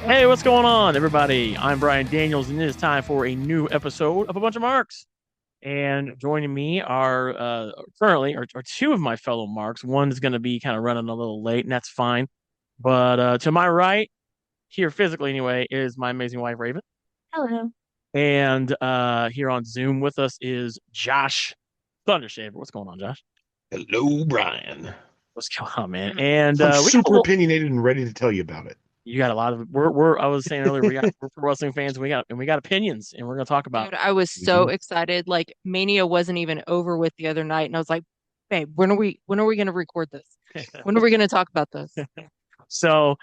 Hey, what's going on, everybody? I'm Brian Daniels, and it is time for a new episode of A Bunch of Marks. And joining me are currently are two of my fellow Marks. One's going to be kind of running a little late, and that's fine. But to my right, here physically anyway, is my amazing wife, Raven. Hello. And here on Zoom with us is Josh Thundershaver. What's going on, Josh? Hello, Brian. What's going on, man? And I'm we got a super little. opinionated and ready to tell you about it. You got a lot of. I was saying earlier, we're pro wrestling fans. We got opinions, and we're going to talk about. Dude, I was We so do. excited. Like Mania wasn't even over with the other night, and I was like, babe, when are we gonna record this? When are we gonna talk about this? So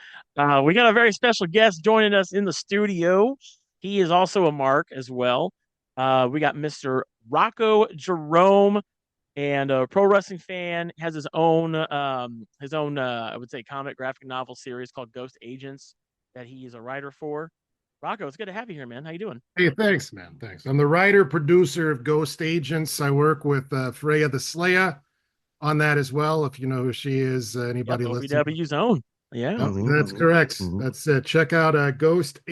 we got a very special guest joining us in the studio. He is also a Mark as well. We got Mr. Rocko Jerome, and a pro wrestling fan. Has his own I would say comic graphic novel series called Ghost Agents that he is a writer for. Rocco, it's good to have you here, man. How you doing? Hey, thanks, man. Thanks. I'm the writer, producer of Ghost Agents. I work with Freya the Slayer on that as well. If you know who she is, Yep, anybody listening? OVW's own. Yeah. Oh, Mhm, that's mhm, correct. mhm. That's it. Check out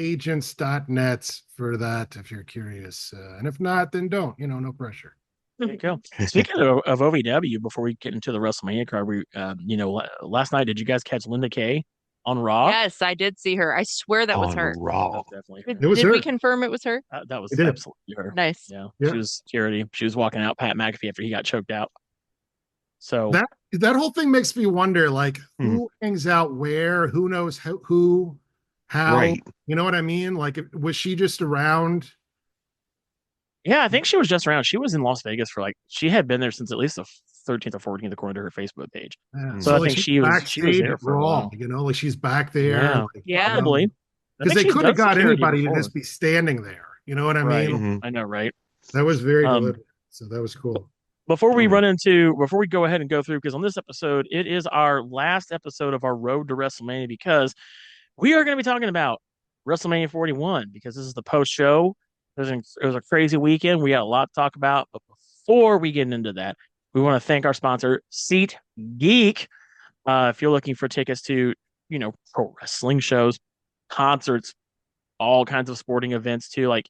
ghostagents.net for that if you're curious. And if not, then don't. No pressure. There you go. Speaking of OVW, before we get into the WrestleMania card, last night, did you guys catch Linda Kay on Raw? Yes, I did see her. I swear that was On her. That Raw. was definitely Did, It her. was did we her. confirm it was her? That was It did. absolutely her. Nice. Yeah, Yeah. she was security. She was walking out Pat McAfee after he got choked out. So That whole thing makes me wonder, like, Hmm. who hangs out where, who knows who, how, Right. you know what I mean? Like, was she just around? yeah, I think she was just around. She was in Las Vegas for she had been there since at least the 13th or 14th, according to her Facebook page. So So I Mhm. like think she's she was backstage there at for a Raw, while. like she's back there, Yeah, like, Yeah. probably. I because think they she's could have done got security anybody to before. just be standing there. You know what I Right. mean? Mhm. I know, right? That was very Um, deliberate. So that was cool. Oh, before we go ahead and go through, because on this episode, it is our last episode of our road to WrestleMania because we are going to be talking about WrestleMania 41 because this is the post show. It was a crazy weekend. We got a lot to talk about. But before we get into that, we want to thank our sponsor, Seat Geek. If you're looking for tickets to, pro wrestling shows, concerts, all kinds of sporting events too, like,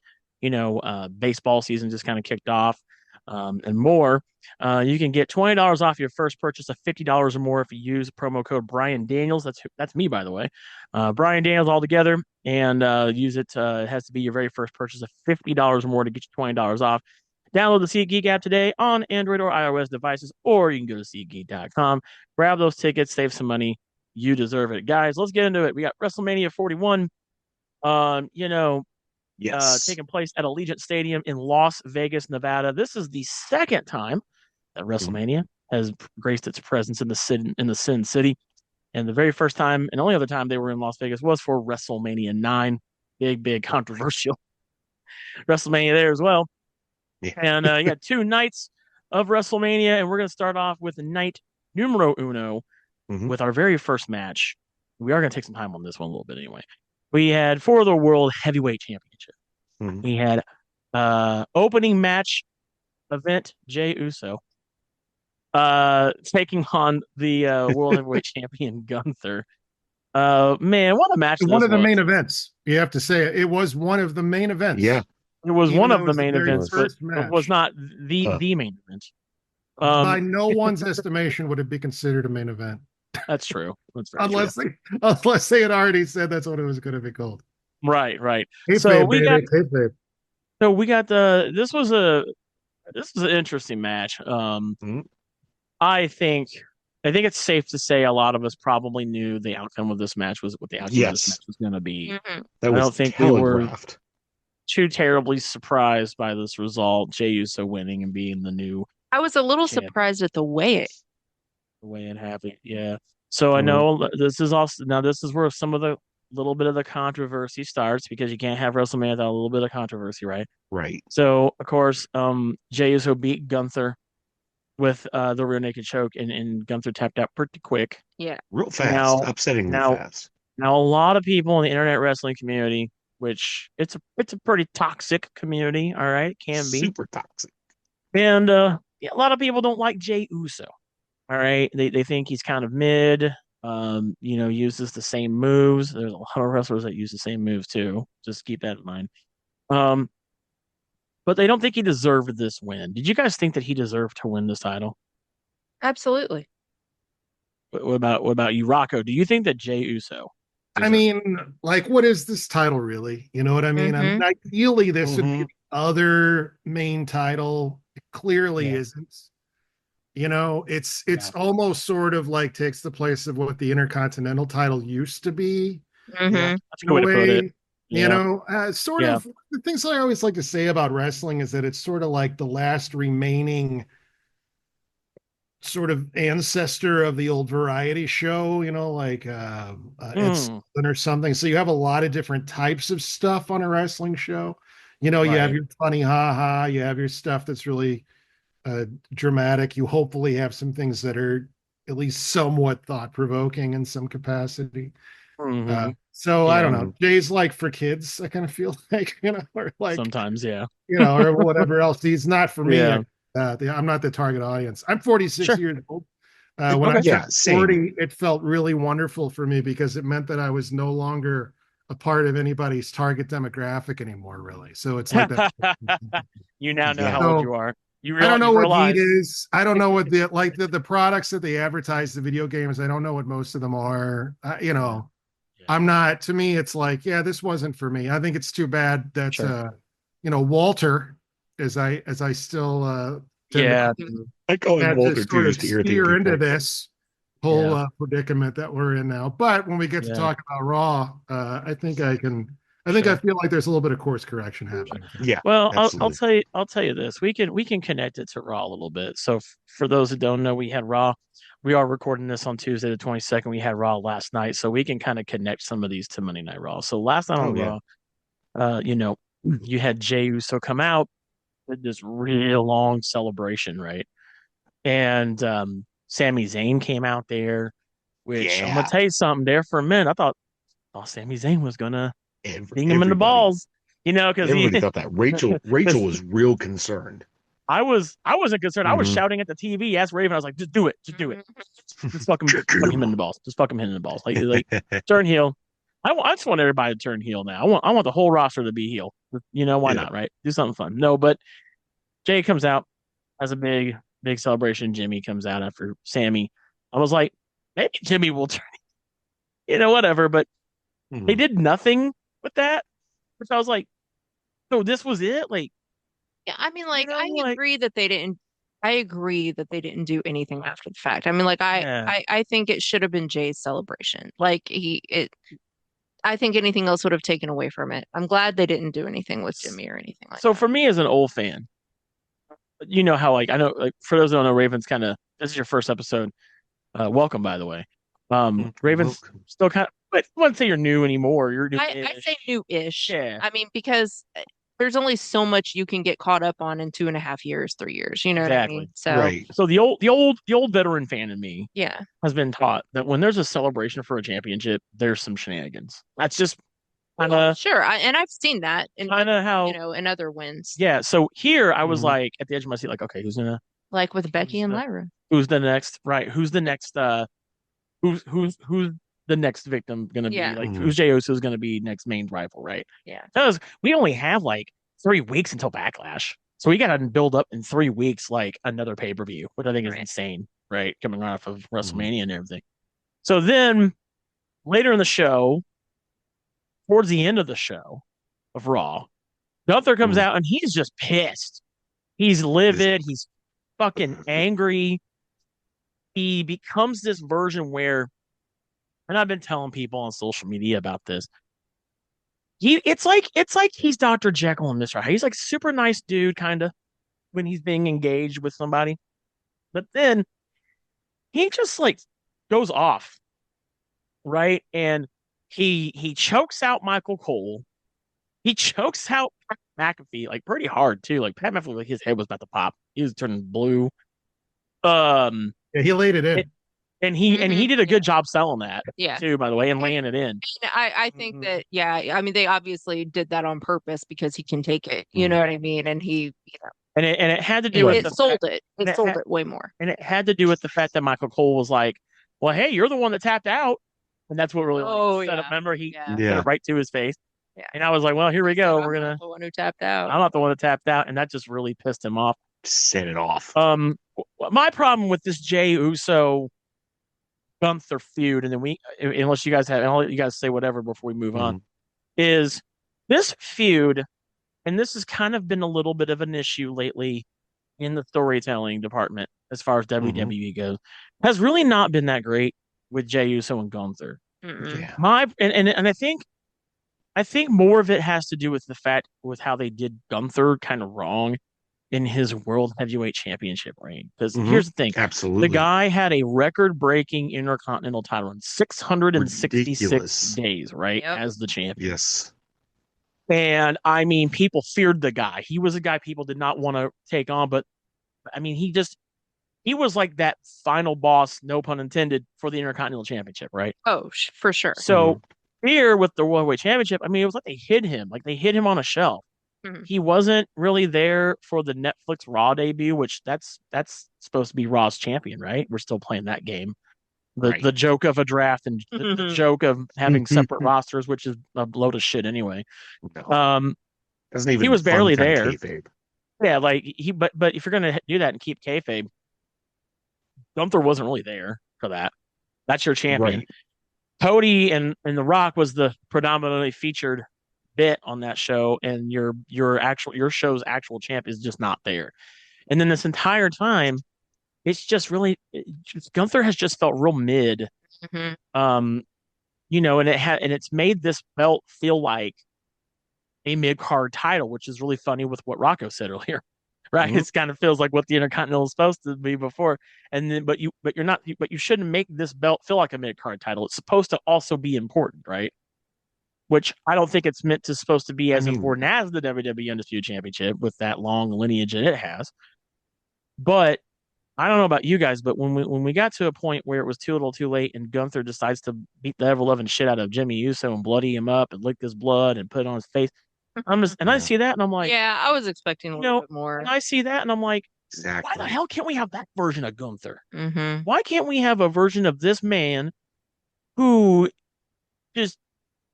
baseball season just kind of kicked off, and more. You can get $20 off your first purchase of $50 or more if you use promo code Brian Daniels. That's me, by the way. Brian Daniels all together, and use it. It has to be your very first purchase of $50 or more to get you $20 off. Download the SeatGeek app today on Android or iOS devices, or you can go to SeatGeek.com. Grab those tickets, save some money. You deserve it, guys. Let's get into it. We got WrestleMania 41. Um, you know, yes. taking place at Allegiant Stadium in Las Vegas, Nevada. This is the second time that Mhm. WrestleMania has graced its presence in the Sin City, and the very first time and only other time they were in Las Vegas was for WrestleMania 9. Big controversial WrestleMania there as well. Yeah. And yeah, two nights of WrestleMania, and we're going to start off with night numero uno Mhm. with our very first match. We are going to take some time on this one a little bit anyway. We had for the World Heavyweight Championship. Mhm. We had opening match event Jey Uso taking on the World Heavyweight Champion Gunther. Man, what a match One this of the was. main events. You have to say it was one of the main Yeah. events, It was even one though of it the was the main It very events, was. but first it was match. not the Uh, the main event. By Um, no one's estimation would it be considered a main event, that's true. That's very true. unless they unless they had already said that's what it was going to be called. Right, right. So Kayfabe, we got baby, kayfabe. so we got the this was an interesting match. Mhm. I think I think it's safe to say a lot of us probably knew the outcome of this match was what the outcome of this match Yes. was going to be. Mhm. That I was don't think we were telegraphed. too terribly surprised by this result. Jey Uso winning and being the new I was a little champ surprised at the way it. the way it happened. Yeah. So I Mhm. know this is where some of the little bit of the controversy starts because you can't have WrestleMania without a little bit of controversy, right? Right. So of course, Jey Uso beat Gunther with the rear naked choke, and Gunther tapped out pretty quick. Yeah. Real fast. Now, Upsettingly now, fast. now, a lot of people in the internet wrestling community, which it's a pretty toxic community, all right, it can be, Super toxic. and yeah, a lot of people don't like Jey Uso. All right, they think he's kind of mid. uses the same moves. There's a lot of wrestlers that use the same moves too. Just keep that in mind. Um, but they don't think he deserved this win. Did you guys think that he deserved to win this title? Absolutely. What about you, Rocco? Do you think that Jey Uso I mean, like, what is this title really? You know what I mean? I mean, ideally, this would be the other main title. It clearly isn't. It's almost sort of like takes the place of what the Intercontinental title used to be. That's a good way to put it. Sort of the things I always like to say about wrestling is that it's sort of like the last remaining sort of ancestor of the old variety show, like it's or something. So you have a lot of different types of stuff on a wrestling show. You have your funny ha-ha, you have your stuff that's really dramatic. You hopefully have some things that are at least somewhat thought-provoking in some capacity. So I don't know. Jay's like for kids, I kind of feel like, or like sometimes, or whatever else. He's not for me. I'm not the target audience. I'm 46 years old. When I turned 40, it felt really wonderful for me because it meant that I was no longer a part of anybody's target demographic anymore, really. So it's like that. You now know how old you are. I don't know what heat is. I don't know what the products that they advertise, the video games. I don't know what most of them are. I'm not. To me, it's like, this wasn't for me. I think it's too bad that Walter, as I still I call him Walter too, just to irritate people. Into this whole predicament that we're in now. But when we get to talk about Raw, I think I feel like there's a little bit of course correction happening. Yeah. Well, I'll tell you this. We can connect it to Raw a little bit. So for those who don't know, we had Raw. We are recording this on Tuesday the 22nd. We had Raw last night, so we can kind of connect some of these to Monday Night Raw. So last night on Raw, you had Jey Uso come out with this real long celebration, right? And Sami Zayn came out there, which I'm gonna tell you something. There for a minute, I thought, Sami Zayn was gonna ding him in the balls, because everybody thought that Rachel was real concerned. I wasn't concerned. I was shouting at the TV. Asked Raven, I was like, just do it, just fuck him in the balls, just fuck him in the balls, like turn heel. I just want everybody to turn heel now. I want the whole roster to be heel. Why not, right? Do something fun. No, but Jay comes out, has a big celebration. Jimmy comes out after Sammy. I was like, maybe Jimmy will turn, whatever. But they did nothing with that, which I was like, so this was it? Like, yeah, I mean, like, I agree that they didn't. I agree that they didn't do anything after the fact. I mean, like, I think it should have been Jay's celebration. Like, I think anything else would have taken away from it. I'm glad they didn't do anything with Jimmy or anything like that. So for me as an old fan, how I know, like, for those who don't know, Raven's this is your first episode. Welcome, by the way. Raven's still kind of, but I wouldn't say you're new anymore. You're new. I say new-ish. Yeah. I mean, because there's only so much you can get caught up on in 2.5 years, 3 years. You know what I mean? So, so the old veteran fan in me, yeah, has been taught that when there's a celebration for a championship, there's some shenanigans. That's just kind of sure. And I've seen that in kind of how in other wins. Yeah. So here I was like at the edge of my seat, like, okay, who's gonna like with Becky and Lyra? Who's the next? Right? Who's the next? Who's the next victim gonna be? Like, who's Jey Uso's gonna be next main rival? Right? Yeah. Because we only have like 3 weeks until Backlash, so we got to build up in 3 weeks like another pay-per-view, which I think is insane. Right? Coming off of WrestleMania and everything. So then later in the show, towards the end of the show of Raw, Gunther comes out and he's just pissed. He's livid. He's fucking angry. He becomes this version where, and I've been telling people on social media about this. It's like he's Dr. Jekyll and Mr. Hyde. He's like super nice dude, kind of, when he's being engaged with somebody, but then he just like goes off, right? And he chokes out Michael Cole. He chokes out Pat McAfee like pretty hard too. Like Pat McAfee, like his head was about to pop. He was turning blue. Yeah, he laid it in. And he did a good job selling that too, by the way, and laying it in. I think that, I mean, they obviously did that on purpose because he can take it. You know what I mean? And he, and it had to do with it sold it way more. And it had to do with the fact that Michael Cole was like, well, hey, you're the one that tapped out. And that's what really set up. Remember, he said it right to his face. Yeah. And I was like, well, here we go. I'm not the one who tapped out. I'm not the one that tapped out. And that just really pissed him off. Set it off. My problem with this Jey Uso Gunther feud, and then unless you guys have, and I'll let you guys say whatever before we move on, is this feud, and this has kind of been a little bit of an issue lately in the storytelling department as far as WWE goes, has really not been that great with Jey Uso and Gunther. Yeah. And I think more of it has to do with the fact with how they did Gunther kind of wrong in his World Heavyweight Championship reign. Because here's the thing. Absolutely. The guy had a record-breaking Intercontinental title in 666 days, right? Yep. As the champion. Yes. And I mean, people feared the guy. He was a guy people did not want to take on, but I mean, he was like that final boss, no pun intended, for the Intercontinental Championship, right? Oh, for sure. So here with the World Heavyweight Championship, I mean, it was like they hid him on a shelf. He wasn't really there for the Netflix Raw debut, which that's supposed to be Raw's champion, right? We're still playing that game. The joke of a draft and the joke of having separate rosters, which is a load of shit anyway. Doesn't even he was barely there. Kayfabe. Yeah, like but if you're gonna do that and keep kayfabe, Gunther wasn't really there for that. That's your champion. Right. Cody and The Rock was the predominantly featured bit on that show, and your show's actual champ is just not there. And then this entire time, it's just really Gunther has just felt real mid. And it's made this belt feel like a mid-card title, which is really funny with what Rocko said earlier. Right? It kind of feels like what the Intercontinental is supposed to be before. And then but you shouldn't make this belt feel like a mid-card title. It's supposed to also be important, right? Which I don't think it's supposed to be as important as the WWE Undisputed Championship with that long lineage that it has. But I don't know about you guys, but when we got to a point where it was too little too late and Gunther decides to beat the ever-loving shit out of Jimmy Uso and bloody him up and lick his blood and put it on his face, I see that and I'm like, yeah, I was expecting a little bit more. And I see that and I'm like, exactly. Why the hell can't we have that version of Gunther? Why can't we have a version of this man who just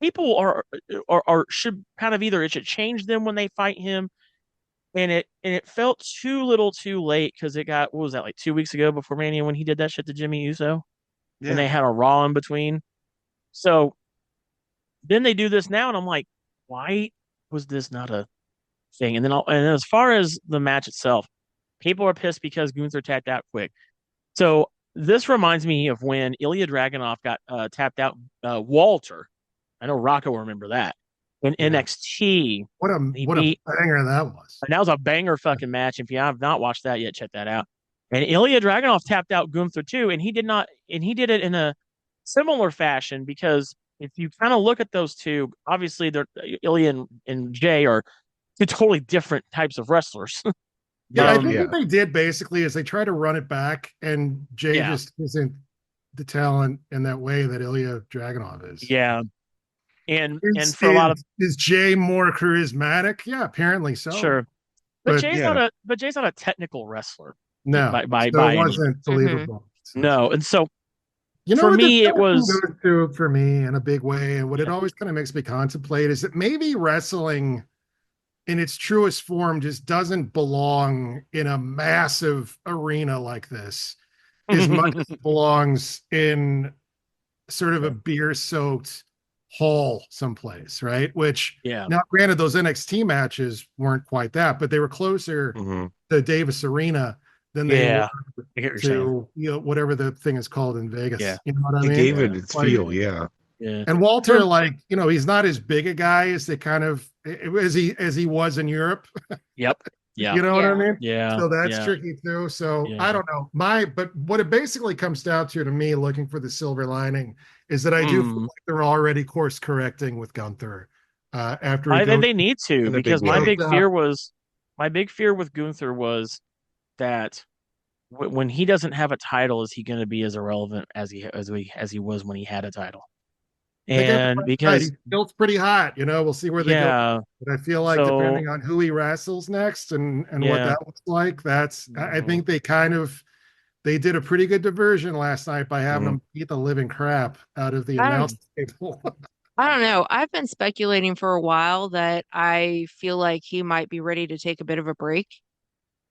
people are should kind of either it should change them when they fight him, and it felt too little too late because it got, what was that, like 2 weeks ago before Mania when he did that shit to Jimmy Uso, and they had a Raw in between. So then they do this now, and I'm like, why was this not a thing? And then as far as the match itself, people are pissed because Gunther tapped out quick. So this reminds me of when Ilya Dragunov got tapped out Walter. I know Rocko will remember that. In NXT. What a banger that was. And that was a banger fucking match. If you have not watched that yet, check that out. And Ilya Dragunov tapped out Gunther too, and he did it in a similar fashion, because if you kind of look at those two, obviously Ilya and Jay are two totally different types of wrestlers. I think what they did basically is they try to run it back, and Jay just isn't the talent in that way that Ilya Dragunov is. Yeah. And for a lot of, is Jay more charismatic? Yeah, apparently so. Sure. But Jay's not a technical wrestler. No. By it wasn't believable. No. And so for me it was for me in a big way, and what it always kind of makes me contemplate is that maybe wrestling in its truest form just doesn't belong in a massive arena like this as much as it belongs in sort of a beer-soaked hall someplace, right? Which now, granted, those NXT matches weren't quite that, but they were closer to Davis Arena than they were to whatever the thing is called in Vegas. Yeah. You know what I mean? It gave it its feel, yeah. And Walter, he's not as big a guy as they kind of as he was in Europe. Yep. Yeah. You know what I mean? Yeah. So that's tricky too. So I don't know. But what it basically comes down to me, looking for the silver lining, is that I do feel like they're already course correcting with Gunther. After I think they need to, because my big fear with Gunther was that when he doesn't have a title, is he going to be as irrelevant as he was when he had a title? And because he feels pretty hot, we'll see where they go. But I feel like depending on who he wrestles next and what that looks like, I think they kind of they did a pretty good diversion last night by having them beat the living crap out of the announce table. I don't know. I've been speculating for a while that I feel like he might be ready to take a bit of a break.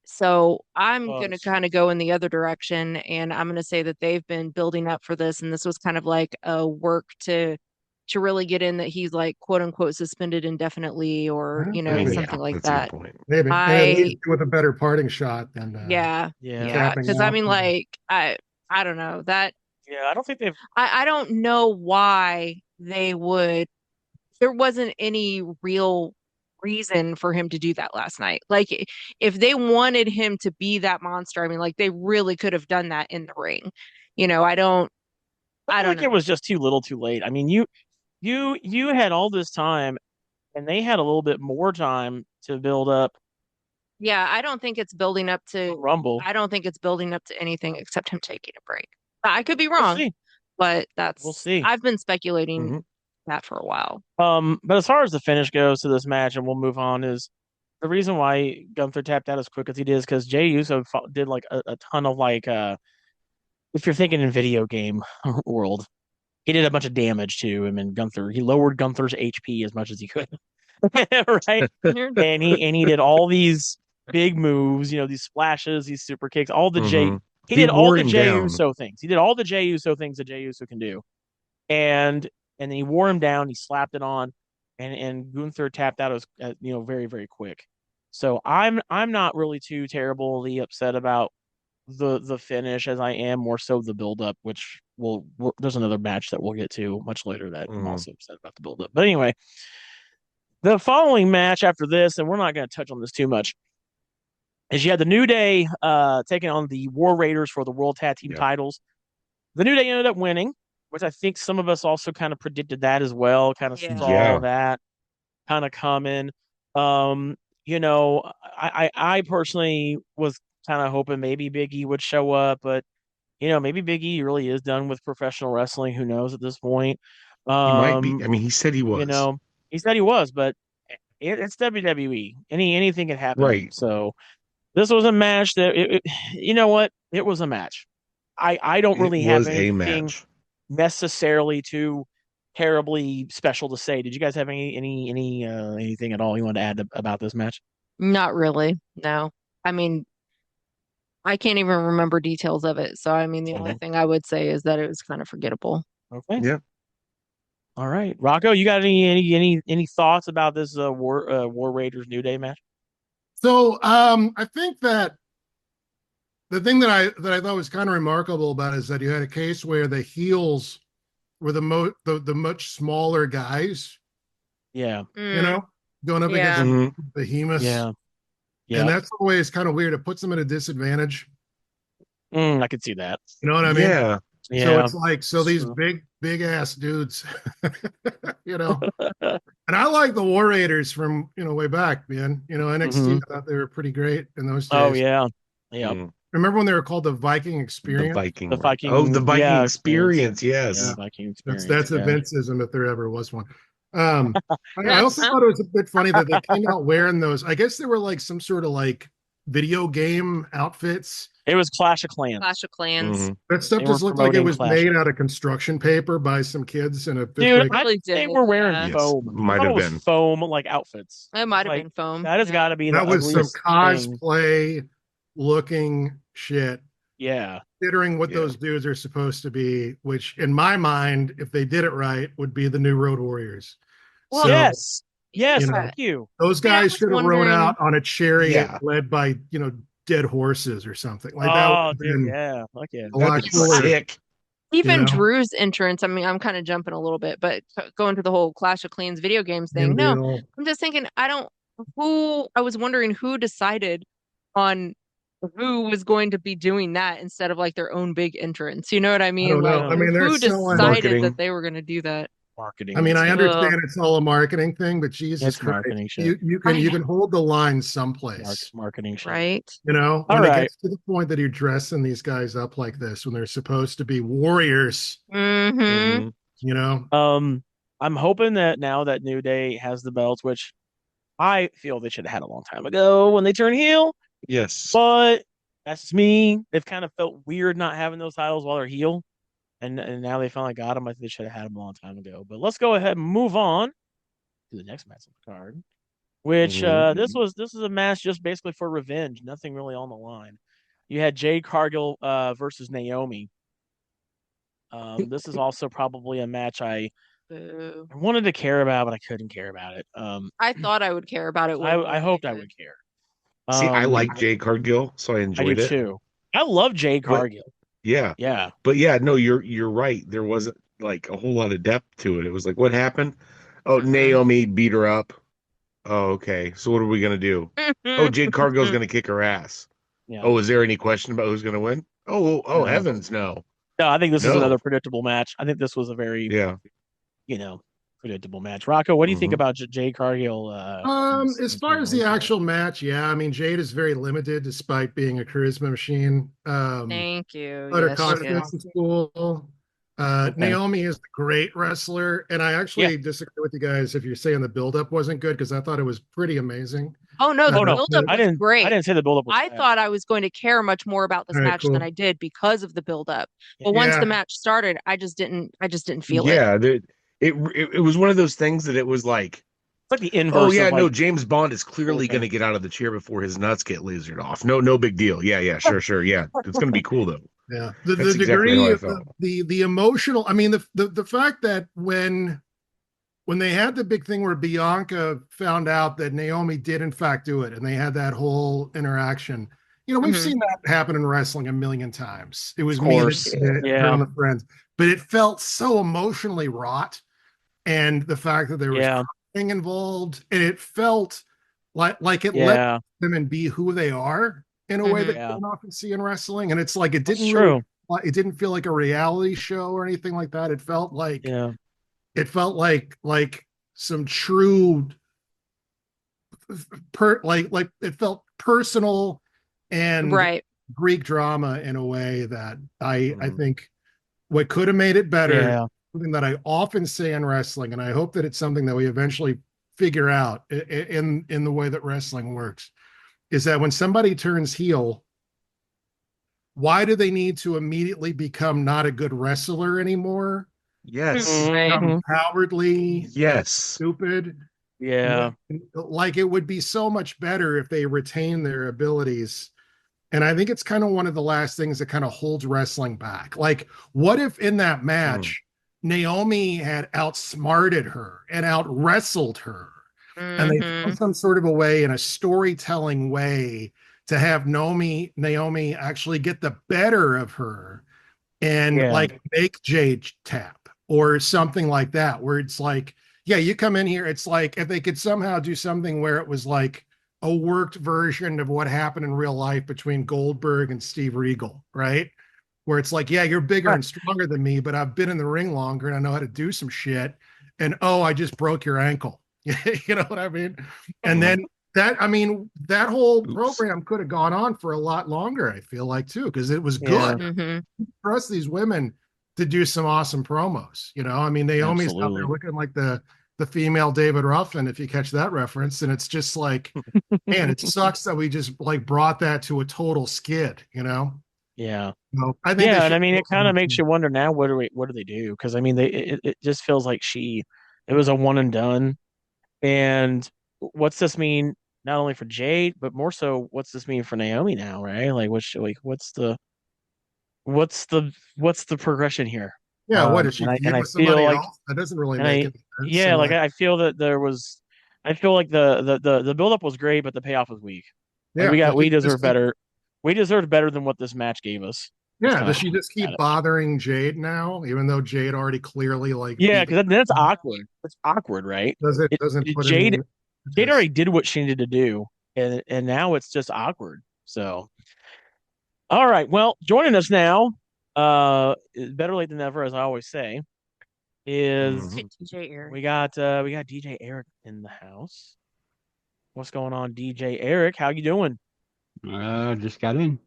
So I'm going to kind of go in the other direction, and I'm going to say that they've been building up for this, and this was kind of like a work to really get in that he's like quote unquote suspended indefinitely, or something like that. Maybe and at least with a better parting shot than yeah. Because I mean, like I don't know that. Yeah, I don't think they've. I don't know why they would. There wasn't any real reason for him to do that last night. Like if they wanted him to be that monster, I mean, like they really could have done that in the ring. I don't know. It was just too little, too late. I mean, you had all this time, and they had a little bit more time to build up. Yeah, I don't think it's building up to Rumble. I don't think it's building up to anything except him taking a break. I could be wrong, but we'll see. I've been speculating that for a while. But as far as the finish goes to this match, and we'll move on, is the reason why Gunther tapped out as quick as he did is because Jey Uso did like a ton of like if you're thinking in video game world, he did a bunch of damage to him, and he lowered Gunther's HP as much as he could. Right? and he did all these big moves, these splashes, these super kicks, all the he did all the Jey Uso things. He did all the Jey Uso things that Jey Uso can do. And then he wore him down, he slapped it on, and Gunther tapped out as very, very quick. So I'm not really too terribly upset about the finish as I am more so the build up, which there's another match that we'll get to much later that I'm also upset about the build up. But anyway, the following match after this, and we're not going to touch on this too much, is you had the New Day taking on the War Raiders for the World Tag Team titles. The New Day ended up winning, which I think some of us also kind of predicted that as well, kind of saw that kind of coming. I personally was kind of hoping maybe Big E would show up, but maybe Big E really is done with professional wrestling. Who knows at this point? He might be. I mean, he said he was. He said he was, but it's WWE. Anything can happen. Right. So this was a match that you know what? It was a match. I don't really have anything necessarily too terribly special to say. Did you guys have anything at all you want to add about this match? Not really. No. I mean, I can't even remember details of it. So I mean, the only thing I would say is that it was kind of forgettable. Okay. Yeah. All right, Rocko, you got any thoughts about this War Raiders New Day match? So I think that the thing that I thought was kind of remarkable about it is that you had a case where the heels were the much smaller guys. Yeah. Going up against behemoths. Yeah. And that's always kind of weird. It puts them at a disadvantage. I could see that. You know what I mean? Yeah. So it's like, these big ass dudes, and I like the War Raiders from, way back, man. NXT, I thought they were pretty great in those days. Oh, yeah. Yeah. Remember when they were called the Viking Experience? The Viking Experience, yes. Yeah, Viking Experience. That's a Vinceism if there ever was one. I also thought it was a bit funny that they came out wearing those. I guess they were like some sort of like video game outfits. It was Clash of Clans. Clash of Clans. That stuff just looked like it was made out of construction paper by some kids in a fifth grade. I think they were wearing foam. Might have been foam like outfits. It might have been foam. That has got to be. That was some cosplay looking shit. Yeah. Considering what those dudes are supposed to be, which in my mind, if they did it right, would be the new Road Warriors. Well, yes. Thank you. Those guys should have rode out on a chariot led by, dead horses or something like that. Oh, dude, yeah. Fuck yeah. Sick. Even Drew's entrance, I mean, I'm kind of jumping a little bit, but going to the whole Clash of Clans video games thing. No, I'm just thinking, I was wondering who decided on who was going to be doing that instead of like their own big entrance. You know what I mean? Who decided that they were going to do that? Marketing. I mean, I understand it's all a marketing thing, but Jesus Christ, you can hold the line someplace. Marketing shit. Right. When it gets to the point that you're dressing these guys up like this when they're supposed to be warriors. Mm-hmm. I'm hoping that now that New Day has the belts, which I feel they should have had a long time ago when they turn heel. Yes. But That's just me. They've kind of felt weird not having those titles while they're heel, and now they finally got them. I think they should have had them a long time ago. But let's go ahead and move on to the next match on the card, which this is a match just basically for revenge. Nothing really on the line. You had Jade Cargill versus Naomi. This is also probably a match I wanted to care about, but I couldn't care about it. I thought I would care about it. I hoped I would care. See, I like Jade Cargill, so I enjoyed it. I do too. I love Jade Cargill. Yeah. But yeah, no, you're right. There wasn't like a whole lot of depth to it. It was like, what happened? Oh, Naomi beat her up. Oh, okay. So what are we gonna do? Oh, Jade Cargill's gonna kick her ass. Yeah. Oh, is there any question about who's gonna win? Oh, heavens, no. No, I think this is another predictable match. I think this was a very predictable match. Rocco, what do you think about Jade Cargill? As far as the actual match, I mean, Jade is very limited despite being a charisma machine. Thank you. But her confidence is cool. Naomi is a great wrestler, and I actually disagree with you guys if you're saying the build-up wasn't good, because I thought it was pretty amazing. Oh no, the build-up was great. I didn't say the build-up was bad. Thought I was going to care much more about this match than I did because of the build-up. But once the match started, I just didn't feel it. Yeah, it was one of those things that it was like, it's like the inverse. Oh yeah, no, James Bond is clearly going to get out of the chair before his nuts get lasered off. No big deal. Yeah, sure. Yeah, it's going to be cool though. Yeah, the degree of the emotional. I mean, the fact that when they had the big thing where Bianca found out that Naomi did in fact do it, and they had that whole interaction. You know, we've seen that happen in wrestling a million times. It was me on the friends, but it felt so emotionally wrought, and the fact that there was crying involved, and it felt like it let them and be who they are in a way that you don't often see in wrestling. And it's like it didn't feel like a reality show or anything like that. It felt like like some true it felt personal and Greek drama in a way that I think what could have made it better, something that I often say in wrestling, and I hope that it's something that we eventually figure out in the way that wrestling works, is that when somebody turns heel, why do they need to immediately become not a good wrestler anymore? Yes. Cowardly. Yes. Stupid. Yeah. Like it would be so much better if they retain their abilities. And I think it's kind of one of the last things that kind of holds wrestling back. Like, what if in that match, Naomi had outsmarted her and out wrestled her? And they found some sort of a way, in a storytelling way, to have Naomi actually get the better of her and like make Jade tap or something like that, where it's like, you come in here. It's like if they could somehow do something where it was like a worked version of what happened in real life between Goldberg and Steve Regal, right? Where it's like, you're bigger and stronger than me, but I've been in the ring longer and I know how to do some shit. And I just broke your ankle. You know what I mean? And then that whole program could have gone on for a lot longer, I feel like, too, because it was good. Trust these women to do some awesome promos. You know, I mean, Naomi's out there looking like the female David Ruffin, if you catch that reference. And it's just like, man, it sucks that we just like brought that to a total skid, you know? Yeah. No, I think and I mean, it kind of makes you wonder now, what do they do? Because I mean, it just feels like it was a one and done. And what's this mean not only for Jade, but more so, what's this mean for Naomi now, right? Like, what's the progression here? Yeah, what is she? And I feel like that doesn't really make any sense. Yeah, like I feel that I feel like the buildup was great, but the payoff was weak. Like we deserve better. We deserved better than what this match gave us. Yeah, does she just keep bothering Jade now, even though Jade already clearly like? Yeah, because then it's awkward. It's awkward, right? Jade already did what she needed to do, and now it's just awkward. So, all right. Well, joining us now, better late than never, as I always say, is DJ Eric. We got DJ Eric in the house. What's going on, DJ Eric? How you doing? Just got in.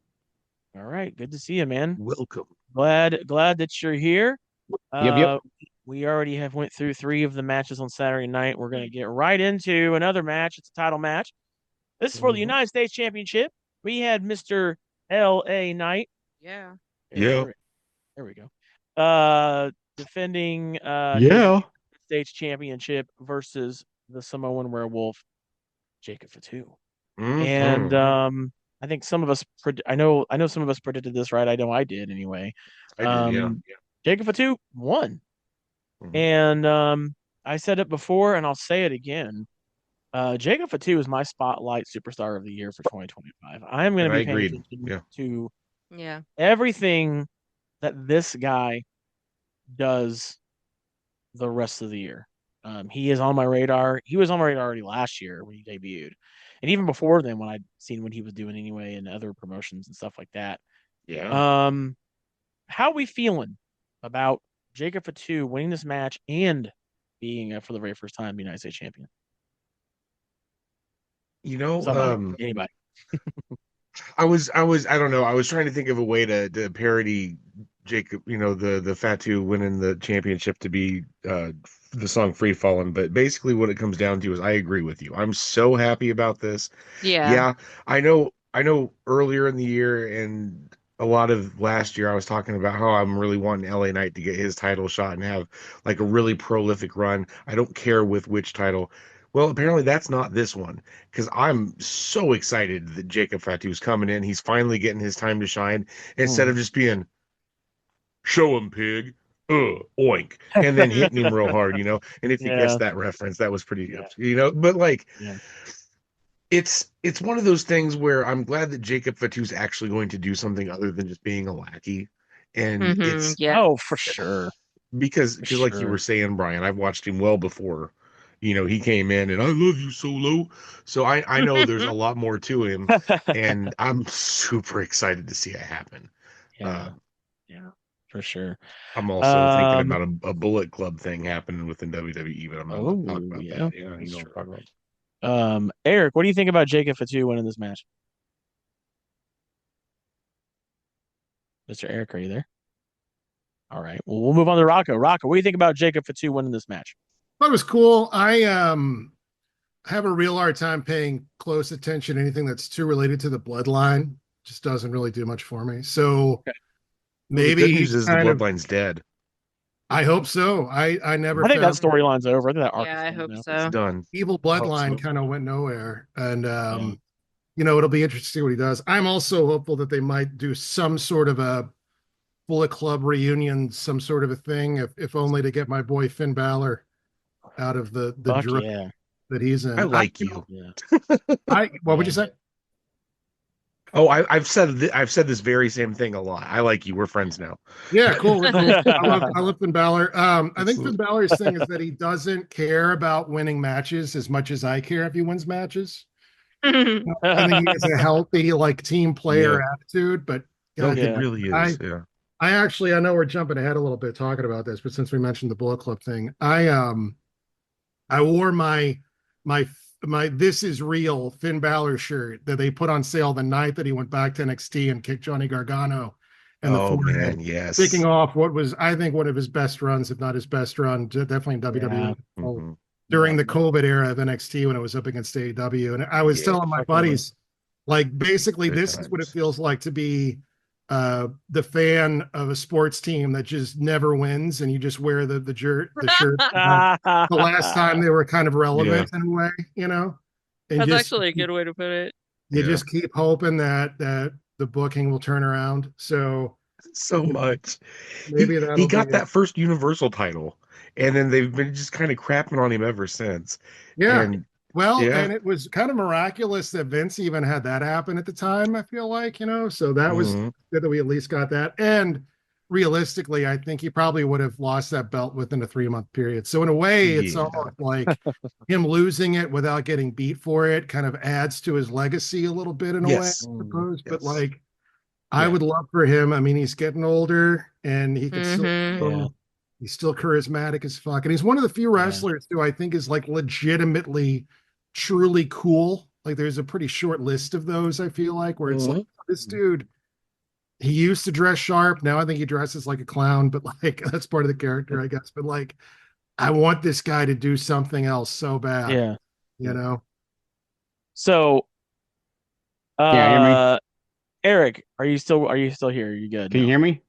All right, good to see you, man. Welcome. Glad that you're here. Yep. We already have went through 3 of the matches on Saturday night. We're going to get right into another match. It's a title match. This is for the United States Championship. We had Mr. LA Knight. Yeah. Yeah. There we go. Defending Yeah. his States Championship versus the Samoan Werewolf, Jacob Fatu. And I think some of us, I know some of us predicted this, right? I know I did anyway. I did, yeah. Jacob Fatu won. Mm-hmm. And I said it before and I'll say it again. Jacob Fatu is my spotlight superstar of the year for 2025. I am going to be paying attention to everything that this guy does the rest of the year. He is on my radar. He was on my radar already last year when he debuted. And even before then, when I'd seen what he was doing anyway in other promotions and stuff like that. Yeah. How are we feeling about Jacob Fatu winning this match and being for the very first time the United States champion? You know, anybody. I don't know. I was trying to think of a way to parody Jacob, the Fatu winning the championship to be the song Free Fallin', but basically what it comes down to is I agree with you. I'm so happy about this. Yeah, I know earlier in the year and a lot of last year I was talking about how I'm really wanting LA Knight to get his title shot and have like a really prolific run. I don't care with which title. Well, apparently that's not this one because I'm so excited that Jacob Fatu's coming in. He's finally getting his time to shine instead of just being show him pig, oink, and then hitting him real hard, And if he gets that reference, that was pretty, But like, it's one of those things where I'm glad that Jacob Fatu's actually going to do something other than just being a lackey, and it's for sure because like you were saying, Brian, I've watched him well before. He came in and I love you, Solo. So I know there's a lot more to him, and I'm super excited to see it happen. Yeah, for sure. I'm also thinking about a Bullet Club thing happening within WWE, but I'm not going to talk about that. Yeah, talk about. Eric, what do you think about Jacob Fatu winning this match? Mr. Eric, are you there? All right. Well, we'll move on to Rocko. Rocko, what do you think about Jacob Fatu winning this match? That was cool. I have a real hard time paying close attention to anything that's too related to the bloodline. Just doesn't really do much for me. So maybe the good news is the bloodline's dead. I hope so. I think that storyline's over. I think that arc I hope so. It's done. Evil bloodline kind of went nowhere. And it'll be interesting to see what he does. I'm also hopeful that they might do some sort of a Bullet Club reunion, some sort of a thing, if only to get my boy Finn Balor out of the drug that he's in. I like you. What would you say? Oh, I've said this very same thing a lot. I like you. We're friends now. Yeah, cool. I love Finn Balor. I think Finn Balor's thing is that he doesn't care about winning matches as much as I care if he wins matches. I think he has a healthy team player attitude, but it really is. I know we're jumping ahead a little bit talking about this, but since we mentioned the Bullet Club thing, I wore my This Is Real Finn Balor shirt that they put on sale the night that he went back to NXT and kicked Johnny Gargano in the forehead. Man, yes. Kicking off what was, I think, one of his best runs, if not his best run, definitely in WWE during the COVID era of NXT when it was up against AEW. And I was telling my buddies, basically, this is what it feels like to be the fan of a sports team that just never wins, and you just wear the shirt the last time they were kind of relevant in a way, And that's actually a good way to put it. You just keep hoping that the booking will turn around. So much. Maybe he got that first Universal title, and then they've been just kind of crapping on him ever since. And it was kind of miraculous that Vince even had that happen at the time, I feel like, so that was good that we at least got that. And realistically, I think he probably would have lost that belt within a 3-month period. So in a way, it's almost like him losing it without getting beat for it kind of adds to his legacy a little bit in a way, I suppose. But I would love for him. I mean, he's getting older and he can still he's still charismatic as fuck. And he's one of the few wrestlers who I think is legitimately truly cool. There's a pretty short list of those, I feel like, where it's this dude, he used to dress sharp. Now I think he dresses like a clown, but that's part of the character, I guess. But I want this guy to do something else so bad. Yeah. So yeah, Eric, are you still here? Are you good? Can you hear me?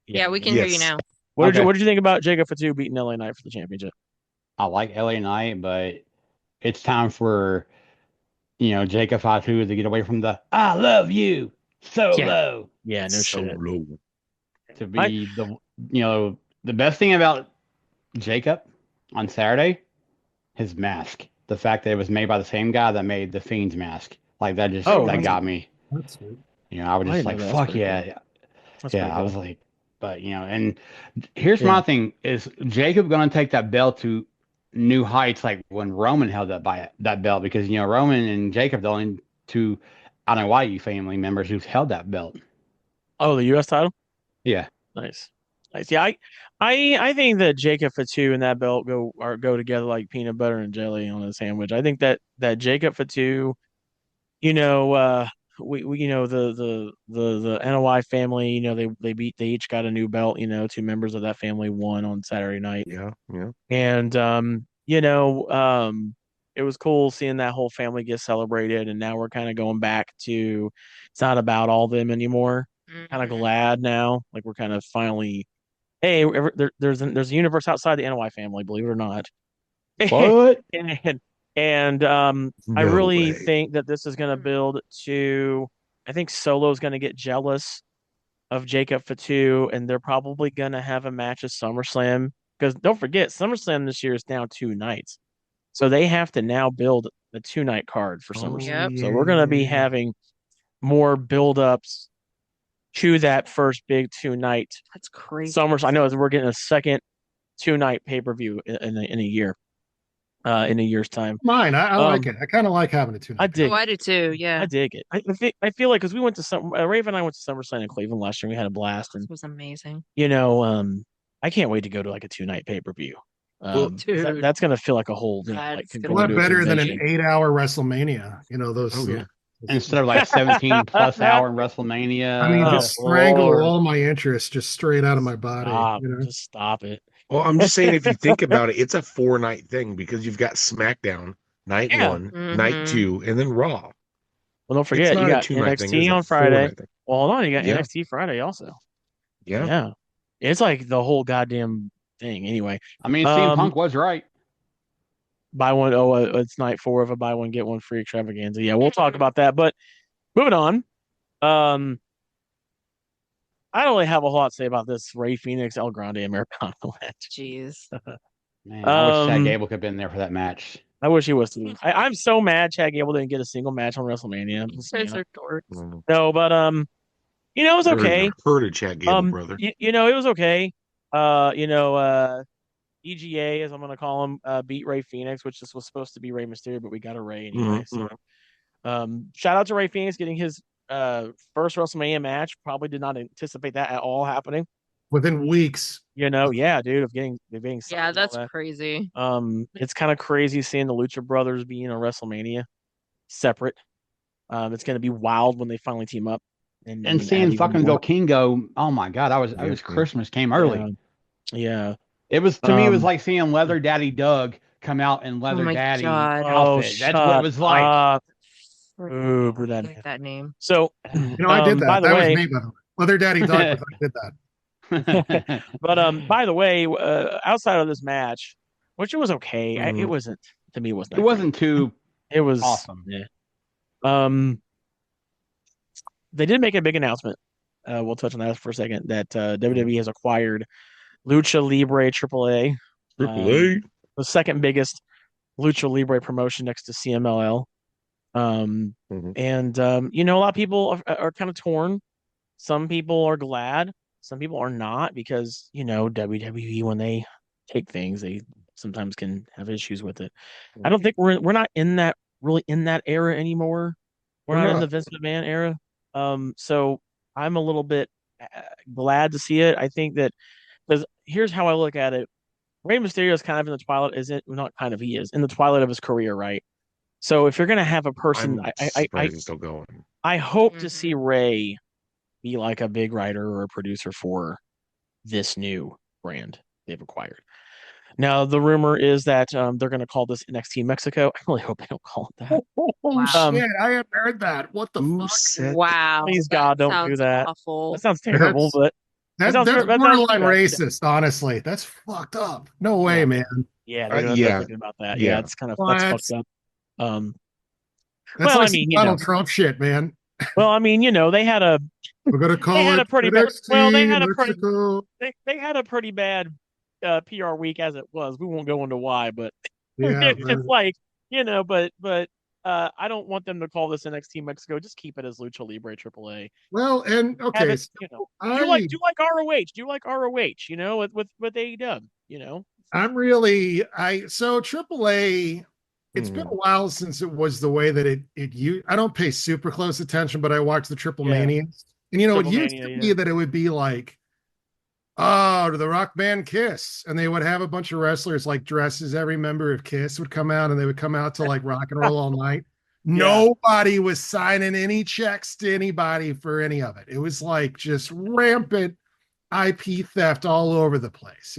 Yeah, we can hear you now. What did you think about Jacob Fatu beating LA Knight for the championship? I like LA Knight, but it's time for Jacob Fatu to get away from the "I love you" solo. Yeah, no shit. To be the best thing about Jacob on Saturday, his mask. The fact that it was made by the same guy that made the Fiend's mask. Like that that got me. That's sweet. I was just like, fuck yeah. Cool. I was like, but and here's my thing: is Jacob going to take that belt to new heights, like when Roman held that belt? Because Roman and Jacob, the only two Anoa'i family members who've held that belt. Oh, the U.S. title. Yeah, nice. Yeah, I think that Jacob Fatu and that belt go together like peanut butter and jelly on a sandwich. I think that Jacob Fatu, we the NOI family, they each got a new belt. Two members of that family won on Saturday night. Yeah. And it was cool seeing that whole family get celebrated, and now we're kind of going back to it's not about all them anymore. Kind of glad now, like we're kind of finally, hey, there's a universe outside the NOI family, believe it or not. What? and I really think that this is going to build to. I think Solo's going to get jealous of Jacob Fatu, and they're probably going to have a match at SummerSlam. Because don't forget, SummerSlam this year is now 2 nights. So they have to now build a 2-night card for SummerSlam. Yep. So we're going to be having more build-ups to that first big 2-night. That's crazy. SummerSlam. I know we're getting a second 2-night pay-per-view in a year. In a year's time. Mine, I like it. I kind of like having a 2-night. I dig. Oh, I do too. Yeah, I dig it. I feel like because we went to Raven and I went to SummerSlam in Cleveland last year. We had a blast, and it was amazing. I can't wait to go to like a 2-night pay-per-view. Dude, that's gonna feel like a whole a lot better than an 8-hour WrestleMania. Those. Instead of like 17 plus hour in WrestleMania. I mean, just strangle all my interest just straight out of my body. Just stop it. Well, I'm just saying, if you think about it, it's a 4-night thing because you've got SmackDown night 1, night 2, and then Raw. Well, don't forget you got NXT on Friday. Well, hold on, you got NXT Friday also. Yeah. It's like the whole goddamn thing. Anyway, I mean, CM Punk was right. Buy one. It's night 4 of a buy one get one free extravaganza. Yeah, we'll talk about that. But moving on. I don't really have a whole lot to say about this Rey Fenix El Grande Americano match. Jeez. Man, I wish Chad Gable could have been there for that match. I wish he was too. I'm so mad Chad Gable didn't get a single match on WrestleMania. No, but it was okay. Heard of Chad Gable, brother. It was okay. EGA, as I'm gonna call him, beat Rey Fenix, which this was supposed to be Rey Mysterio, but we got a Rey anyway. So shout out to Rey Fenix getting his first WrestleMania match. Probably did not anticipate that at all happening within weeks. Yeah, dude, of getting yeah, that's crazy. It's kind of crazy seeing the Lucha Brothers being a WrestleMania separate. It's gonna be wild when they finally team up and seeing fucking Vikingo. Oh my god, I was Christmas came early. Yeah. It was to me. It was like seeing Leather Daddy Doug come out in Leather Daddy outfit. That's what it was like. Ooh, that name. So I did that. That was me, by the way. Leather Daddy Doug. I did that. But by the way, outside of this match, which it was okay, it wasn't to me. It wasn't. It wasn't too. It was awesome. Yeah. They did make a big announcement. We'll touch on that for a second. That WWE has acquired Lucha Libre AAA. AAA. The second biggest Lucha Libre promotion next to CMLL. And a lot of people are kind of torn. Some people are glad, some people are not, because WWE, when they take things, they sometimes can have issues with it. I don't think we're not in that era anymore. We're not in the Vince McMahon era. So I'm a little bit glad to see it. I think that, because here's how I look at it. Rey Mysterio is kind of in the twilight, he is in the twilight of his career, right? So if you're gonna have a person, he's still going. I hope to see Rey be like a big writer or a producer for this new brand they've acquired. Now the rumor is that they're going to call this NXT Mexico. I really hope they don't call it that. Oh shit! I haven't heard that. What the fuck? Wow, Please God, don't do that. Awful. That sounds terrible, but that's borderline racist. Honestly, that's fucked up. No way, man. Yeah, they're thinking about that. Yeah, it's kind of that's fucked up. That's like Donald Trump shit, man. Well, I mean, they had a we're gonna call it a pretty bad. Well, they had a pretty bad PR week as it was. We won't go into why, but it's like but I don't want them to call this NXT Mexico. Just keep it as Lucha Libre AAA. Well, and okay, do you like ROH? Do you like ROH? With AEW, so AAA. It's been a while since it was the way that I don't pay super close attention, but I watch the Triple Mania. And it used to be that it would be like, to the rock band Kiss. And they would have a bunch of wrestlers like dresses. Every member of Kiss would come out and they would come out to like rock and roll all night. Nobody was signing any checks to anybody for any of it. It was like just rampant IP theft all over the place.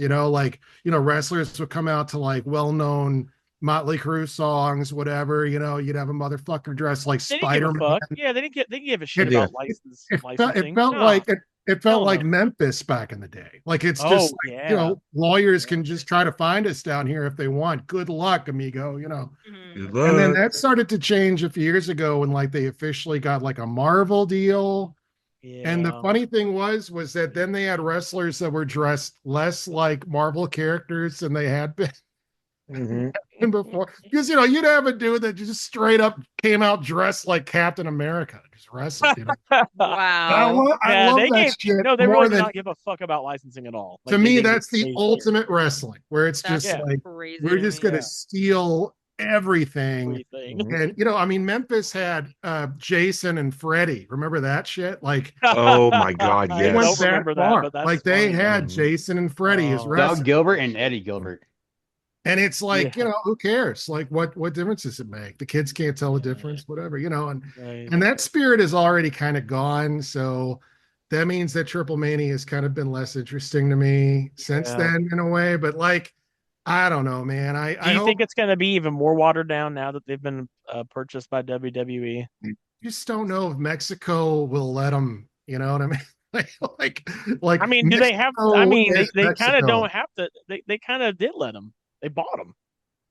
Wrestlers would come out to like well-known Motley Crue songs, whatever, you'd have a motherfucker dressed like Spider-Man. Yeah, they didn't give a shit about licensing. It felt like Memphis back in the day. Like it's just lawyers can just try to find us down here if they want. Good luck, amigo, Good luck. And then that started to change a few years ago when like they officially got like a Marvel deal. Yeah. And the funny thing was that then they had wrestlers that were dressed less like Marvel characters than they had been. Before, because you'd have a dude that just straight up came out dressed like Captain America, just wrestled. Wow! I love that shit. No, they really do not give a fuck about licensing at all. To me, that's the ultimate wrestling, where it's just like we're just gonna steal everything. And Memphis had Jason and Freddie. Remember that shit? Like, oh my god, yes. They went that far. Like they had Jason and Freddie as wrestlers. Doug Gilbert and Eddie Gilbert. And it's like, who cares? Like, what difference does it make? The kids can't tell the difference, whatever, and that spirit is already kind of gone. So that means that Triple Mania has kind of been less interesting to me since then, in a way. But like, I don't know, man. Do you think it's going to be even more watered down now that they've been purchased by WWE? I just don't know if Mexico will let them. You know what I mean? Like. I mean, do they have? I mean, they kind of don't have to. They kind of did let them. They bought them.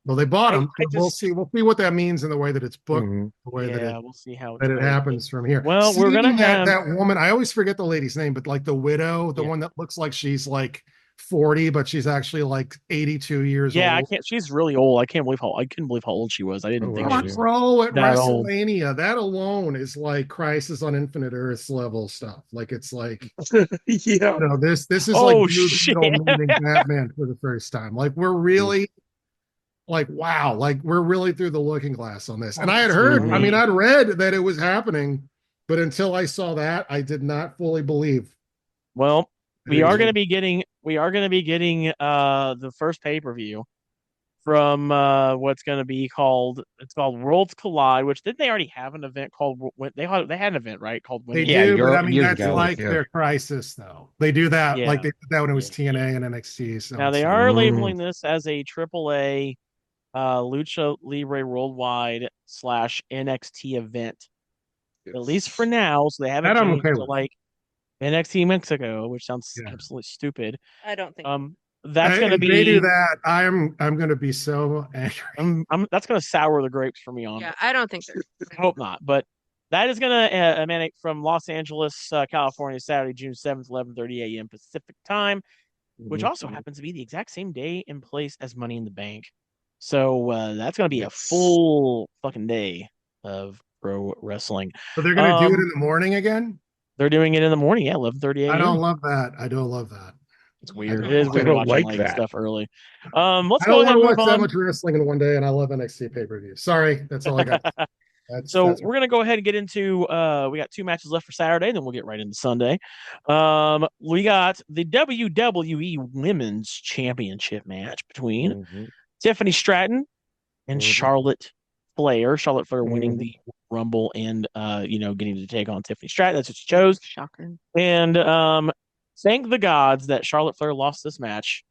Well, they bought them. We'll see what that means in the way that it's booked. The way that we'll see how it happens from here. Well, we're gonna have that woman. I always forget the lady's name, but like the widow, the one that looks like she's like 40, but she's actually like 82 years old. Yeah, I can't. She's really old. I couldn't believe how old she was. I didn't think she was. Bro, at WrestleMania, that alone is like Crisis on Infinite Earths level stuff. Like it's like, this is like meeting Batman for the first time. Like we're really, like wow, like we're really through the looking glass on this. And I had heard, I'd read that it was happening, but until I saw that, I did not fully believe. Well. We are going to be getting the first pay-per-view from what's going to be called Worlds Collide, which didn't they already have an event called they had an event, right, called They do, but that's like their Crisis though. They do that like they did that when it was TNA and NXT. So now they are labeling this as a AAA Lucha Libre Worldwide / NXT event. At least for now, so they haven't changed to like NXT Mexico, which sounds absolutely stupid. I don't think that's going to be. They do that. I'm going to be so angry. That's going to sour the grapes for me on. Yeah, I don't think so. I hope not, but that is going to emanate from Los Angeles, California, Saturday, June 7th, 11:30 a.m. Pacific time, which also happens to be the exact same day and place as Money in the Bank. So that's going to be a full fucking day of pro wrestling. So they're going to do it in the morning again. They're doing it in the morning, 11:30 a.m. I don't love that. It's weird. It is weird watching like stuff early. Let's go ahead and watch that much wrestling in one day, and I love NXT pay-per-view. Sorry, that's all I got. We're gonna go ahead and get into. We got 2 matches left for Saturday, then we'll get right into Sunday. We got the WWE Women's Championship match between Tiffany Stratton and Charlotte Flair. Charlotte Flair winning the Rumble and getting to take on Tiffany Stratton. That's what she chose. Shocker. And thank the gods that Charlotte Flair lost this match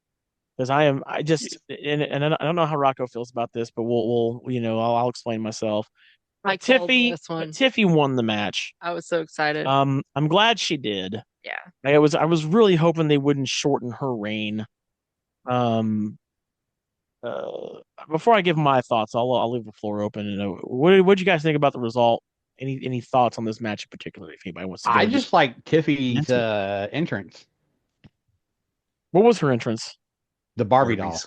because I just and I don't know how Rocco feels about this, but I'll explain myself. I called this one. Tiffy won the match. I was so excited. I'm glad she did. Yeah. I was really hoping they wouldn't shorten her reign. Before I give my thoughts, I'll leave the floor open. And what do you guys think about the result? Any thoughts on this match in particular? If anybody wants to, I just like Tiffy's entrance. What was her entrance? The Barbie doll.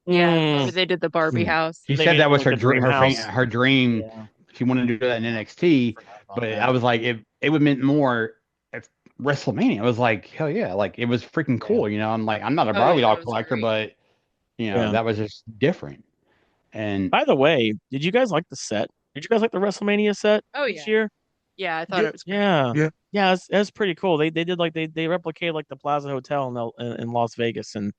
Yeah, they did the Barbie house. She said that was her dream. Her dream. Yeah. She wanted to do that in NXT, but I was like, it would mean more if WrestleMania. I was like, hell yeah, like it was freaking cool. You know, I'm like, I'm not a Barbie doll collector, but that was just different. And by the way, did you guys like the set? Did you guys like the WrestleMania set this year? Yeah, I thought it was. Yeah, it's pretty cool. They did like they replicated like the Plaza Hotel in Las Vegas, and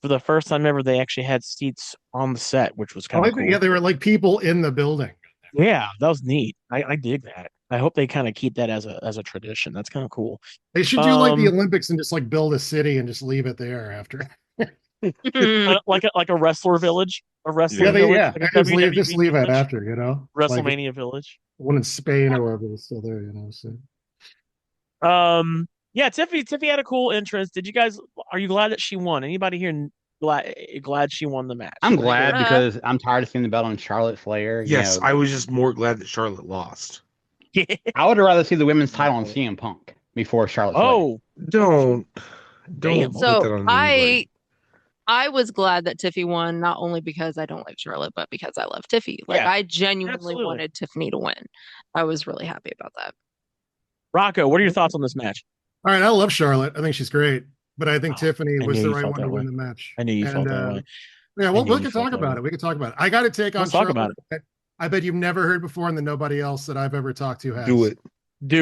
for the first time ever, they actually had seats on the set, which was kind of cool. Yeah, they were like people in the building. Yeah, that was neat. I dig that. I hope they kind of keep that as a tradition. That's kind of cool. They should do like the Olympics and just like build a city and just leave it there after. like a wrestler village, village. Yeah. Like just leave it after, WrestleMania like village. One in Spain or wherever is still there, So. Yeah, Tiffy had a cool entrance. Are you glad that she won? Anybody here glad she won the match? I'm glad because I'm tired of seeing the belt on Charlotte Flair. Yes, I was just more glad that Charlotte lost. I would rather see the women's title on CM Punk before Charlotte Flair. Oh, don't. So I was glad that Tiffy won, not only because I don't like Charlotte, but because I love Tiffy. I genuinely wanted Tiffany to win. I was really happy about that. Rocco, what are your thoughts on this match? All right, I love Charlotte. I think she's great, but I think Tiffany was the right one to win the match. I knew you felt that way. Yeah, well, we can talk about it. We can talk about it. I got to take on Charlotte. Talk about it. I bet you've never heard before, and that nobody else that I've ever talked to has. Do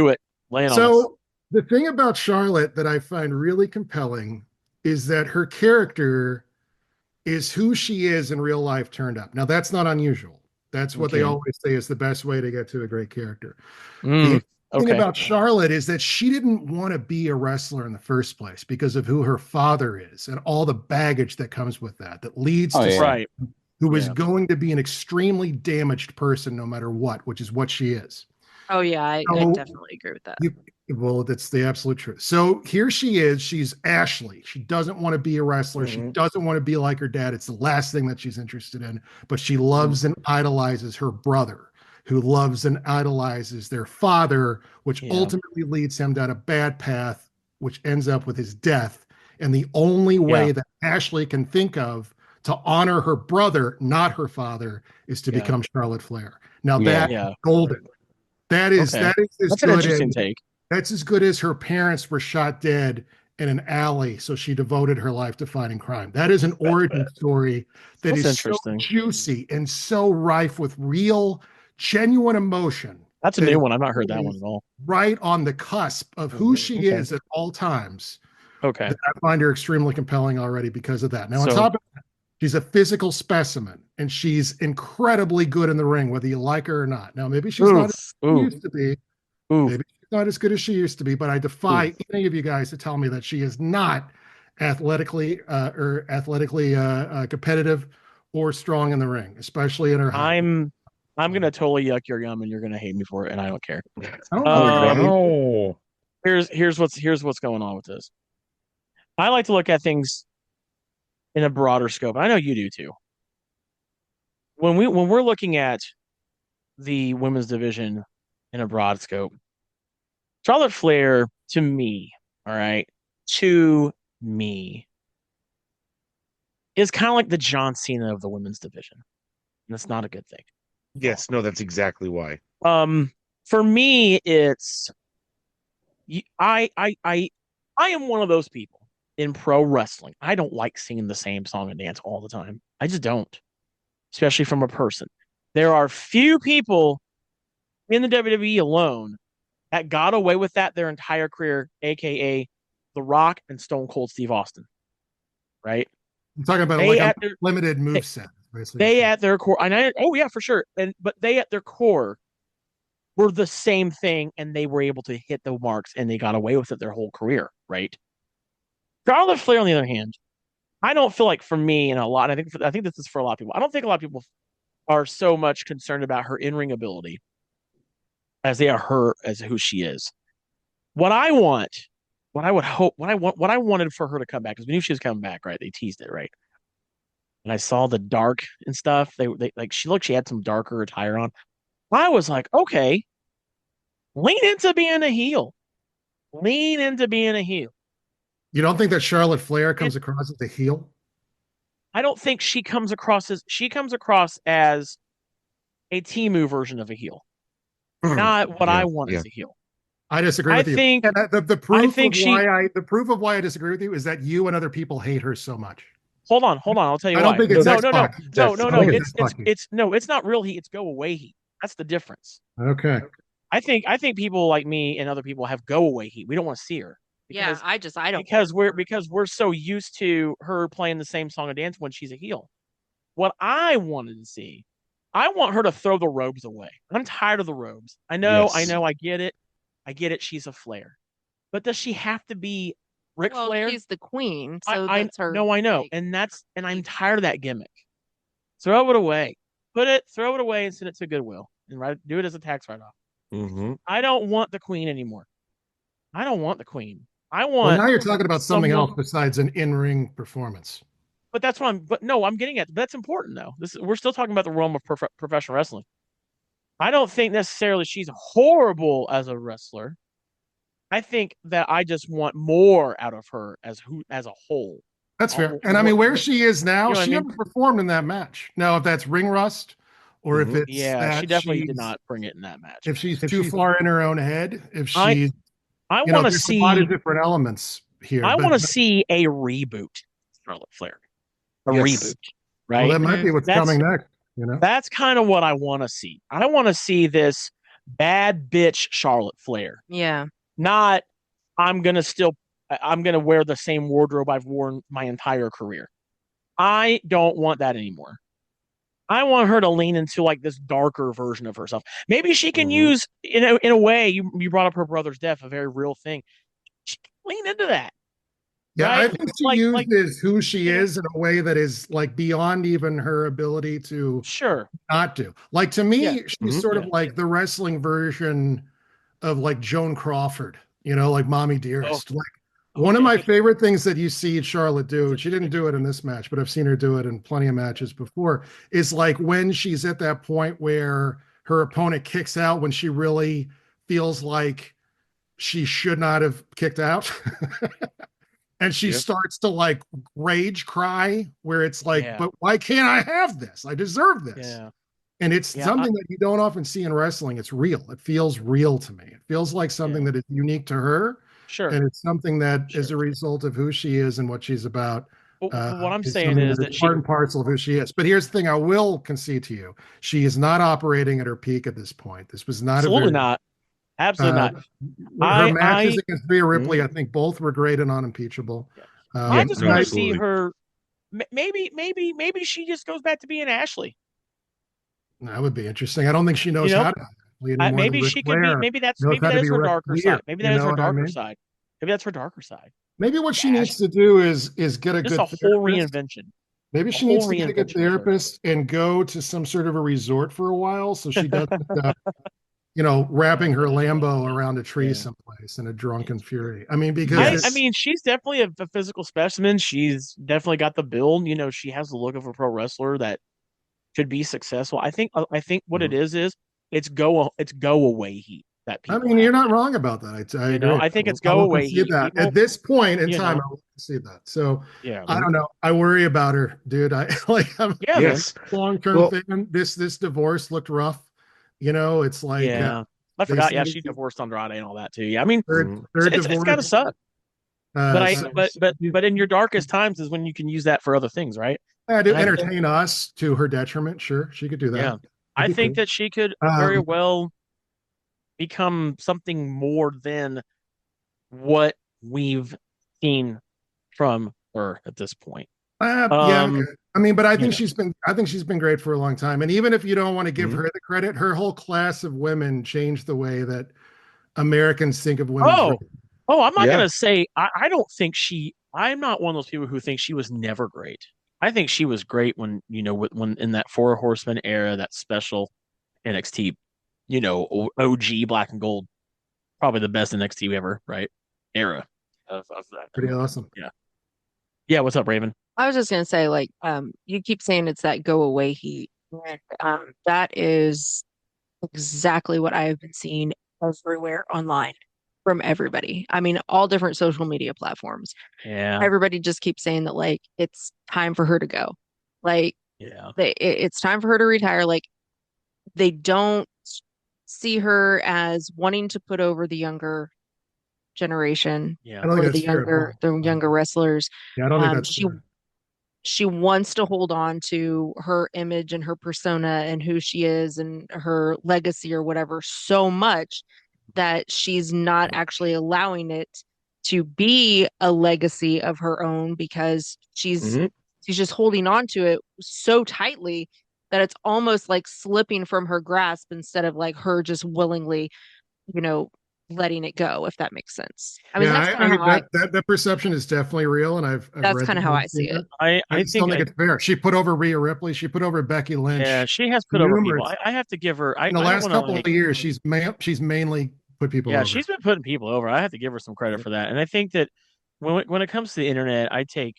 it. Lay it on us. So the thing about Charlotte that I find really compelling is that her character is who she is in real life turned up. Now, that's not unusual. That's what they always say is the best way to get to a great character. The thing about Charlotte is that she didn't want to be a wrestler in the first place because of who her father is and all the baggage that comes with that leads to who is going to be an extremely damaged person no matter what, which is what she is. Oh, yeah, I definitely agree with that. Well, that's the absolute truth. So here she is. She's Ashley. She doesn't want to be a wrestler. She doesn't want to be like her dad. It's the last thing that she's interested in. But she loves and idolizes her brother, who loves and idolizes their father, which ultimately leads him down a bad path, which ends up with his death. And the only way that Ashley can think of to honor her brother, not her father, is to become Charlotte Flair. Now that is golden. That is as That's good an interesting take. That's as good as her parents were shot dead in an alley, so she devoted her life to fighting crime. That is an origin story that is so juicy and so rife with real, genuine emotion. That's a new one. I've not heard that one at all. Right on the cusp of who she is at all times. Okay. I find her extremely compelling already because of that. Now, on top of that, she's a physical specimen, and she's incredibly good in the ring, whether you like her or not. Now, maybe she's not as she used to be. Maybe she's not as good as she used to be, but I defy any of you guys to tell me that she is not athletically competitive or strong in the ring, especially in her height. I'm gonna totally yuck your yum, and you're gonna hate me for it, and I don't care. Here's what's going on with this. I like to look at things in a broader scope. I know you do too. When we're looking at the women's division in a broad scope, Charlotte Flair, to me, is kind of like the John Cena of the women's division. And that's not a good thing. Yes, no, that's exactly why. For me, it's I am one of those people in pro wrestling. I don't like singing the same song and dance all the time. I just don't, especially from a person. There are few people in the WWE alone that got away with that their entire career, aka The Rock and Stone Cold Steve Austin. Right? I'm talking about like a limited moveset. They at their core, for sure. But they at their core were the same thing, and they were able to hit the marks, and they got away with it their whole career, right? Charlotte Flair, on the other hand, I don't feel like for me and a lot. I think this is for a lot of people. I don't think a lot of people are so much concerned about her in-ring ability as they are her as who she is. What I want, what I would hope, what I wanted for her to come back because we knew she was coming back, right? They teased it, right? And I saw the dark and stuff. They like she had some darker attire on. I was like, okay, lean into being a heel. Lean into being a heel. You don't think that Charlotte Flair comes And across as a heel? I don't think she comes across as a Timu version of a heel. Not what I want as a heel. I disagree I with you. think And the proof of why I disagree with you is that you and other people hate her so much. Hold on. I'll tell you why. I don't think it's no. It's not real heat. It's go away heat. That's the difference. Okay. I think people like me and other people have go away heat. We don't want to see her. Because, I don't because we're so used to her playing the same song and dance when she's a heel. What I wanted to see, I want her to throw the robes away. I'm tired of the robes. I know, I get it. She's a Flair, but does she have to be Ric Flair? She's the queen, so that's her. No, I know, and I'm tired of that gimmick. Throw it away. Throw it away and send it to Goodwill and do it as a tax write-off. Mm-hmm. I don't want the queen anymore. I don't want the queen. I want. Well, now you're talking about something else besides an in-ring performance. But that's what I'm getting at. That's important though. We're still talking about the realm of professional wrestling. I don't think necessarily she's horrible as a wrestler. I think that I just want more out of her as a whole. That's fair. And I mean, where she is now, she never performed in that match. Now, if that's ring rust, or if it's she definitely did not bring it in that match. If she's too far in her own head, if she's, I want to see a lot of different elements here. I want to see a reboot, Charlotte Flair, reboot, right? Well, that might be what's coming next. That's kind of what I want to see. I want to see this bad bitch Charlotte Flair. Yeah. Not I'm gonna wear the same wardrobe I've worn my entire career. I don't want that anymore. I want her to lean into like this darker version of herself. Maybe she can use in a way. You brought up her brother's death, a very real thing. She can lean into that. Yeah, right? I think she uses who she is in a way that is like beyond even her ability to not do. Like to me, she's sort of like the wrestling version of like Joan Crawford, like Mommy Dearest. Like one of my favorite things that you see Charlotte do, she didn't do it in this match, but I've seen her do it in plenty of matches before, is like when she's at that point where her opponent kicks out when she really feels like she should not have kicked out. And she starts to like rage cry where it's like, but why can't I have this? I deserve this. Yeah. And it's something that you don't often see in wrestling. It's real. It feels real to me. It feels like something that is unique to her. Sure. And it's something that is a result of who she is and what she's about. What I'm saying is that part and parcel of who she is. But here's the thing I will concede to you. She is not operating at her peak at this point. This was not Absolutely not. Her matches against Rhea Ripley, I think both were great and unimpeachable. I just want to see her. Maybe she just goes back to being Ashley. That would be interesting. I don't think she knows how to. Maybe she could be. Maybe that's her darker side. Maybe that is her darker side. Maybe that's her darker side. Maybe what she needs to do is get a good whole reinvention. Maybe she needs to get a good therapist and go to some sort of a resort for a while, so she doesn't. Wrapping her Lambo around a tree someplace in a drunken fury. I mean, because she's definitely a physical specimen. She's definitely got the build. She has the look of a pro wrestler that could be successful. I think what it is it's go away heat. That people you're not wrong about that. I agree. I think it's go away heat. That. At this point in time, I will see that. So I don't know. I worry about her, dude. I'm long-term fan. This divorce looked rough. It's like I forgot. Yeah, she divorced Andrade and all that too. Yeah, I mean, it's kind of suck. But in your darkest times is when you can use that for other things, right? Yeah, to entertain us to her detriment. Sure, she could do that. Yeah, I think that she could very well become something more than what we've seen from her at this point. Okay. But I think she's been great for a long time. And even if you don't want to give her the credit, her whole class of women changed the way that Americans think of women. I'm not gonna say I don't think she I'm not one of those people who think she was never great. I think she was great when, when in that Four Horsemen era, that special NXT, OG Black and Gold, probably the best NXT ever, right? Era of that. Pretty awesome. Yeah. Yeah. What's up, Raven? I was just gonna say, like, you keep saying it's that go away heat. That is exactly what I have been seeing everywhere online from everybody. I mean, all different social media platforms. Yeah. Everybody just keeps saying that, like, it's time for her to go. Like, yeah, it's time for her to retire. Like, they don't see her as wanting to put over the younger generation. Yeah. I don't think Or that's fair. the younger wrestlers. Yeah, I don't think that's She fair. she wants to hold on to her image and her persona and who she is and her legacy or whatever so much that she's not actually allowing it to be a legacy of her own because she's just holding on to it so tightly that it's almost like slipping from her grasp instead of like her just willingly, letting it go, if that makes sense. I mean, Yeah, that's kind of how that perception is definitely real, and I've that's read kind of how I see it. I just don't think it's fair. She put over Rhea Ripley. She put over Becky Lynch. Yeah, she has put over people. I have to give her. In the last couple of years, she's mainly put people over. Yeah, she's been putting people over. I have to give her some credit for that. And I think that when it comes to the internet, I take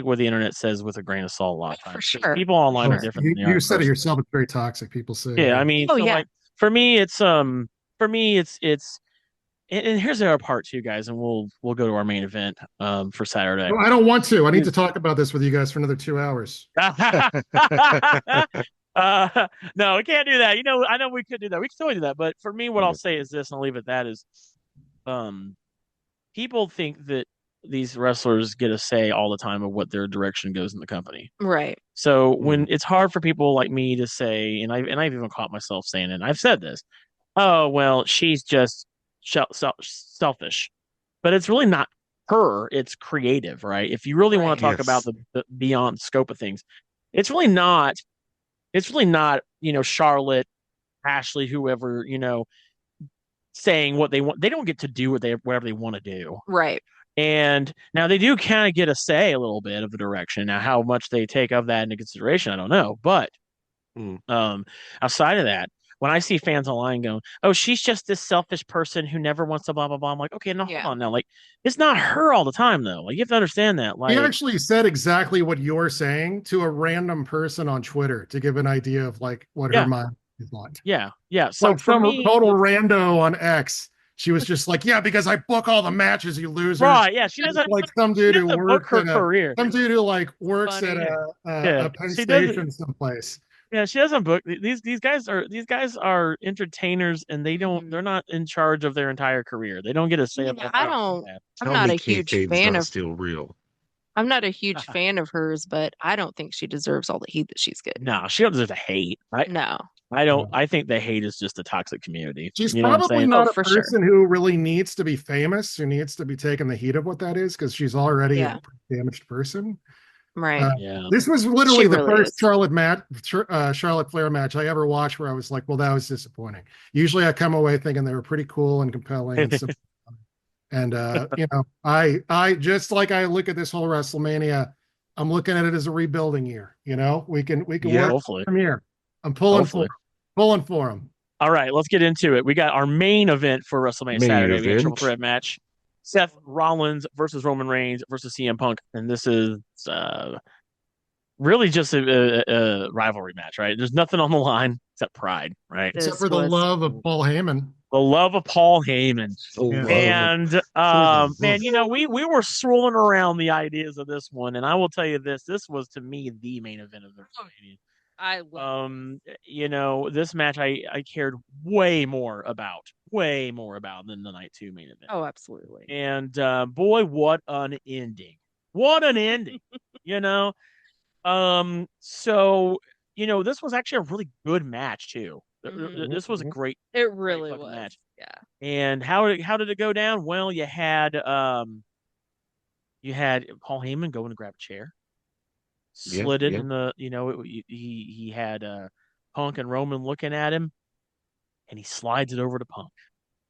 what the internet says with a grain of salt a lot of times. For sure. People online are different than they are. You said it yourself. It's very toxic. People say. Yeah, I mean, like for me, it's and here's the other part too, guys, and we'll go to our main event for Saturday. No, I don't want to. I need to talk about this with you guys for another 2 hours. No, we can't do that. I know we could do that. We can totally do that. But for me, what I'll say is this, and I'll leave it at that is, people think that these wrestlers get a say all the time of what their direction goes in the company. Right. So when it's hard for people like me to say, and I've even caught myself saying it, and I've said this, oh, well, she's just selfish. But it's really not her, it's creative, right? If you really want to talk about the beyond scope of things, it's really not, Charlotte, Ashley, whoever, saying what they want. They don't get to do whatever they want to do. Right. And now they do kind of get a say a little bit of the direction. Now, how much they take of that into consideration, I don't know. But outside of that, when I see fans online going, "Oh, she's just this selfish person who never wants to blah blah blah," I'm like, okay, no, hold on now. Like, it's not her all the time though. Like, you have to understand that. Like, he actually said exactly what you're saying to a random person on Twitter to give an idea of like what her mind is like. Yeah, yeah. So like some total rando on X. She was just like, yeah, because I book all the matches, you losers. Right, yeah. She doesn't like some dude who works her career. Some dude who like works at a Penn Station someplace. Yeah, she doesn't book these guys are entertainers and they're not in charge of their entire career. They don't get a say. I'm not a huge fan of still real. I'm not a huge fan of hers, but I don't think she deserves all the heat that she's getting. No, she doesn't deserve the hate. No. I don't. I think the hate is just a toxic community. She's probably not a person who really needs to be famous, who needs to be taking the heat of what that is, because she's already a damaged person. Right. This was literally the first Charlotte Flair match I ever watched where I was like, well, that was disappointing. Usually I come away thinking they were pretty cool and compelling and simple. And I just like I look at this whole WrestleMania, I'm looking at it as a rebuilding year. We can work from here. I'm pulling for them. All right, let's get into it. We got our main event for WrestleMania Saturday, the triple threat match. Seth Rollins versus Roman Reigns versus CM Punk, and this is really just a rivalry match, right? There's nothing on the line except pride, right? Except for the love of Paul Heyman. The love of Paul Heyman. And man, we were swirling around the ideas of this one, and I will tell you this was to me the main event of the WrestleMania. I love this match I cared way more about than the night 2 main event. Oh, absolutely. And boy, what an ending. What an ending. So, this was actually a really good match too. This was a great It really was. Match. Yeah. And how did it go down? Well, you had Paul Heyman going to grab a chair. Slid it in the, he had Punk and Roman looking at him, and he slides it over to Punk,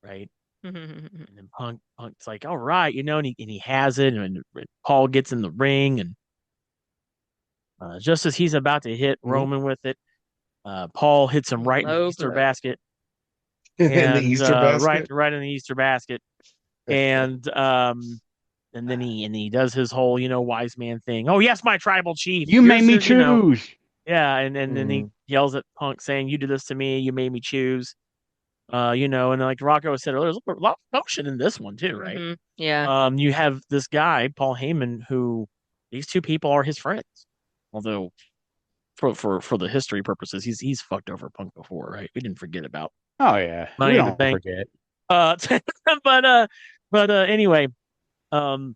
right? And then Punk's like, all right, and he has it, and Paul gets in the ring, and just as he's about to hit Roman with it, Paul hits him right in the Easter basket, in the and Easter basket, right in the Easter basket, and then he does his whole wise man thing. Oh yes, my tribal chief, you made me choose. Yeah, and then he yells at Punk saying, "You did this to me. You made me choose." And like Rocko said earlier, there's a lot of motion in this one too, right? Mm-hmm. Yeah. You have this guy, Paul Heyman, who these two people are his friends. Although for the history purposes, he's fucked over Punk before, right? We didn't forget about Oh yeah. Money We in the don't Bank. forget. But anyway, so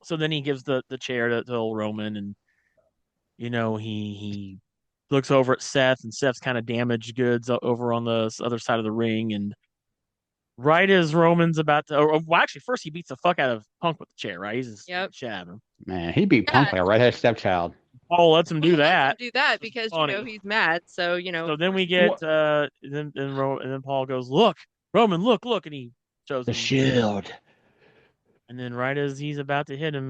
then he gives the chair to old Roman, and he looks over at Seth, and Seth's kind of damaged goods over on the other side of the ring, and right as Roman's about to, well, actually, first he beats the fuck out of Punk with the chair, right? He's just shabbing him. Man, he beat Punk like a redheaded stepchild. Paul lets him do that. Do that because he's mad. So So then we get then Paul goes, look, Roman, look, and he shows the him shield. And then right as he's about to hit him,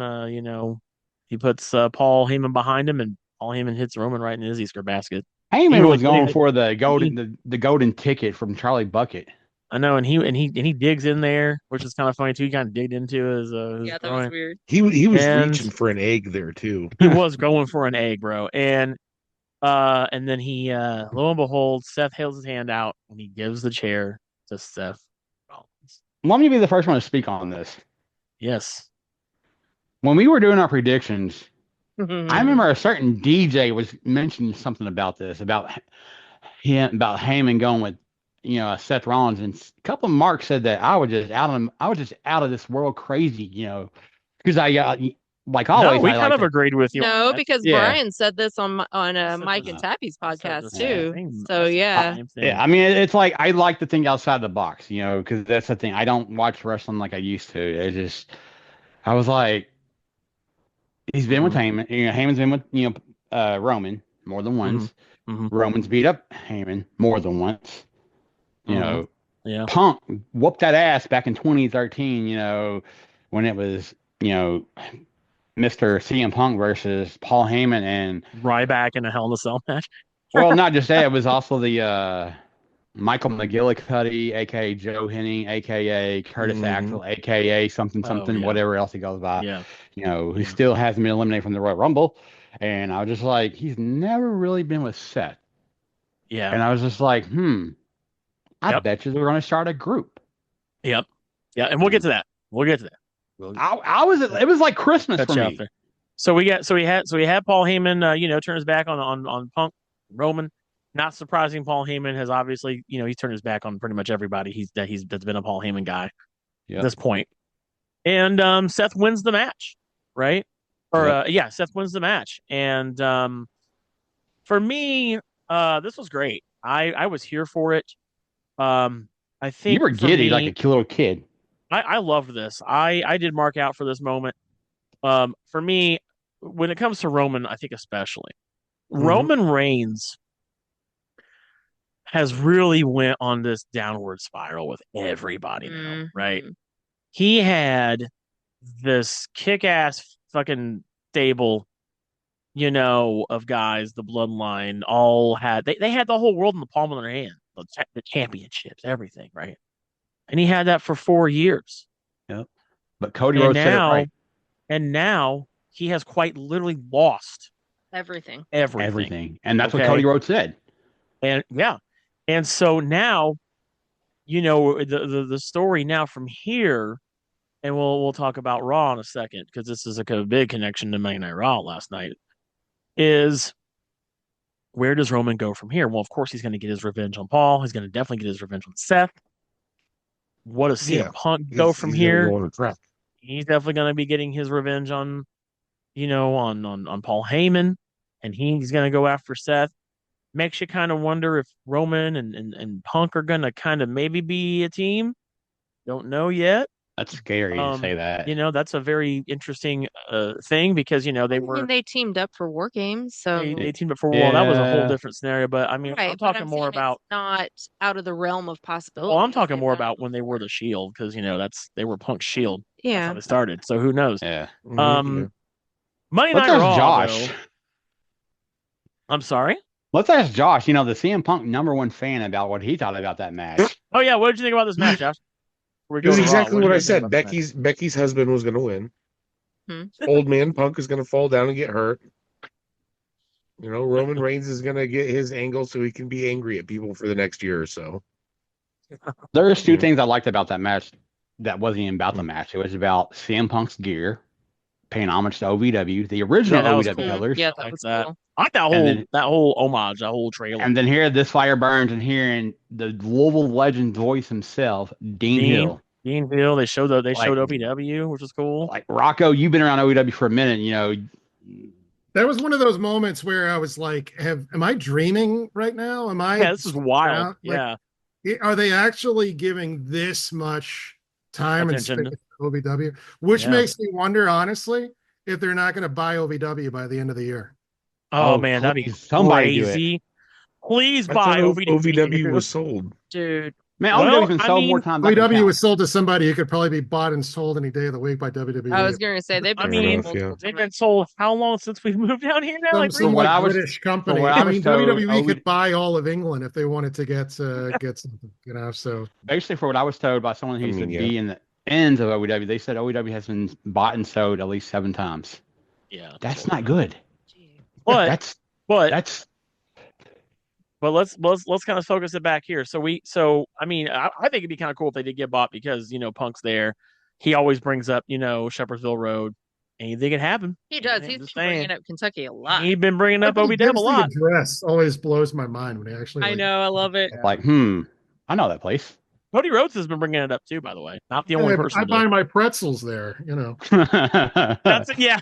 he puts Paul Heyman behind him, and Paul Heyman hits Roman right in his Easter basket. Heyman was going for the golden ticket from Charlie Bucket. I know, and he digs in there, which is kind of funny too. He kind of digged into his that was weird. He was reaching for an egg there too. He was going for an egg, bro. And then he lo and behold, Seth holds his hand out and he gives the chair to Seth Rollins. Let me be the first one to speak on this. Yes. When we were doing our predictions, I remember a certain DJ was mentioning something about this, about Heyman going with Seth Rollins, and a couple of Marks said that I was just out of this world crazy, because I like always. No, we kind of agreed with you. No, because Brian said this on Mike and Tappy's podcast too. So yeah. I mean, it's like I like to think outside the box, because that's the thing. I don't watch wrestling like I used to. I was like, he's been with Heyman. Heyman's been with Roman more than once. Roman's beat up Heyman more than once. Punk whooped that ass back in 2013. When it was Mr. CM Punk versus Paul Heyman and Ryback in a Hell in a Cell match. Well, not just that. It was also the Michael McGillicuddy, a.k.a. Joe Henning, a.k.a. Curtis Axel, a.k.a. something, whatever else he goes by. He still hasn't been eliminated from the Royal Rumble. And I was just like, he's never really been with Seth. Yeah. And I was just like, I bet you they're going to start a group. Yep. Yeah, and we'll get to that. It was like Christmas for me. So we had Paul Heyman, turn his back on Punk, Roman. Not surprising, Paul Heyman has obviously, he's turned his back on pretty much everybody. That's been a Paul Heyman guy at this point. And Seth wins the match, right? Seth wins the match. And for me, this was great. I was here for it. I think you were giddy like a little kid. I loved this. I did mark out for this moment. For me, when it comes to Roman, I think especially Roman Reigns has really went on this downward spiral with everybody now, right? He had this kick-ass fucking stable, of guys, the bloodline, all had they had the whole world in the palm of their hand, the championships, everything, right? And he had that for 4 years. Yep. But Cody Rhodes said it right. And now he has quite literally lost everything. And that's what Cody Rhodes said. And so now, the story now from here, and we'll talk about Raw in a second, because this is a big connection to Monday Night Raw last night, is where does Roman go from here? Well, of course, he's going to get his revenge on Paul. He's going to definitely get his revenge on Seth. What does CM Punk go from here? He's definitely going to be getting his revenge on Paul Heyman, and he's going to go after Seth. Makes you kind of wonder if Roman and Punk are going to kind of maybe be a team. Don't know yet. That's scary to say that. That's a very interesting thing because they teamed up for War Games, so they teamed up for War. That was a whole different scenario. But I mean, right, I'm talking more about not out of the realm of possibility. Well, I'm talking more about when they were the Shield because they were Punk's Shield. Yeah, that's how they started. So who knows? Yeah. Monday Let's Night ask Raw. Josh. Though, I'm sorry. Let's ask Josh. The CM Punk #1 fan about what he thought about that match. Oh yeah, what did you think about this match, Josh? It was exactly what I said. Becky's husband was going to win. Old man Punk is going to fall down and get hurt. Roman Reigns is going to get his angle so he can be angry at people for the next year or so. There's two things I liked about that match that wasn't even about the match. It was about CM Punk's gear, paying homage to OVW, the original OVW colors. Yeah, that was cool. I like that whole homage, that whole trailer. And then here, This Fire Burns, and hearing the Louisville legend voice himself, Dean Hill. Dean Hill. They showed OVW, which was cool. Like, Rocko, you've been around OVW for a minute. That was one of those moments where I was like, am I dreaming right now? Yeah, this is wild. Are they actually giving this much time attention and space to OVW? Which makes me wonder, honestly, if they're not going to buy OVW by the end of the year. Oh man, that'd be crazy. Please buy OVW. OVW was sold. Dude. Man, OVW's been sold more times. OVW was sold to somebody who could probably be bought and sold any day of the week by WWE. I was going to say they've been sold how long since we've moved down here now? Some British company. WWE could buy all of England if they wanted to get something. So basically, for what I was told by someone who used to be in the ends of OVW, they said OVW has been bought and sold at least 7 times. Yeah, that's not good. But let's kind of focus it back here. I think it'd be kind of cool if they did get bought because Punk's there. He always brings up Shepherdsville Road. Anything can happen. He does. He's been bringing up Kentucky a lot. He's been bringing up OVW a lot. The address always blows my mind when he actually. I know. I love it. Like, I know that place. Cody Rhodes has been bringing it up too, by the way. Not the only person. I buy my pretzels there. That's it. Yeah.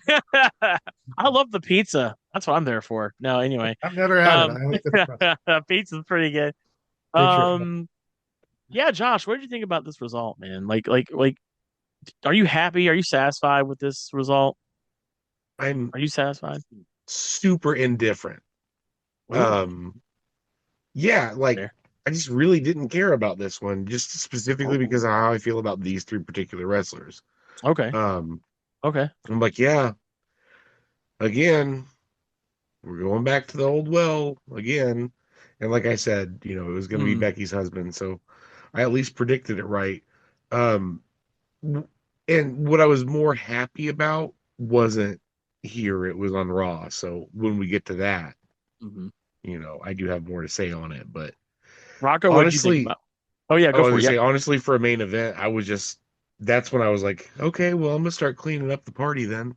I love the pizza. That's what I'm there for. No, anyway. I've never had it. I like pizza's pretty good. Yeah, Josh, what did you think about this result, man? Like, are you happy? Are you satisfied with this result? Are you satisfied? Super indifferent. Ooh. Yeah, I just really didn't care about this one, just specifically because of how I feel about these 3 particular wrestlers. Okay. Okay. I'm like, yeah. Again, we're going back to the old well again. And like I said, it was going to be Becky's husband, so I at least predicted it right. And what I was more happy about wasn't here; it was on Raw. So when we get to that, I do have more to say on it. But Rocko, what did you think about? Oh yeah, go for it. Honestly, for a main event, that's when I was like, okay, well, I'm gonna start cleaning up the party then.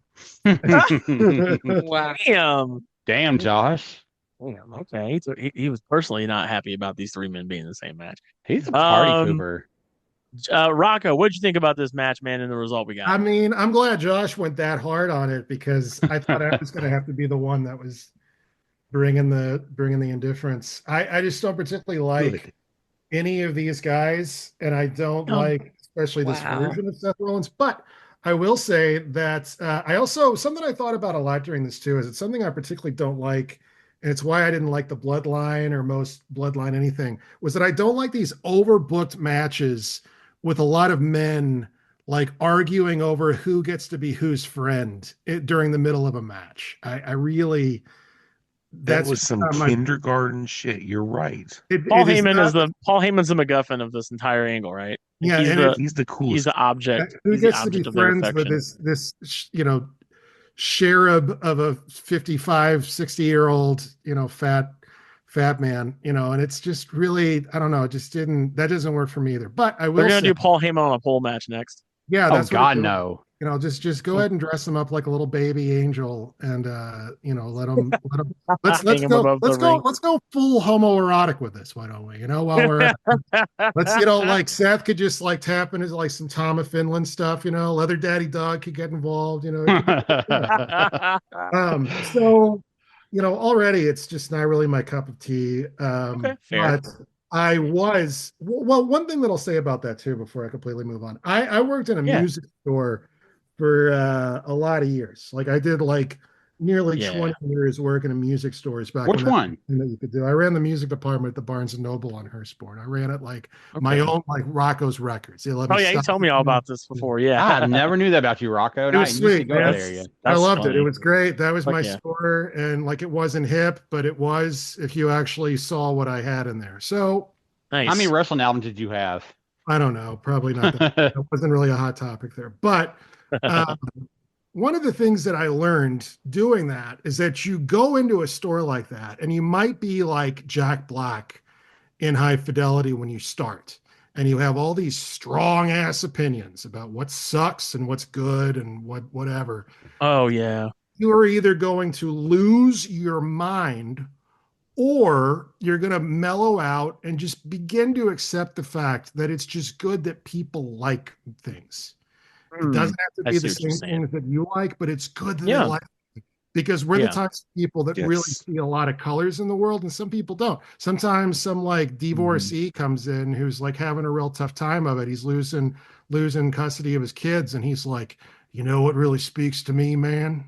Wow. Damn, Josh. Damn, okay. He was personally not happy about these 3 men being in the same match. He's a party pooper. Rocko, what'd you think about this match, man, and the result we got? I mean, I'm glad Josh went that hard on it because I thought I was going to have to be the one that was bringing the indifference. I just don't particularly like any of these guys, and I don't like especially this version of Seth Rollins. But I will say that I also something I thought about a lot during this too is it's something I particularly don't like. And it's why I didn't like the Bloodline or most Bloodline anything, was that I don't like these overbooked matches with a lot of men like arguing over who gets to be whose friend during the middle of a match. I really, that was some kindergarten shit. You're right. Paul Heyman's the MacGuffin of this entire angle, right? Yeah, he's the coolest. He's the object. Who gets to be friends with this cherub of a 55, 60-year-old, fat man, and it's just really, I don't know, that doesn't work for me either. But I will. We're gonna do Paul Heyman on a pole match next. Yeah, that's no. Just go ahead and dress him up like a little baby angel, and let him. Let's go full homoerotic with this. Why don't we? While we're let's like Seth could just like tap into like some Tom of Finland stuff. Leather Daddy Dog could get involved. So already it's just not really my cup of tea. Okay, fair. But I was well. One thing that I'll say about that too, before I completely move on, I worked in a music store for a lot of years. Like I did like nearly 20 years working in music stores back when Which one? that you could do. I ran the music department at the Barnes and Noble on Hurstbourne. I ran it like my own like Rocko's Records. They let me you told me all about this before. Yeah, I never knew that about you, Rocko. it was sweet, man. I loved it. It was great. That was my store, and like it wasn't hip, but it was if you actually saw what I had in there. So, nice. How many wrestling albums did you have? I don't know. Probably not that. It wasn't really a hot topic there. But one of the things that I learned doing that is that you go into a store like that, and you might be like Jack Black in High Fidelity when you start, and you have all these strong ass opinions about what sucks and what's good and whatever. Oh yeah. You are either going to lose your mind or you're going to mellow out and just begin to accept the fact that it's just good that people like things. It doesn't have to be the same things that you like, but it's good that they like it. Because we're the types of people that really see a lot of colors in the world, and some people don't. Sometimes some like divorcee comes in who's like having a real tough time of it. He's losing custody of his kids, and he's like, you know what really speaks to me, man?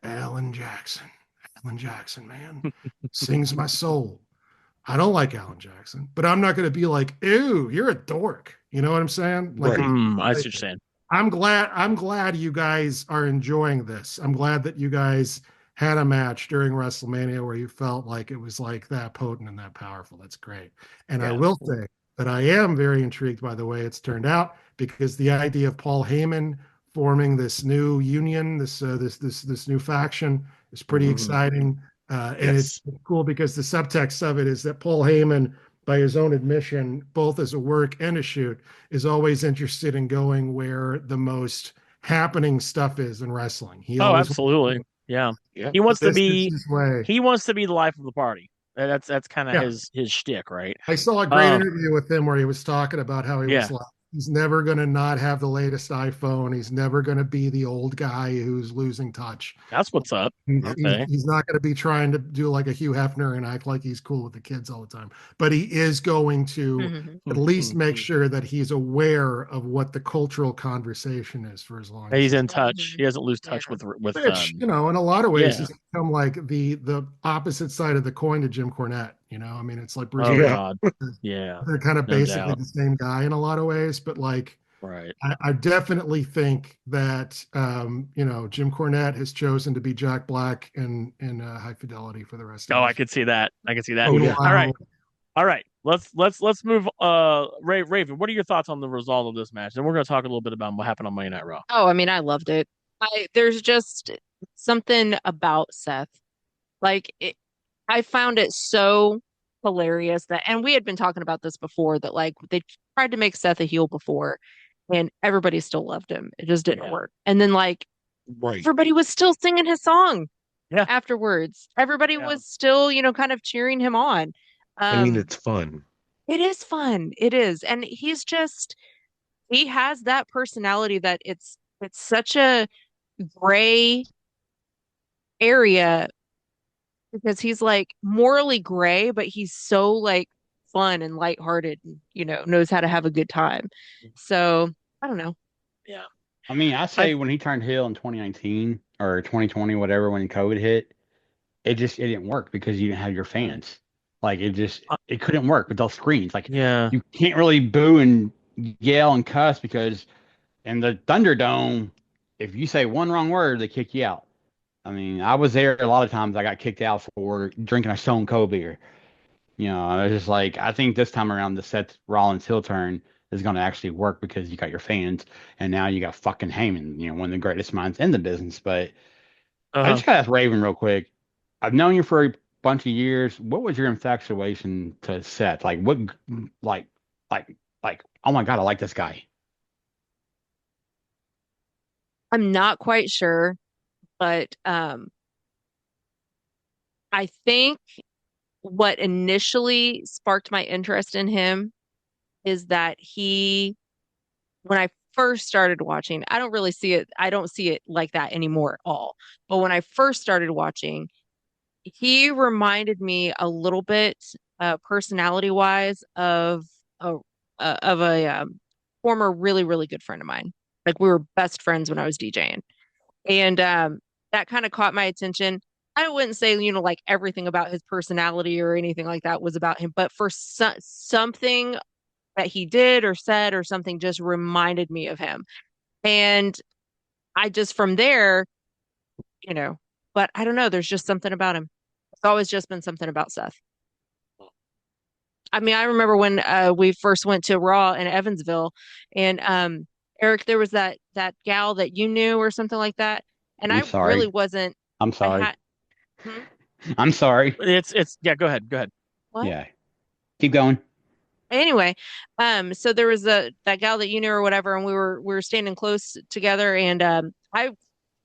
Alan Jackson. Alan Jackson, man, sings my soul. I don't like Alan Jackson, but I'm not going to be like, ew, you're a dork. You know what I'm saying? Like, I see what you're saying. I'm glad you guys are enjoying this. I'm glad that you guys had a match during WrestleMania where you felt like it was like that potent and that powerful. That's great. And I will say that I am very intrigued by the way it's turned out, because the idea of Paul Heyman forming this new union, this new faction is pretty exciting. And it's cool because the subtext of it is that Paul Heyman, by his own admission, both as a work and a shoot, is always interested in going where the most happening stuff is in wrestling. Absolutely. Yeah. He wants to be the life of the party. That's kind of his shtick, right? I saw a great interview with him where he was talking about how he was like, he's never going to not have the latest iPhone. He's never going to be the old guy who's losing touch. That's what's up. He's not going to be trying to do like a Hugh Hefner and act like he's cool with the kids all the time. But he is going to at least make sure that he's aware of what the cultural conversation is for as long as he's in touch. He doesn't lose touch with which, in a lot of ways, he's become like the opposite side of the coin to Jim Cornette. I mean, it's like Bruce. God. They're kind of basically the same guy in a lot of ways, but like, I definitely think that Jim Cornette has chosen to be Jack Black in High Fidelity for the rest of I could see that. Oh, yeah. All right. Let's move. Raven, what are your thoughts on the result of this match? And we're going to talk a little bit about what happened on Monday Night Raw. Oh, I mean, I loved it. There's just something about Seth. Like, I found it so hilarious and we had been talking about this before, that like they tried to make Seth a heel before and everybody still loved him. It just didn't work. And then like everybody was still singing his song afterwards. Everybody was still, kind of cheering him on. I mean, it's fun. It is fun. It is. And he has that personality that it's such a gray area, because he's like morally gray, but he's so like fun and lighthearted and, knows how to have a good time. So I don't know. Yeah. I mean, I say when he turned heel in 2019 or 2020, whatever, when COVID hit, it didn't work because you didn't have your fans. Like it couldn't work with those screens. Like you can't really boo and yell and cuss because in the Thunderdome, if you say one wrong word, they kick you out. I mean, I was there a lot of times. I got kicked out for drinking a Stone Cold beer. I was just like, I think this time around the Seth Rollins heel turn is going to actually work because you got your fans, and now you got fucking Heyman, one of the greatest minds in the business. But I just got to ask Raven real quick. I've known you for a bunch of years. What was your infatuation to Seth? Like, what, like, oh my God, I like this guy. I'm not quite sure. But I think what initially sparked my interest in him is that when I first started watching, I don't see it like that anymore at all. But when I first started watching, He reminded me a little bit, personality-wise, a of a former really, really good friend of mine. Like we were best friends when I was DJing. And that kind of caught my attention. I wouldn't say, like everything about his personality or anything like that was about him, but for something that he did or said or something just reminded me of him. And I just from there, you know, but I don't know, there's just something about him. It's always just been something about Seth. I mean, I remember when we first went to Raw in Evansville, and Eric, there was that gal that you knew or something like that, and I'm I really sorry. wasn't. I'm I sorry. had. Hmm? I'm sorry. It's yeah. Go ahead. Go ahead. What? Yeah. Keep going. Anyway, so there was that gal that you knew or whatever, and we were standing close together, and I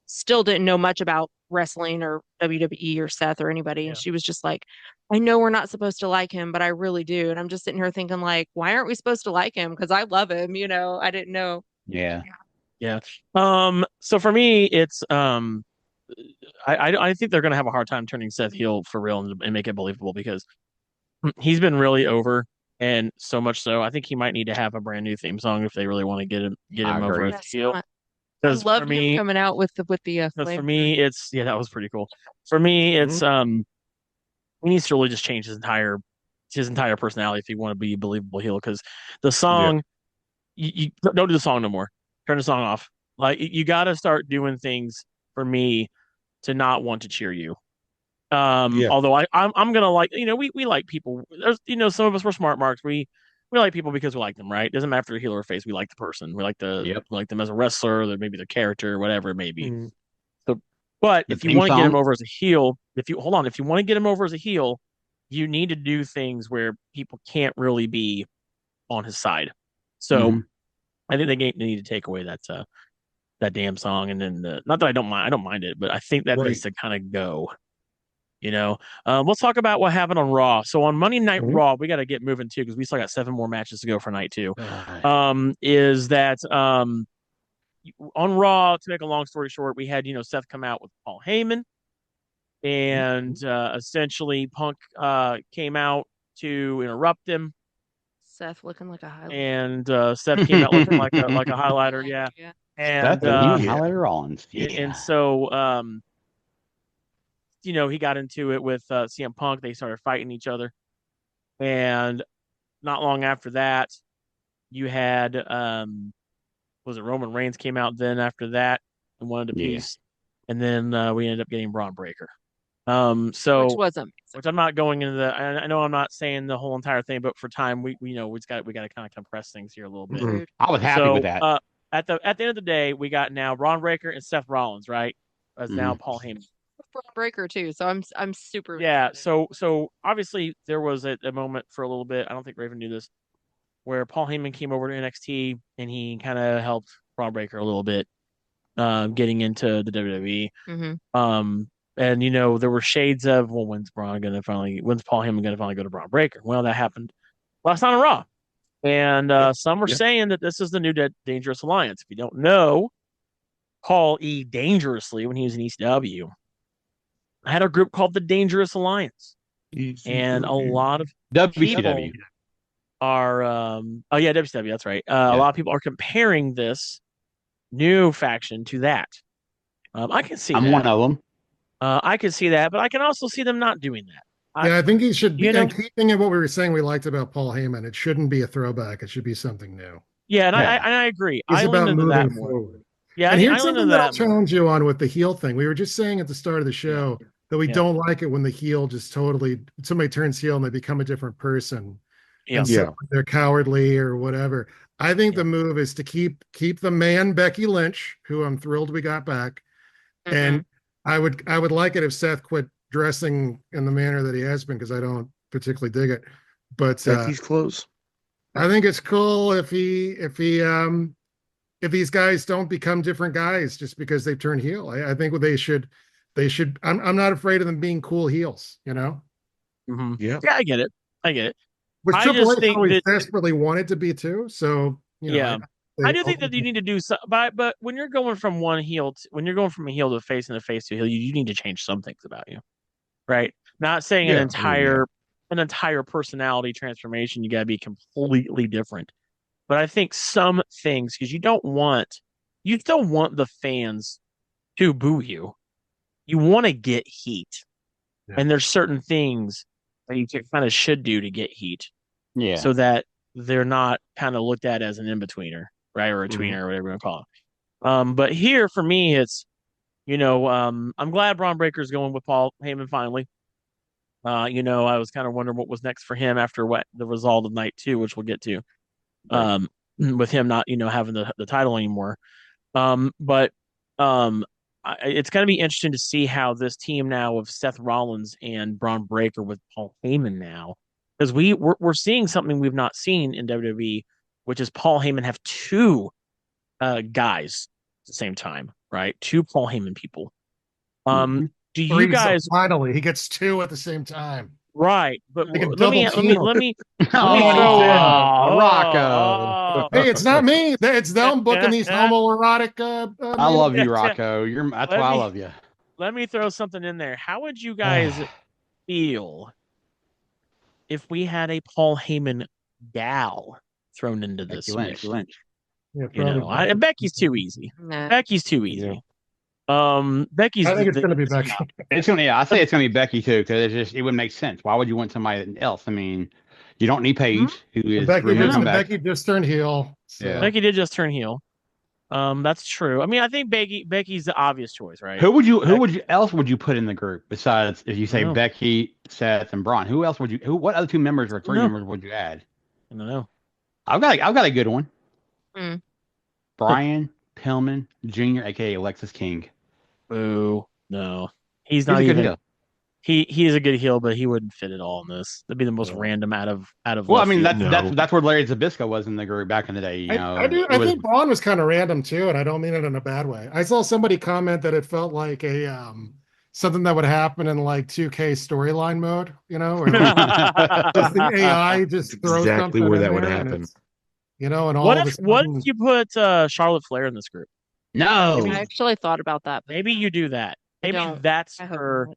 still didn't know much about wrestling or WWE or Seth or anybody, and she was just like, "I know we're not supposed to like him, but I really do." And I'm just sitting here thinking, like, why aren't we supposed to like him? Because I love him, I didn't know. Yeah. Yeah. So for me, it's I think they're gonna have a hard time turning Seth heel for real and make it believable because he's been really over, and so much so I think he might need to have a brand new theme song if they really want to get I him over agree. as a heel. I Because for loved him me, coming out with the because for flame. me, it's yeah, that was pretty cool. For me, it's he needs to really just change his entire personality if you want to be a believable heel. Because the Yeah. song, you don't do the song no more. Turn the song off. Like you got to start doing things for me to not want to cheer you. Yeah. Although I'm gonna like we like people. There's some of us were smart marks. We like people because we like them, right? Doesn't matter if they're heel or face. We like the person. Yep. We like them as a wrestler, or maybe their character, whatever it may be. Mhm. So, but The if you theme want to get him song. over as a heel, if you hold on, if you want to get him over as a heel, you need to do things where people can't really be on his side. So Hmm. I think they need to take away that damn song, and then not that I don't mind it, but I think that needs Right. to kind of go. Let's talk about what happened on Raw. So on Monday Night Mhm. Raw, we got to get moving too because we still got 7 more matches to go for night two. Uh, Is that on Raw? To make a long story short, we had Seth come out with Paul Heyman, and essentially Punk came out to interrupt him, Seth looking like a highlight. and Seth came out looking like a highlighter, yeah. Yeah. And Seth and yeah. Highlighter Rollins. and, Yeah. and so he got into it with CM Punk. They started fighting each other, and not long after that, you had was it Roman Reigns came out then after that and wanted a Yeah. piece, and then we ended up getting Braun Breaker. Which So was amazing. which I'm not going into I know I'm not saying the whole entire thing, but for time we got to kind of compress things here a little bit. Mhm. I was happy with So that. at the end of the day, we got now Braun Breaker and Seth Rollins, right? As now Mhm. Paul Heyman. Braun Breaker too, so I'm super Yeah, excited. so obviously there was a moment for a little bit. I don't think Raven knew this, where Paul Heyman came over to NXT and he kind of helped Braun Breaker a little bit, getting into the WWE. Mm-hmm. And there were shades of, well, when's Paul Heyman gonna finally go to Braun Breaker? Well, that happened last night on Raw, and Yeah. some were Yeah. saying that this is the new Dangerous Alliance. If you don't know, Paul E. Dangerously when he was in ECW had a group called the Dangerous Alliance, and a lot of WCW. people are oh yeah, WCW, that's right. A Yeah. lot of people are comparing this new faction to that. I can see I'm that. one of them. I can see that, but I can also see them not doing that. Yeah, I think he should be. you know, And keeping in what we were saying, we liked about Paul Heyman. It shouldn't be a throwback. It should be something new. yeah, and Yeah. I agree. He's I lean about into that moving more. forward. Yeah, And I here's lean into something that I'll that more. challenge you on with the heel thing. We were just saying at the start of the show that we Yeah. don't like it when the heel just totally somebody turns heel and they become a different person. Yeah. And so Yeah. they're cowardly or whatever. I think Yeah. the move is to keep the man Becky Lynch, who I'm thrilled we got back. Mm-hmm. And I would like it if Seth quit dressing in the manner that he has been, because I don't particularly dig it. But Becky's clothes. I think it's cool if these guys don't become different guys just because they've turned heel. I think they should I'm not afraid of them being cool heels, Mm-hmm. Yeah. Yeah, I get it. I get it. which I Triple just H think always that desperately wanted to be too. So yeah. I do think that you need to do so, but when you're going from one heel, when you're going from a heel to a face and a face to a heel, you need to change some things about you. right? Not saying an entire personality transformation, you got to be completely different. But I think some things, because you still want the fans to boo you. You want to get heat. Yeah. And there's certain things that you kind of should do to get heat. Yeah. So that they're not kind of looked at as an in-betweener, right? Or a tweener, or whatever you want to call it. But here for me, it's, I'm glad Braun Breaker's going with Paul Heyman finally. I was kind of wondering what was next for him after the result of night 2, which we'll get to. Right. With him not, having the title anymore. But it's going to be interesting to see how this team now of Seth Rollins and Braun Breaker with Paul Heyman now, because we're seeing something we've not seen in WWE, which is Paul Heyman have 2 guys at the same time, right? 2 Paul Heyman people. Do you guys finally he gets 2 at the same time? Right, but let me Rocko. Hey, it's not me. It's them booking these homoerotic. I love you, Rocko. That's why I love you. Let me throw something in there. How would you guys feel if we had a Paul Heyman gal thrown into this? Becky Lynch. Yeah, Becky's too easy. Nah. Becky's too easy. Yeah. Becky's. I think it's going to be Becky. I say it's going to be Becky too, because it wouldn't make sense. Why would you want somebody else? I mean, you don't need Paige, who is Becky just turned heel. So. Yeah. Becky did just turn heel. That's true. I mean, I think Becky's the obvious choice, right? Who else would you put in the group besides, if you say Becky, Seth, and Braun? Who else would you? What other 2 members or 3 members would you add? I don't know. I've got a good one. Brian Pillman Jr., aka Alexis King. Boo! No, he's not even. Heel. He is a good heel, but he wouldn't fit at all in this. That'd be the most random out of. Well, I mean that's where Larry Zbyszko was in the group back in the day. I think Braun was kind of random too, and I don't mean it in a bad way. I saw somebody comment that it felt like a something that would happen in like 2K storyline mode, or just the AI just throws exactly where that would happen. And all what if you put Charlotte Flair in this group? No, I actually thought about that. Maybe you do that. Maybe that's her.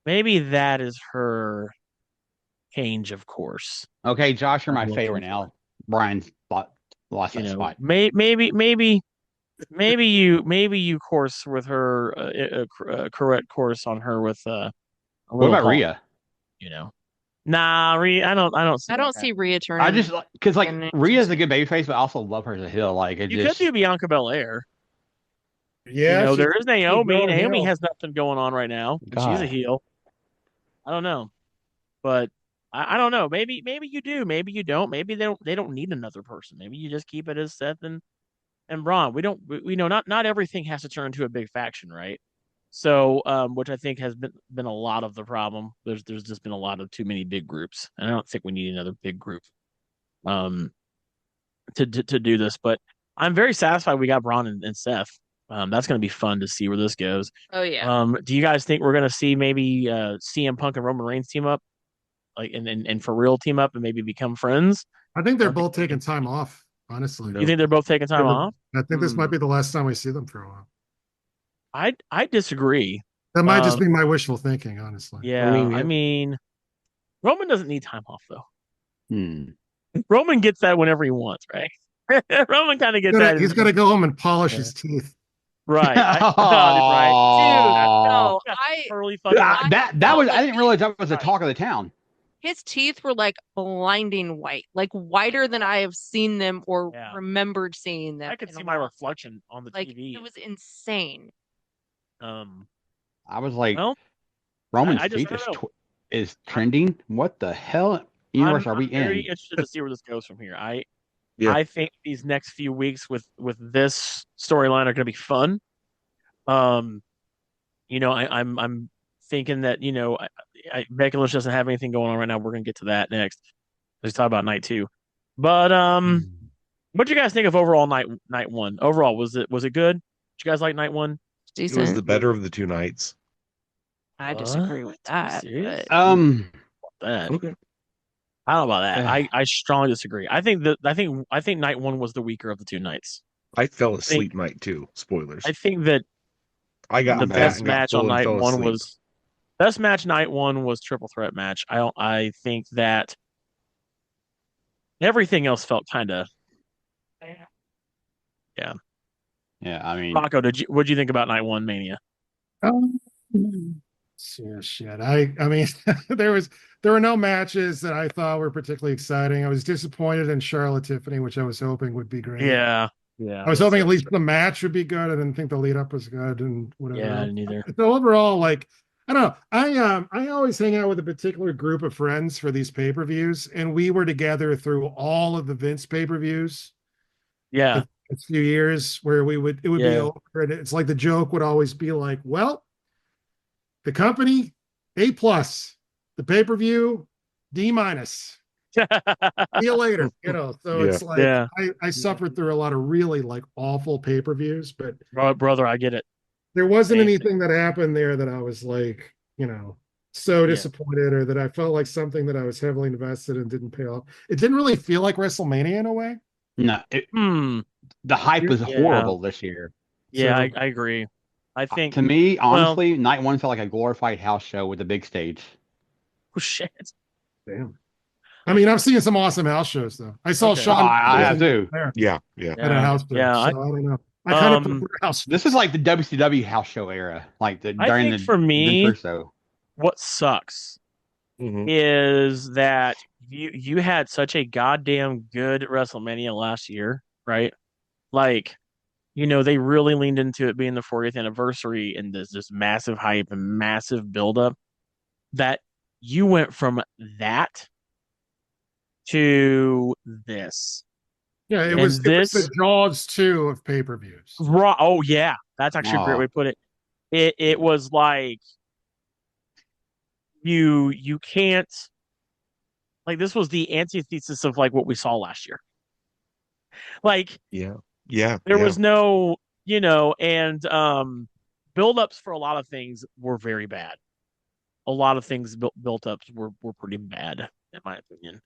Maybe that is her change of course. Okay, Josh, you're my favorite now. Brian's lost that spot. Maybe you course with her correct course on her with what about Rhea? Nah, Rhea. I don't see Rhea turning. I just because Rhea's a good babyface, but I also love her as a heel. Could do Bianca Belair. Yeah, there is Naomi. Naomi has nothing going on right now. She's a heel. I don't know, but I don't know. Maybe you do. Maybe you don't. Maybe they don't need another person. Maybe you just keep it as Seth and Braun. We know not everything has to turn into a big faction, right? So, which I think has been a lot of the problem. There's just been a lot of too many big groups, and I don't think we need another big group, to do this. But I'm very satisfied we got Braun and Seth. That's going to be fun to see where this goes. Oh yeah. Do you guys think we're going to see maybe CM Punk and Roman Reigns team up, and for real team up and maybe become friends? I think they're both taking time off. Honestly, you think they're both taking time off? I think this might be the last time we see them for a while. I disagree. That might just be my wishful thinking, honestly. Yeah, I mean, Roman doesn't need time off though. Roman gets that whenever he wants, right? Roman kind of gets that. He's got to go home and polish his teeth. Right. That was. I didn't realize that was the talk of the town. His teeth were like blinding white, like whiter than I have seen them or remembered seeing them. I could see my reflection on the TV. It was insane. I was like, Roman's teeth is trending. What the hell universe are we in? I'm very interested to see where this goes from here. I think these next few weeks with this storyline are going to be fun. I'm thinking that Becky Lynch doesn't have anything going on right now. We're going to get to that next. Let's talk about night 2. But what do you guys think of overall night 1? Overall, was it good? Did you guys like night 1? Decent. It was the better of the 2 nights. I disagree with that. Okay. I don't know about that. I strongly disagree. I think night 1 was the weaker of the 2 nights. I fell asleep night 2. Spoilers. I think that I got the best match on night 1 was Best match night one was triple threat match. I think that everything else felt kind of, yeah. Yeah, I mean, Rocko, what'd you think about night one Mania? Yeah, shit. I mean, there were no matches that I thought were particularly exciting. I was disappointed in Charlotte Tiffany, which I was hoping would be great. Yeah. I was hoping at least the match would be good. I didn't think the lead up was good and whatever. Yeah, neither. So overall, like, I don't know. I always hang out with a particular group of friends for these pay-per-views, and we were together through all of the Vince pay-per-views. Yeah. A few years where it would be over, and it's like the joke would always be like, well, the company A+, the pay-per-view D-. See you later. So it's like I suffered through a lot of really like awful pay-per-views, but brother, I get it. There wasn't anything that happened there that I was like, so disappointed, or that I felt like something that I was heavily invested in didn't pay off. It didn't really feel like WrestleMania in a way. No, the hype was horrible this year. Yeah, so, I agree. I think to me, honestly, night one felt like a glorified house show with a big stage. Oh shit! Damn. I mean, I've seen some awesome house shows though. I saw Sean. I have too. Yeah. At a house show. Yeah, so I don't know. I kind of prefer house. This is like the WCW house show era, like during the for me. So. What sucks is that you had such a goddamn good WrestleMania last year, right? Like, they really leaned into it being the 40th anniversary and this massive hype and massive buildup that you went from that to this. Yeah, it was the Jaws 2 of pay-per-views. Oh yeah, that's actually a great way to put it. It was like you can't, like, this was the antithesis of like what we saw last year. Like there was no, and build-ups for a lot of things were very bad. A lot of things built-ups were pretty bad in my opinion.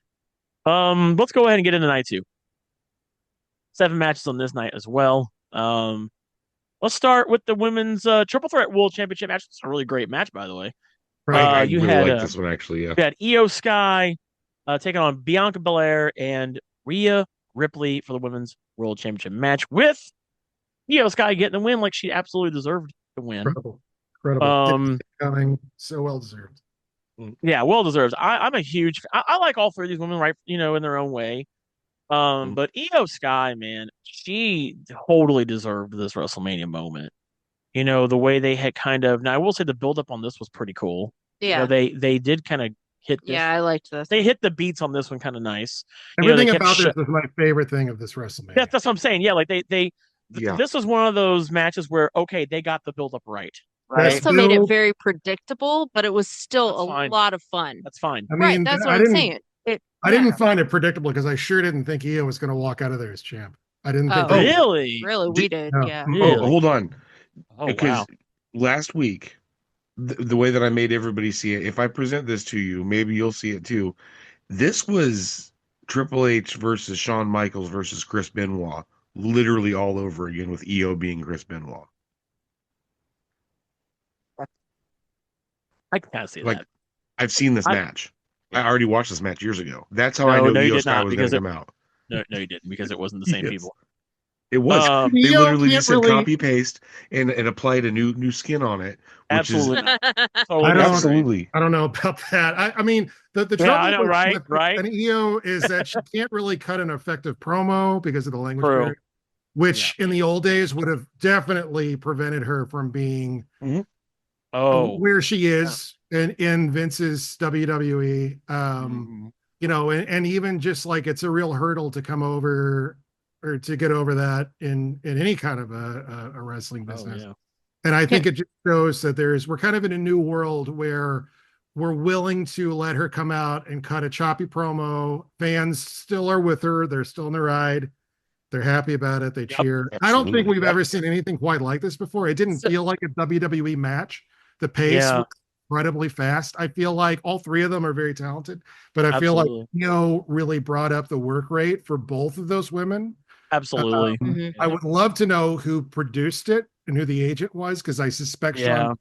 Let's go ahead and get into night 2. 7 matches on this night as well. Let's start with the women's triple threat world championship match. It's a really great match, by the way. Right, you really like this one actually. Yeah, you had Io Sky taking on Bianca Belair and Rhea Ripley for the women's world championship match, with Io Sky getting the win like she absolutely deserved to win. Incredible. Coming so well deserved. Yeah, well deserved. I'm a huge. I like all 3 of these women, right? In their own way. But Io Sky, man, she totally deserved this WrestleMania moment. The way they had kind of. Now, I will say the build up on this was pretty cool. Yeah, they did kind of hit this. Yeah, I liked this. They hit the beats on this one kind of nice. Everything about this is my favorite thing of this WrestleMania. That's what I'm saying. Yeah, like this was one of those matches where they got the build up right. They still made it very predictable, but it was still a lot of fun. That's fine. I mean, that's what I'm saying. I didn't find it predictable because I sure didn't think Io was going to walk out of there as champ. I didn't think. Really? Really, we did. No. Yeah. Really? Oh, hold on. Because last week, the way that I made everybody see it, if I present this to you, maybe you'll see it too. This was Triple H versus Shawn Michaels versus Chris Benoit, literally all over again, with Io being Chris Benoit. I can kind of see that. I've seen this match. I already watched this match years ago. That's how I knew Io Sky was going to come out. No, you didn't, because it wasn't the same people. It was. They literally just said copy paste and applied a new skin on it. Absolutely. Absolutely. I don't know about that. I mean, the trouble with an Io is that she can't really cut an effective promo because of the language barrier, which in the old days would have definitely prevented her from being where she is in Vince's WWE. And even just like it's a real hurdle to come over or to get over that in any kind of a wrestling business. And I think it just shows that we're kind of in a new world where we're willing to let her come out and cut a choppy promo. Fans still are with her. They're still in the ride. They're happy about it. They cheer. Absolutely. I don't think we've ever seen anything quite like this before. It didn't feel like a WWE match. The pace was incredibly fast. I feel like all 3 of them are very talented, but I feel like Io really brought up the work rate for both of those women. Absolutely. I would love to know who produced it and who the agent was, because I suspect Sean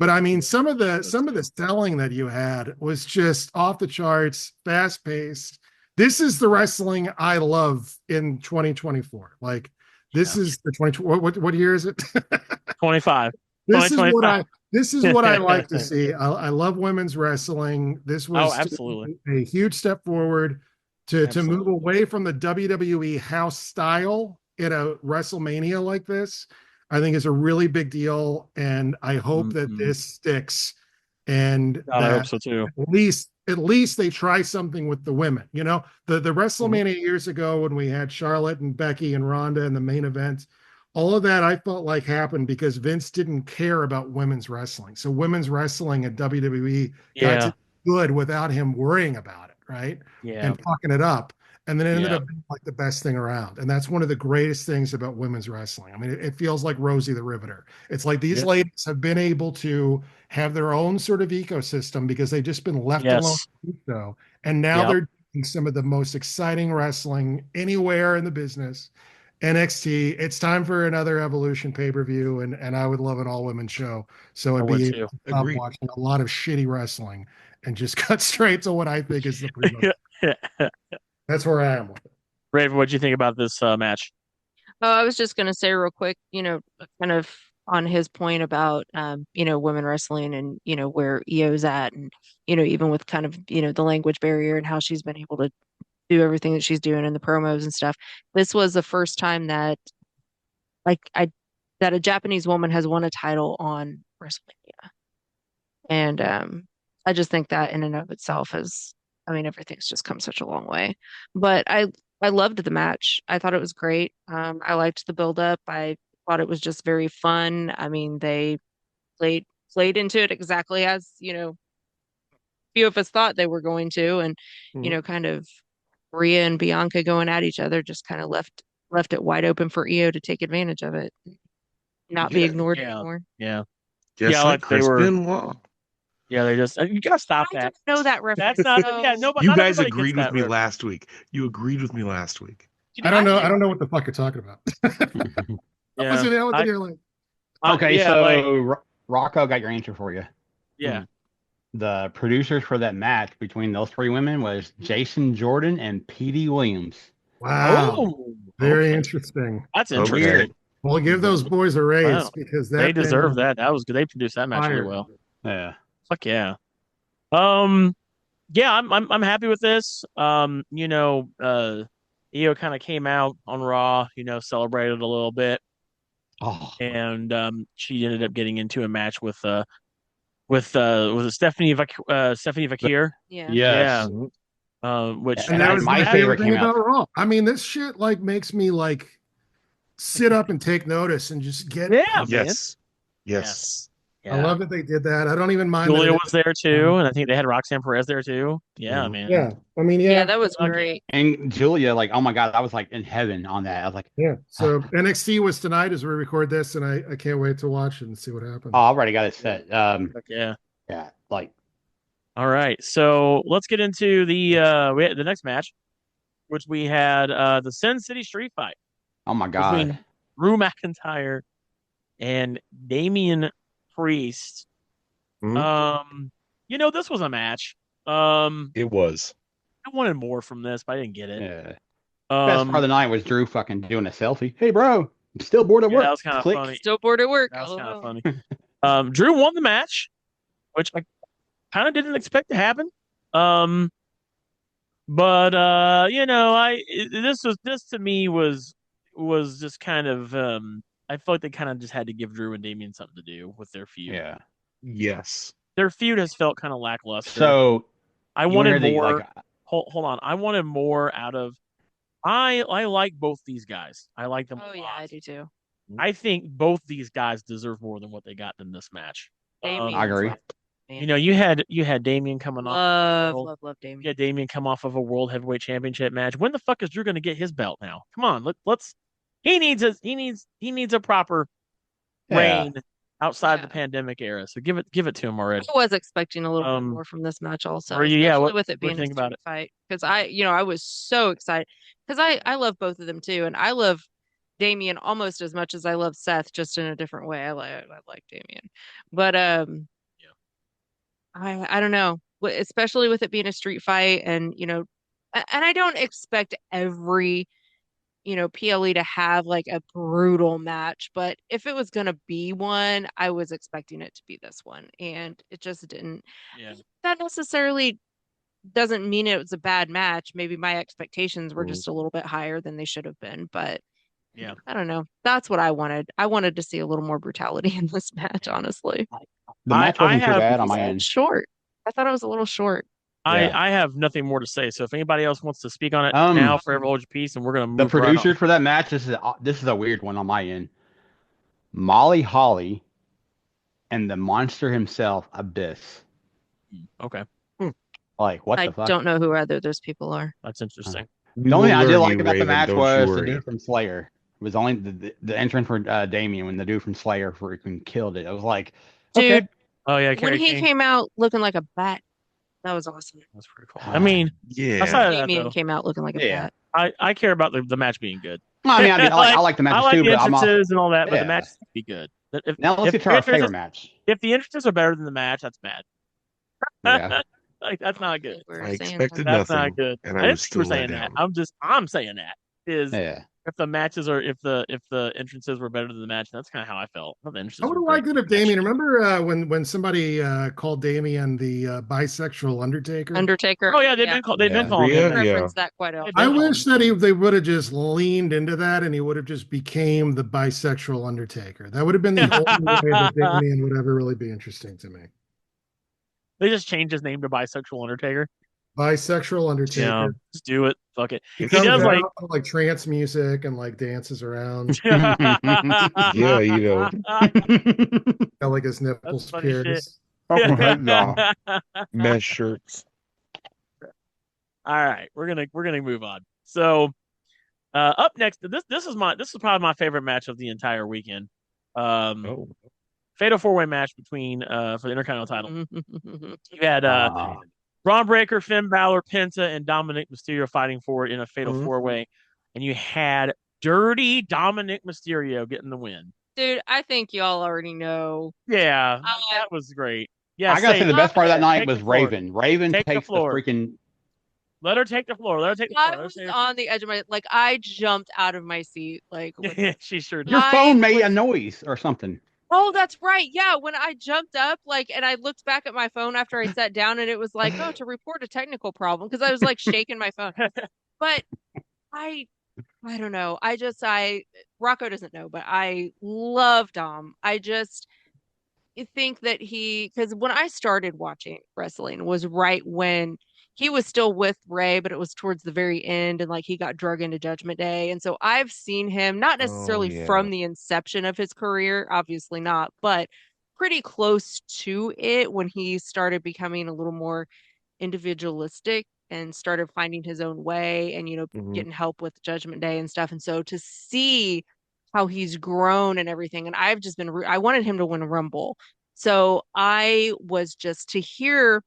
But I mean, some of the selling that you had was just off the charts, fast paced. This is the wrestling I love in 2024. Like this is the 20. What year is it? 25. This is what I like to see. I love women's wrestling. This was absolutely a huge step forward to move away from the WWE house style in a WrestleMania like this. I think is a really big deal, and I hope that this sticks. And I hope so too. At least they try something with the women. You know, the WrestleMania years ago when we had Charlotte and Becky and Ronda in the main event, all of that I felt like happened because Vince didn't care about women's wrestling. So women's wrestling at WWE got to be good without him worrying about it, right? Yeah. And fucking it up. And then it ended up being like the best thing around. And that's one of the greatest things about women's wrestling. I mean, it feels like Rosie the Riveter. It's like these ladies have been able to have their own sort of ecosystem because they've just been left alone. So, and now they're doing some of the most exciting wrestling anywhere in the business. NXT, it's time for another Evolution pay-per-view, and I would love an all-women show. So I'd be able to stop watching a lot of shitty wrestling and just cut straight to what I think is the primo. That's where I am with it. Raven, what do you think about this match? Oh, I was just going to say real quick, kind of on his point about, women wrestling and, where EO's at and, even with kind of, the language barrier and how she's been able to do everything that she's doing in the promos and stuff. This was the first time that that a Japanese woman has won a title on WrestleMania. And I just think that in and of itself everything's just come such a long way. But I loved the match. I thought it was great. I liked the build up. I thought it was just very fun. I mean, they played into it exactly as, few of us thought they were going to, and kind of Rhea and Bianca going at each other just kind of left it wide open for EO to take advantage of it, not be ignored anymore. Yeah. Just like Chris Benoit. Yeah, they just you gotta stop that. I don't know that reference. That's not. Nobody. You guys agreed with me last week. You agreed with me last week. I don't know. I don't know what the fuck you're talking about. Rocko got your answer for you. Yeah. The producers for that match between those three women was Jason Jordan and Petey Williams. Wow. Very interesting. That's interesting. Weird. We'll give those boys a raise because they deserve that. That was good. They produced that match really well. Yeah. Fuck yeah. Yeah, I'm happy with this. Io kind of came out on Raw, celebrated a little bit. Oh. And she ended up getting into a match with was it Stephanie Vakir? Yeah. Yes. Which and that was my favorite thing about Raw. I mean, this shit makes me sit up and take notice and just get Yes. Yeah. I love that they did that. I don't even mind. Julia was there too, and I think they had Roxanne Perez there too. Yeah, man. Yeah, I mean, yeah, that was great. And Julia, oh my god, I was in heaven on that. I was like, yeah. So NXT was tonight as we record this, and I can't wait to watch it and see what happens. Oh, I already got it set. Yeah. All right, so let's get into the next match, which we had the Sin City Street Fight. Oh my god, between Drew McIntyre and Damian Priest. Mm-hmm. This was a match. It was. I wanted more from this, but I didn't get it. Yeah. Best part of the night was Drew fucking doing a selfie. Hey, bro, I'm still bored at work. That was kind of funny. Still bored at work. That was kind of funny. Drew won the match, which I kind of didn't expect to happen. But this to me was just kind of I felt like they kind of just had to give Drew and Damian something to do with their feud. Yeah. Yes. Their feud has felt kind of lackluster. So I wanted more. Hold on. I wanted more out of. I like both these guys. I like them. Oh yeah, I do too. I think both these guys deserve more than what they got in this match. I agree. You had Damian coming off. Love Damian. You had Damian come off of a World Heavyweight Championship match. When the fuck is Drew going to get his belt now? Come on, let's. He needs a proper reign outside the pandemic era. So give it to him already. I was expecting a little bit more from this match also. With it being a fight, because I was so excited because I love both of them too, and I love Damian almost as much as I love Seth, just in a different way. I like Damian, but I don't know, especially with it being a street fight, and and I don't expect every PLE to have like a brutal match, but if it was gonna be one, I was expecting it to be this one, and it just didn't. Yeah. That necessarily doesn't mean it was a bad match. Maybe my expectations were just a little bit higher than they should have been, but yeah, I don't know. That's what I wanted. I wanted to see a little more brutality in this match, honestly. The match wasn't too bad on my end. Short. I thought it was a little short. I have nothing more to say. So if anybody else wants to speak on it now, forever hold your peace, and we're gonna move. The producers for that match. This is a weird one on my end. Molly Holly and the monster himself, Abyss. Okay. Like what the fuck? I don't know who either of those people are. That's interesting. The only thing I did like about the match was the dude from Slayer. It was only the entrance for Damien when the dude from Slayer freaking killed it. I was like, dude. Okay. Oh yeah, when he came out looking like a bat. That was awesome. That's pretty cool. I mean, Damien came out looking like a bat. I care about the match being good. Well, I mean, I like the matches too, the but entrances and all that, but the match has to be good. Now let's get to our favorite match. If the entrances are better than the match, that's bad. Yeah. Like that's not good. I expected nothing. That's not good. And I was still saying down. that. I'm saying that is if the matches are if the entrances were better than the match, that's kind of how I felt. I would have liked it if Damien. Remember when somebody called Damien the bisexual Undertaker? Undertaker. Oh yeah, they've been calling him. Referenced that quite often. I wish that they would have just leaned into that, and he would have just became the bisexual Undertaker. That would have been the only way that Damien would ever really be interesting to me. They just changed his name to Bisexual Undertaker. Bisexual Undertaker. Yeah, just do it. Fuck it. He does like trance music and like dances around. Yeah, like his nipples pierced. Mesh shirts. All right, we're gonna move on. So, up next, this is probably my favorite match of the entire weekend. Fatal 4-way match between for the Intercontinental title. You had Braun Breaker, Finn Balor, Penta, and Dominic Mysterio fighting for it in a Fatal 4-way, and you had Dirty Dominic Mysterio getting the win. Dude, I think y'all already know. Yeah, that was great. Yeah, I gotta say the best part of that night was Raven. Raven takes the freaking. Let her take the floor. I was on the edge of my I jumped out of my seat. Like she sure did. Your phone made a noise or something. Oh, that's right. Yeah, when I jumped up, and I looked back at my phone after I sat down, and it was like, oh, to report a technical problem, because I was like shaking my phone. But I don't know. Rocko doesn't know, but I love Dom. I just think that because when I started watching wrestling was right when he was still with Ray, but it was towards the very end, and like he got drug into Judgment Day. And so I've seen him not necessarily from the inception of his career, obviously not, but pretty close to it when he started becoming a little more individualistic and started finding his own way and, getting help with Judgment Day and stuff. And so to see how he's grown and everything, and I've just been, I wanted him to win a Rumble. So I was just to hear,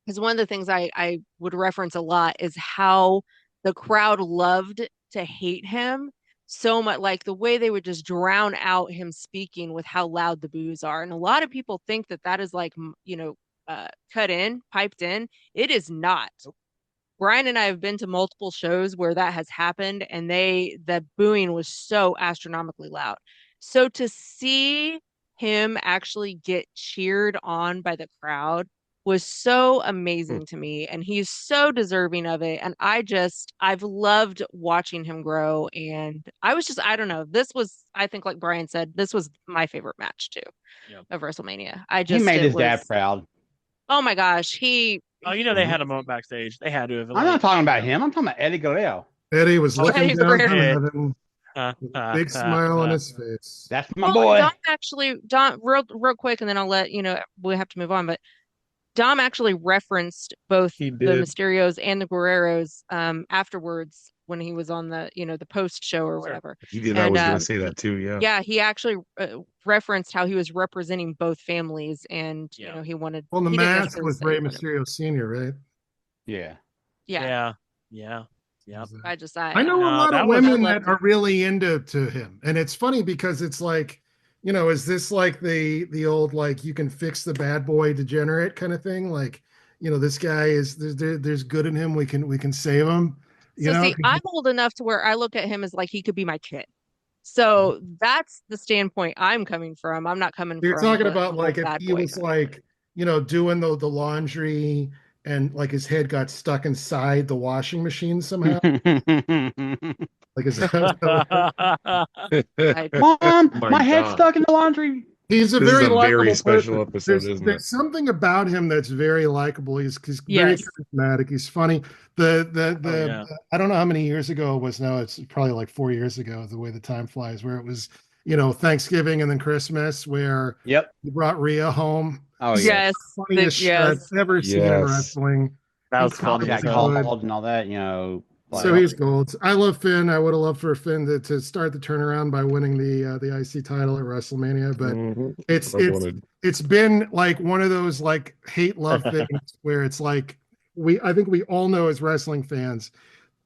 because one of the things I would reference a lot is how the crowd loved to hate him so much, like the way they would just drown out him speaking with how loud the boos are. And a lot of people think that is like, piped in. It is not. Brian and I have been to multiple shows where that has happened, and the booing was so astronomically loud. So to see him actually get cheered on by the crowd was so amazing to me, and he's so deserving of it. And I've loved watching him grow. And I don't know, this was, I think, like Brian said, this was my favorite match too of WrestleMania. He made his dad proud. Oh my gosh, they had a moment backstage. They had to have. I'm not talking about him. I'm talking about Eddie Guerrero. Eddie was looking down from heaven, big smile on his face. That's my boy. Dom, real quick, and then I'll let we have to move on. But Dom actually referenced both the Mysterios and the Guerreros afterwards when he was on the the post show or whatever. He did. I was going to say that too. Yeah. Yeah, he actually referenced how he was representing both families, and he wanted. Well, the mask was Rey Mysterio Sr., right? Yeah. Yeah. Yep. I know a lot of women that are really into him, and it's funny because it's like, is this like the old like you can fix the bad boy degenerate kind of thing? Like, this guy is there's good in him. We can save him. So see, I'm old enough to where I look at him as like he could be my kid. So that's the standpoint I'm coming from. I'm not coming You're from talking about like if he was guy. like, doing the laundry and like his head got stuck inside the washing machine somehow. Like is Mom, my head's stuck in the laundry. He's a very special episode, isn't it? There's something about him that's very likable. He's very charismatic. He's funny. I don't know how many years ago it was now. It's probably like 4 years ago, the way the time flies, where it was, Thanksgiving and then Christmas, where he brought Rhea home. Oh, yes. Funniest shit I've ever seen in wrestling. That was funny. Jack called and all that, So he's gold. I love Finn. I would have loved for Finn to start the turnaround by winning the IC title at WrestleMania, but it's been like one of those like hate love things where it's like I think we all know as wrestling fans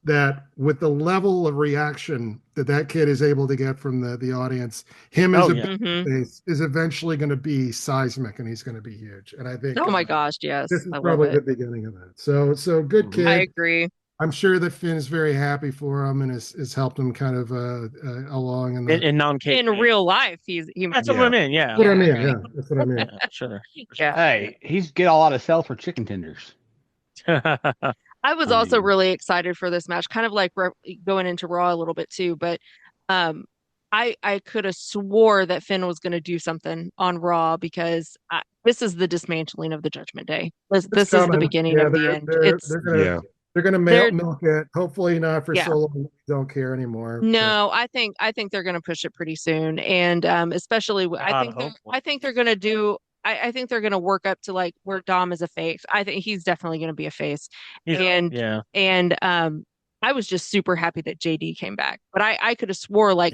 that with the level of reaction that kid is able to get from the audience, him as face is eventually going to be seismic and he's going to be huge. And I think oh my gosh, yes, this is probably the beginning of that. So good kid. I agree. I'm sure that Finn is very happy for him and has helped him kind of along in real life. That's what I mean. Yeah. What I mean. Yeah. That's what I mean. Sure. Yeah. Hey, he's get a lot of sell for chicken tenders. I was also really excited for this match, kind of like going into Raw a little bit too, but I could have swore that Finn was going to do something on Raw because this is the dismantling of the Judgment Day. This is the beginning of the end. They're going to milk it. Hopefully not for so long. We don't care anymore. No, I think they're going to push it pretty soon, and especially I think they're going to do. I think they're going to work up to like where Dom is a face. I think he's definitely going to be a face, and I was just super happy that JD came back, but I could have swore like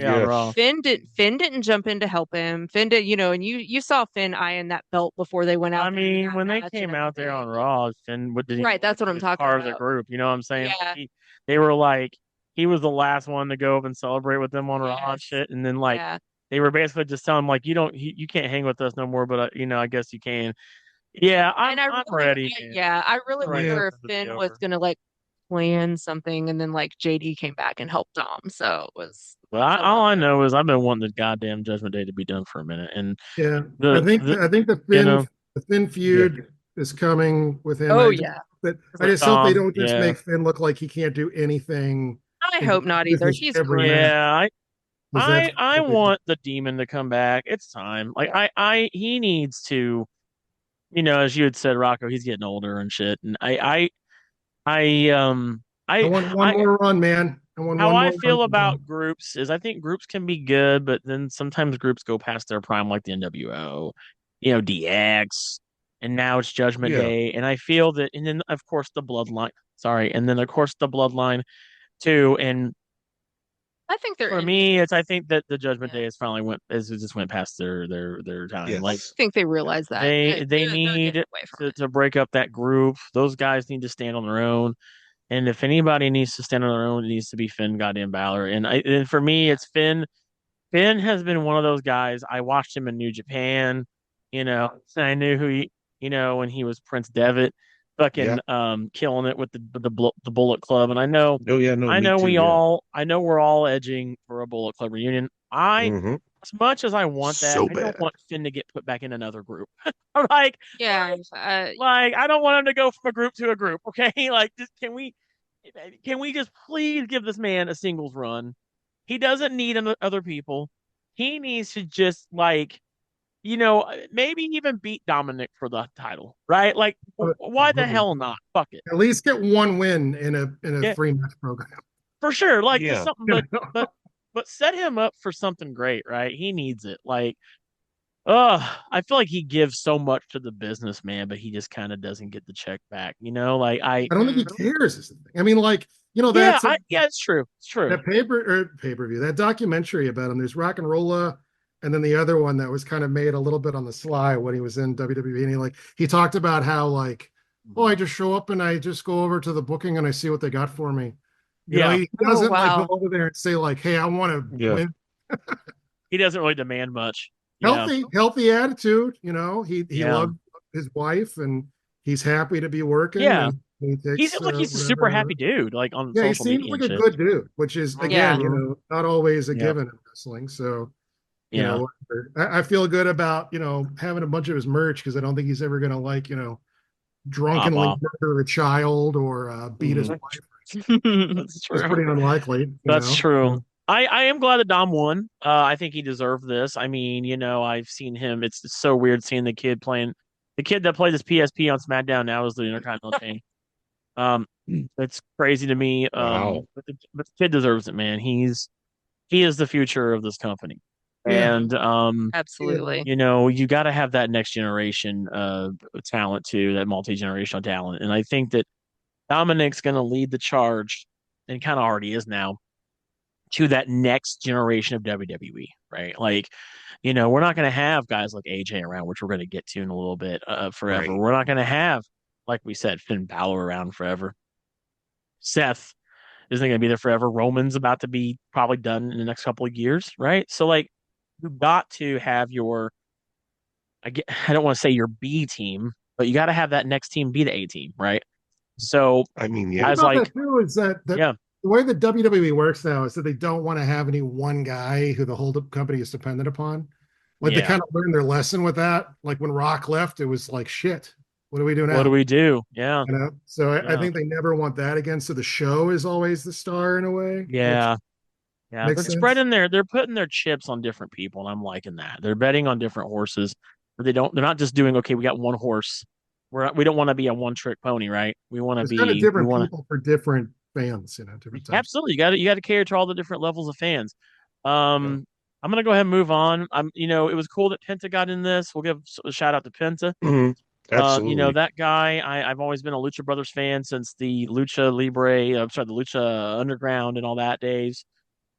Finn didn't jump in to help him. Finn did, and you saw Finn eyeing that belt before they went out. I mean, when they came out there on Raw, Finn right, that's what I'm talking part about. Of the group, you know what I'm saying? Yeah. They were like, he was the last one to go up and celebrate with them on Raw and shit, and then like they were basically just telling him like, you can't hang with us no more, but I guess you can. Yeah, I'm ready. I really wonder if Finn was gonna like plan something and then like JD came back and helped Dom. So it was all I know is I've been wanting the goddamn Judgment Day to be done for a minute. And I think the Finn feud is coming with him. But I just hope they don't just make Finn look like he can't do anything. I hope not either. He's great. I want the Demon to come back. It's time. Like he needs to, as you had said, Rocco, he's getting older and shit. And I want one more run, man. How I feel about groups is I think groups can be good, but then sometimes groups go past their prime, like the NWO, DX, and now it's Judgment Day. And I feel that, and then of course the Bloodline. Sorry, and then of course the Bloodline too. And I think for me, I think that the Judgment Day just went past their time. Yes. Like I think they realize that they need to break up that group. Those guys need to stand on their own. And if anybody needs to stand on their own, it needs to be Finn goddamn Balor. And for me, it's Finn. Finn has been one of those guys. I watched him in New Japan, and I knew who he, when he was Prince Devitt, fucking killing it with the Bullet Club. And I know, I know we're all edging for a Bullet Club reunion. As much as I want that, I don't want Finn to get put back in another group. Like, I don't want him to go from a group to a group. Okay, like, just can we just please give this man a singles run? He doesn't need other people. He needs to just maybe even beat Dominic for the title, right? Like, why the hell not? Fuck it. At least get one win in a 3-match program for sure. Like, just something, but set him up for something great, right? He needs it. Like, I feel like he gives so much to the business, man, but he just kind of doesn't get the check back. Like I don't think he cares. Is the thing. I mean, like, that's it's true. It's true. That pay-per-view, that documentary about him. There's Rock and Rolla, and then the other one that was kind of made a little bit on the sly when he was in WWE, and he talked about how I just show up and I just go over to the booking and I see what they got for me. He doesn't like go over there and say like, "Hey, I want to win." He doesn't really demand much. Healthy attitude. He loves his wife and he's happy to be working. Yeah. And he seems like he's a super happy dude, like on social media. He seems like a good dude, which is again, not always a given in wrestling. So, I feel good about having a bunch of his merch because I don't think he's ever going to drunkenly murder a child or beat his wife. That's true. It's pretty unlikely. That's true. I am glad that Dom won. I think he deserved this. I mean, I've seen him. It's so weird seeing the kid that played this PSP on SmackDown now is the Intercontinental Champion. It's crazy to me. Wow. But the kid deserves it, man. He is the future of this company. Yeah. And absolutely. You got to have that next generation talent too, that multi-generational talent. And I think that Dominic's going to lead the charge, and kind of already is now, to that next generation of WWE, right? Like, we're not going to have guys like AJ around, which we're going to get to in a little bit, forever. Right. We're not going to have, like we said, Finn Balor around forever. Seth isn't going to be there forever. Roman's about to be probably done in the next couple of years, right? So, like, you've got to have I don't want to say your B team, but you got to have that next team be the A team, right? So, I mean, guys like that too is that the way the WWE works now is that they don't want to have any one guy who the whole company is dependent upon. Like they kind of learned their lesson with that. Like when Rock left, it was like, shit, what do we do now? What do we do? Yeah. So I think they never want that again. So the show is always the star in a way. Yeah. Yeah. They're spreading they're putting their chips on different people, and I'm liking that. They're betting on different horses. But they're not just doing, okay, we got one horse. We don't want to be a one-trick pony, right? We want to be kind of different people for different fans, different types. Absolutely. You got to cater to all the different levels of fans. I'm gonna go ahead and move on. It was cool that Penta got in this. We'll give a shout out to Penta. Mm-hmm. Absolutely. That guy, I've always been a Lucha Brothers fan since the Lucha Libre, the Lucha Underground and all that days,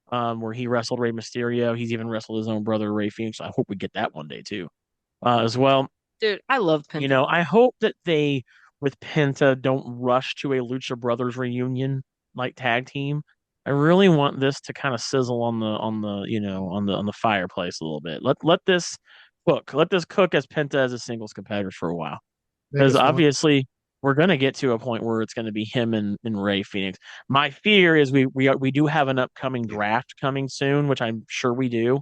where he wrestled Rey Mysterio. He's even wrestled his own brother, Rey Fenix. I hope we get that one day too, as well. Dude, I love Penta. I hope that they, with Penta, don't rush to a Lucha Brothers reunion like tag team. I really want this to kind of sizzle on the fireplace a little bit. Let this cook. Let this cook as Penta as a singles competitor for a while. Because obviously we're gonna get to a point where it's gonna be him and Rey Fenix. My fear is we do have an upcoming draft coming soon, which I'm sure we do.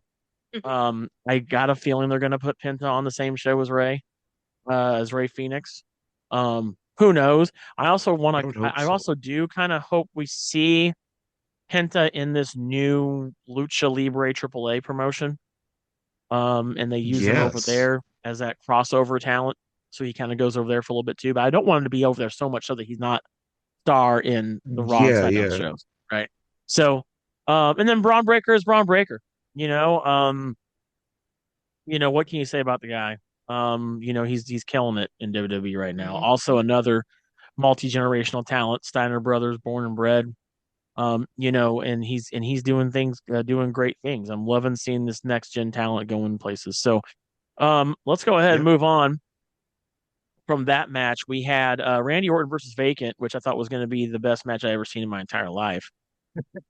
I got a feeling they're gonna put Penta on the same show as Rey Fenix. Who knows? I also also do kind of hope we see Penta in this new Lucha Libre AAA promotion. And they use him over there as that crossover talent. So he kind of goes over there for a little bit too. But I don't want him to be over there so much so that he's not star in the Raw SmackDown shows. Right. So and then Braun Breaker is Braun Breaker. What can you say about the guy? He's killing it in WWE right now. Mm-hmm. Also another multi-generational talent, Steiner Brothers, born and bred. And he's doing doing great things. I'm loving seeing this next gen talent going places. So, let's go ahead and move on from that match. We had Randy Orton versus Vacant, which I thought was going to be the best match I ever seen in my entire life.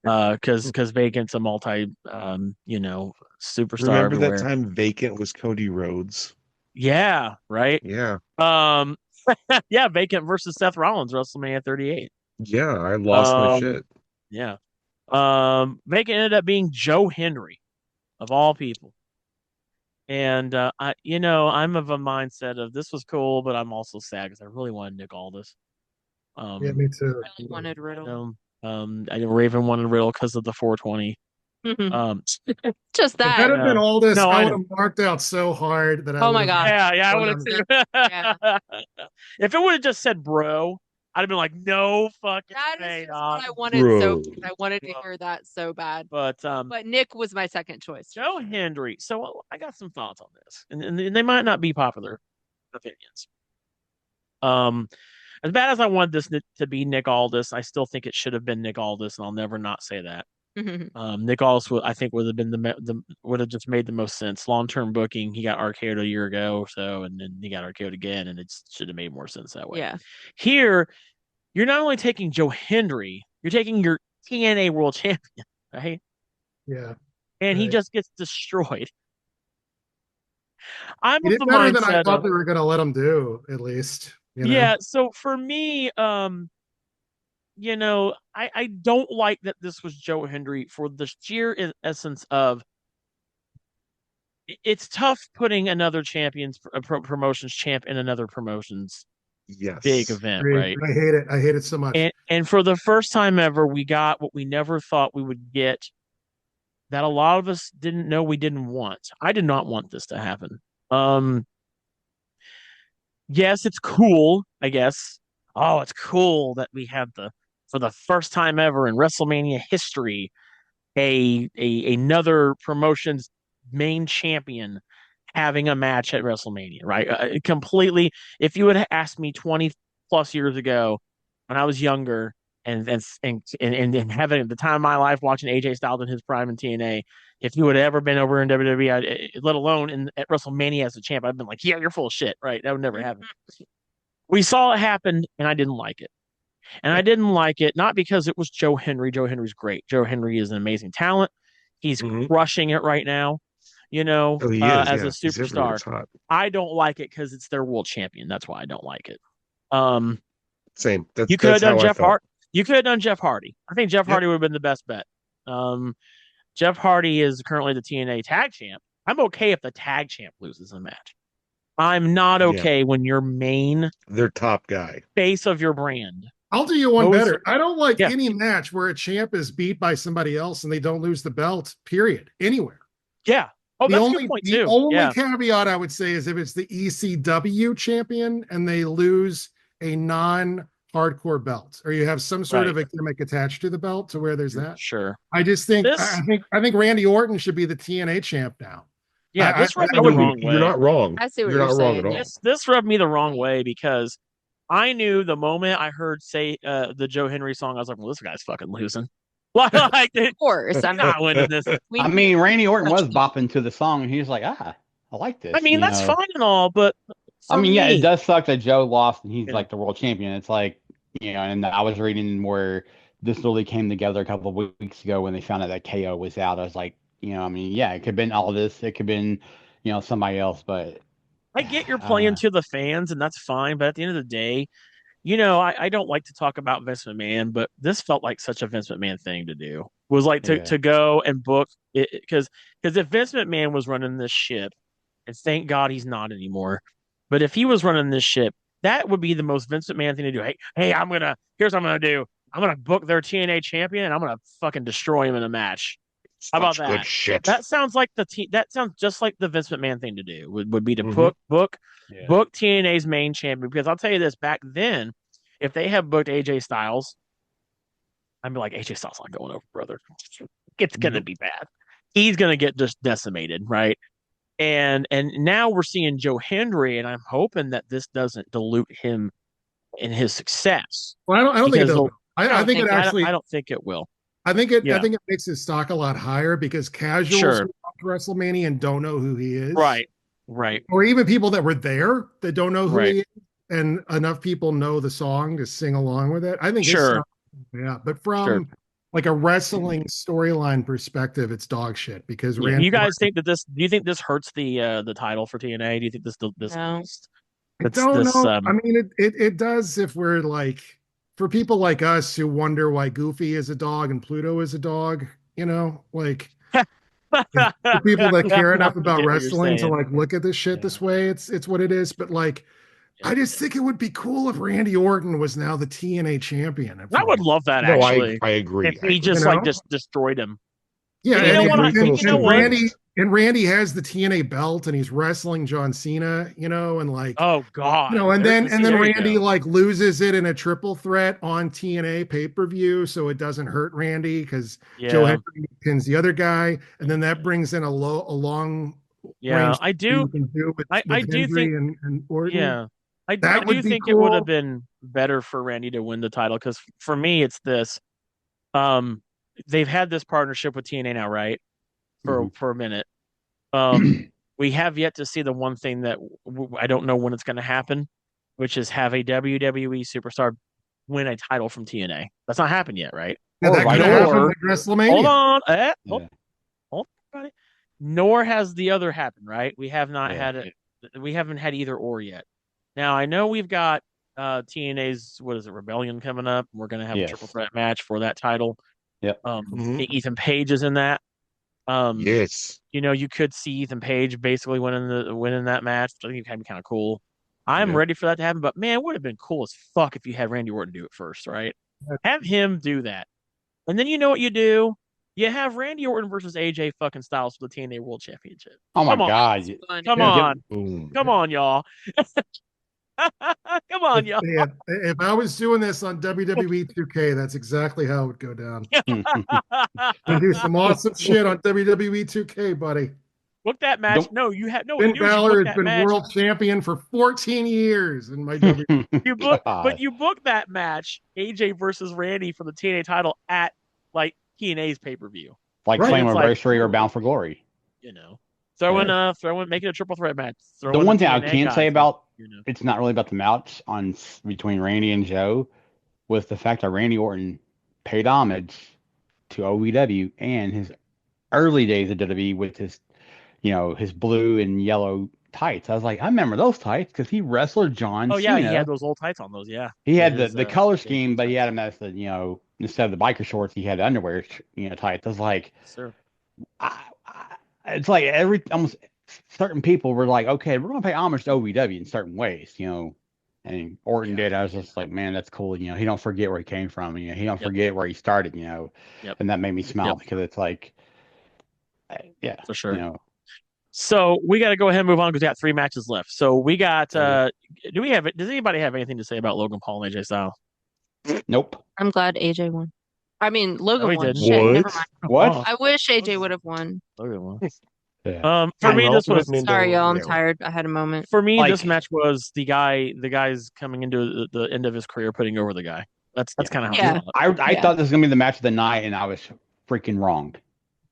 Because Vacant's a multi, superstar. Remember everywhere. That time Vacant was Cody Rhodes? Yeah, right. Yeah. Vacant versus Seth Rollins, WrestleMania 38. Yeah, I lost my shit. Yeah. Vacant ended up being Joe Hendry, of all people. And I'm of a mindset of this was cool, but I'm also sad because I really wanted Nick Aldis. Yeah, me too. I wanted Riddle. I Raven wanted Riddle because of the 420. Just that. If that had been Aldis, I would have marked out so hard that I. Oh my god! Yeah, I would have too. Yeah. If it would have just said "bro," I'd have been like, "No fucking way, dog." I wanted I wanted to hear that so bad. But Nick was my second choice. Joe Hendry. So I got some thoughts on this, and they might not be popular opinions. As bad as I wanted this to be Nick Aldis, I still think it should have been Nick Aldis, and I'll never not say that. Nick Aldis, I think, would have been would have just made the most sense. Long-term booking, he got RKO'd a year ago or so, and then he got RKO'd again, and it should have made more sense that way. Yeah. Here, you're not only taking Joe Hendry, you're taking your TNA World Champion, right? Yeah. And he Right. just gets destroyed. I'm He of did the better than I mindset thought of, they were going to let him do, at least. yeah. So for me, I don't like that this was Joe Hendry for the sheer essence of it's tough putting another promotions champ in another promotion's big Yes. event, Great. right? I hate it. I hate it so much. And for the first time ever, we got what we never thought we would get that a lot of us didn't know we didn't want. I did not want this to happen. Um, yes, it's cool, I guess. Oh, it's cool that we have for the first time ever in WrestleMania history, another promotion's main champion having a match at WrestleMania, right? Completely. If you had asked me 20 plus years ago when I was younger and having the time of my life watching AJ Styles in his prime in TNA, if you had ever been over in WWE, let alone at WrestleMania as a champ, I'd been like, yeah, you're full of shit, right? That would never happen. We saw it happen, and I didn't like it. And I didn't like it, not because it was Joe Henry. Joe Henry's great. Joe Henry is an amazing talent. He's crushing it right now, Oh, he is. as a Yeah. He's everywhere. superstar. It's hot. I don't like it because it's their world champion. That's why I don't like it. Same. You could have That's done how I Jeff felt. Hart. You could have done Jeff Hardy. I think Jeff Hardy would have been the best bet. Jeff Hardy is currently the TNA tag champ. I'm okay if the tag champ loses a match. I'm not Yeah. okay when your main Their top guy. face of your brand. I'll do you one better. I don't like any match where a champ is beat by somebody else and they don't lose the belt, period, anywhere. Yeah. Oh, that's a good point too. The only caveat I would say is if it's the ECW champion and they lose a non-hardcore belt, or you have some sort of a gimmick attached to the belt to where there's that. Sure. I just think I think Randy Orton should be the TNA champ now. Yeah, this rubbed me the wrong way. You're not wrong. I see what you're not wrong saying. at all. This rubbed me the wrong way because I knew the moment I heard the Joe Henry song, I was like, well, this guy's fucking losing. Like, of course, I'm not winning this. I mean, Randy Orton was bopping to the song, and he was like, I like this. I mean, that's fine and all, but I mean, yeah, it does suck that Joe lost and he's like the world champion. It's like, and I was reading where this really came together a couple of weeks ago when they found out that KO was out. I was like, I mean, yeah, it could have been all this. It could have been, somebody else, but I get you're playing to the fans, and that's fine. But at the end of the day, I don't like to talk about Vince McMahon, but this felt like such a Vince McMahon thing to do. Was like to go and book it because if Vince McMahon was running this ship, and thank God he's not anymore, but if he was running this ship, that would be the most Vince McMahon thing to do. Hey, here's what I'm gonna do. I'm gonna book their TNA champion, and I'm gonna fucking destroy him in a match. How about that? Good shit. That sounds like that sounds just like the Vince McMahon thing to do. Would be to book TNA's main champion. Because I'll tell you this, back then, if they have booked AJ Styles, I'd be like, AJ Styles not going over, brother. It's gonna be bad. He's gonna get just decimated, right? And now we're seeing Joe Hendry, and I'm hoping that this doesn't dilute him in his success. Well, I don't think it does. I think it actually. I don't think it will. I think it makes his stock a lot higher because casuals who watch WrestleMania and don't know who he is. Right. Or even people that were there that don't know who he is, and enough people know the song to sing along with it. I think but from like a wrestling storyline perspective, it's dog shit because Randy you guys think that do you think this hurts the title for TNA? Do you think this no. I don't know. I mean it does if we're like for people like us who wonder why Goofy is a dog and Pluto is a dog, like for people that care enough about wrestling to like look at this shit this way, it's what it is. But like, I just think it would be cool if Randy Orton was now the TNA champion. I would love that. Actually, I agree. If he just like just destroyed him. Yeah, and Randy has the TNA belt and he's wrestling John Cena, and like, oh god, and then Randy like loses it in a triple threat on TNA pay-per-view, so it doesn't hurt Randy because Joe Henry pins the other guy, and then that brings in a long I do think and Orton. I do think it would have been better for Randy to win the title because for me it's this. They've had this partnership with TNA now, right? For a minute. We have yet to see the one thing that I don't know when it's going to happen, which is have a WWE superstar win a title from TNA. That's not happened yet, right? Yeah, that could have happened at WrestleMania. Hold on. Hold on. Nor has the other happened, right? We have not had it. We haven't had either or yet. Now, I know we've got TNA's, Rebellion coming up. We're going to have a triple threat match for that title. Yep. Ethan Page is in that. Yes. You could see Ethan Page basically winning that match, which I think would be kind of cool. I'm ready for that to happen, but man, it would have been cool as fuck if you had Randy Orton do it first, right? Have him do that. And then you know what you do? You have Randy Orton versus AJ fucking Styles for the TNA World Championship. Oh my God. Come on. Come on, y'all. Come on, y'all. If I was doing this on WWE 2K, that's exactly how it would go down. Do some awesome shit on WWE 2K, buddy. Book that match. Finn Balor has been world champion for 14 years in my WWE. But you book that match, AJ versus Randy for the TNA title at like TNA's pay-per-view. Like Slammiversary or Bound for Glory. Make it a triple threat match. The one thing I can say about it's not really about the match between Randy and Joe was the fact that Randy Orton paid homage to OVW and his early days of WWE with his his blue and yellow tights. I was like, I remember those tights because he wrestled John Cena. He had those old tights on those. Yeah, he had the color scheme, but he had them as the instead of the biker shorts, he had the underwear tights. I was like, sure. It's like almost certain people were like, okay, we're gonna pay homage to OVW in certain ways, and Orton did. I was just like, man, that's cool. He don't forget where he came from. He don't forget where he started. And that made me smile because it's like, for sure. So we got to go ahead and move on because we got 3 matches left. So we got. Does anybody have anything to say about Logan Paul and AJ Styles? Nope. I'm glad AJ won. I mean, Logan won. Shit, never mind. What? I wish AJ would have won. Logan won. For me, this was. Sorry, y'all. I'm tired. I had a moment. For me, this match was the guy's coming into the end of his career, putting over the guy. That's kind of how. I thought this was gonna be the match of the night, and I was freaking wrong.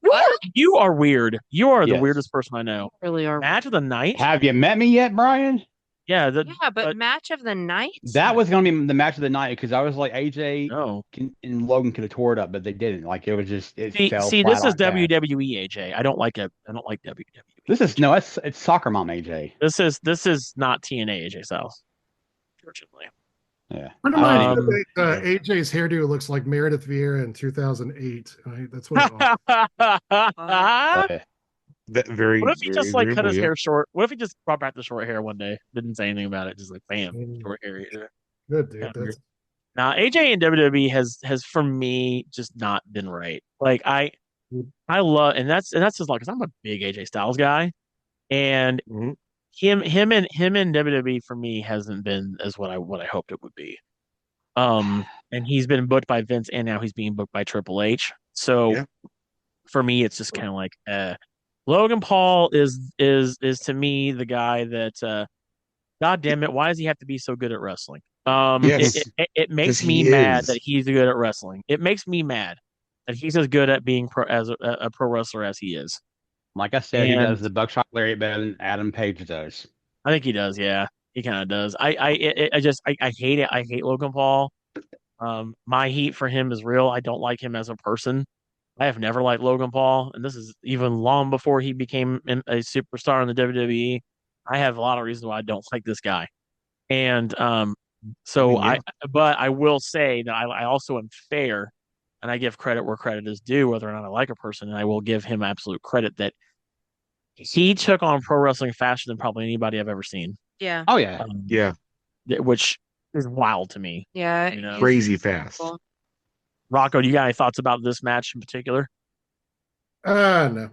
What? You are weird. You are the weirdest person I know. Really are. Match of the night? Have you met me yet, Brian? Yeah. But match of the night? That was going to be the match of the night because I was like, AJ and Logan could have tore it up, but they didn't. Like, it was just, it fell See, this is WWE AJ. I don't like WWE. This is, it's Soccer Mom AJ. This is not TNA AJ Styles. Fortunately. Yeah. AJ's hairdo looks like Meredith Vieira in 2008. That's what What if he just cut his hair short? What if he just brought back the short hair one day? Didn't say anything about it. Just like, bam, short hair. Good dude. Now AJ in WWE has for me just not been right. Like I love, and that's just like because I'm a big AJ Styles guy, and him in WWE for me hasn't been as what I hoped it would be. And he's been booked by Vince, and now he's being booked by Triple H. So for me, it's just kind of like, Logan Paul is to me the guy that, God damn it, why does he have to be so good at wrestling? It makes me mad that he's good at wrestling. It makes me mad that he's as good at being a pro wrestler as he is. Like I said, he does the buckshot lariat better than Adam Page does. I think he does. Yeah, he kind of does. I hate it. I hate Logan Paul. My heat for him is real. I don't like him as a person. I have never liked Logan Paul, and this is even long before he became a superstar in the WWE. I have a lot of reasons why I don't like this guy, and but I will say that I also am fair, and I give credit where credit is due, whether or not I like a person, and I will give him absolute credit that he took on pro wrestling faster than probably anybody I've ever seen. Yeah. Oh yeah. Which is wild to me. Yeah. Crazy fast. Rocko, do you got any thoughts about this match in particular? No.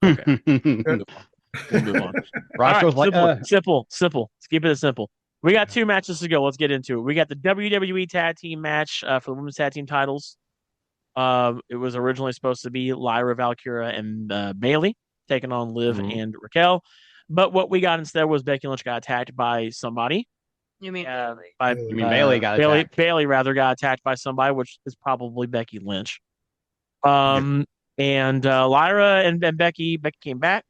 Okay. We'll move on. Rocko's simple. Let's keep it simple. We got 2 matches to go. Let's get into it. We got the WWE Tag Team match for the women's tag team titles. It was originally supposed to be Lyra Valkyria and Bayley taking on Liv and Raquel. But what we got instead was Becky Lynch got attacked by somebody. You mean Bayley got attacked? Bayley rather got attacked by somebody, which is probably Becky Lynch. And Lyra and Becky came back.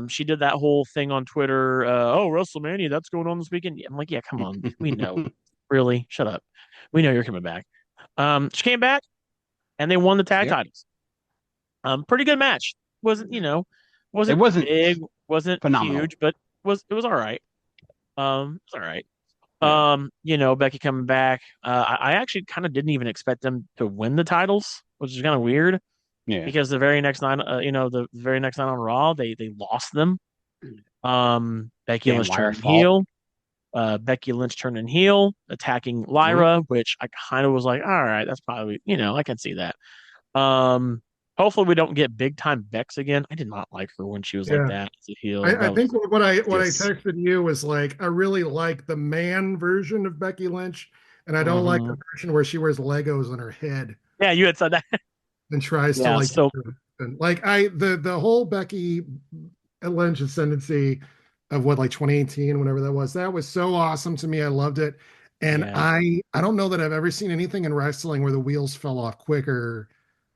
She did that whole thing on Twitter. WrestleMania, that's going on this weekend. I'm like, yeah, come on. We know. Really? Shut up. We know you're coming back. She came back. and they won the tag titles. Pretty good match. Wasn't It wasn't big, wasn't phenomenal. huge, but it was all right. It's all right. Yeah. Becky coming back. I actually kind of didn't even expect them to win the titles, which is kind of weird. Yeah. Because the very next night, the very next night on Raw, they lost them. Becky Lynch turned heel. Becky Lynch turning heel, attacking Lyra, which I kind of was like, all right, that's probably, I can see that. Hopefully we don't get big time Bex again. I did not like her when she was like that as a heel. I think what I texted you was like, I really like the man version of Becky Lynch, and I don't like the version where she wears Legos on her head. Yeah, you had said that. And tries to like, the whole Becky Lynch ascendancy of like 2018, whenever that was so awesome to me. I loved it. And I don't know that I've ever seen anything in wrestling where the wheels fell off quicker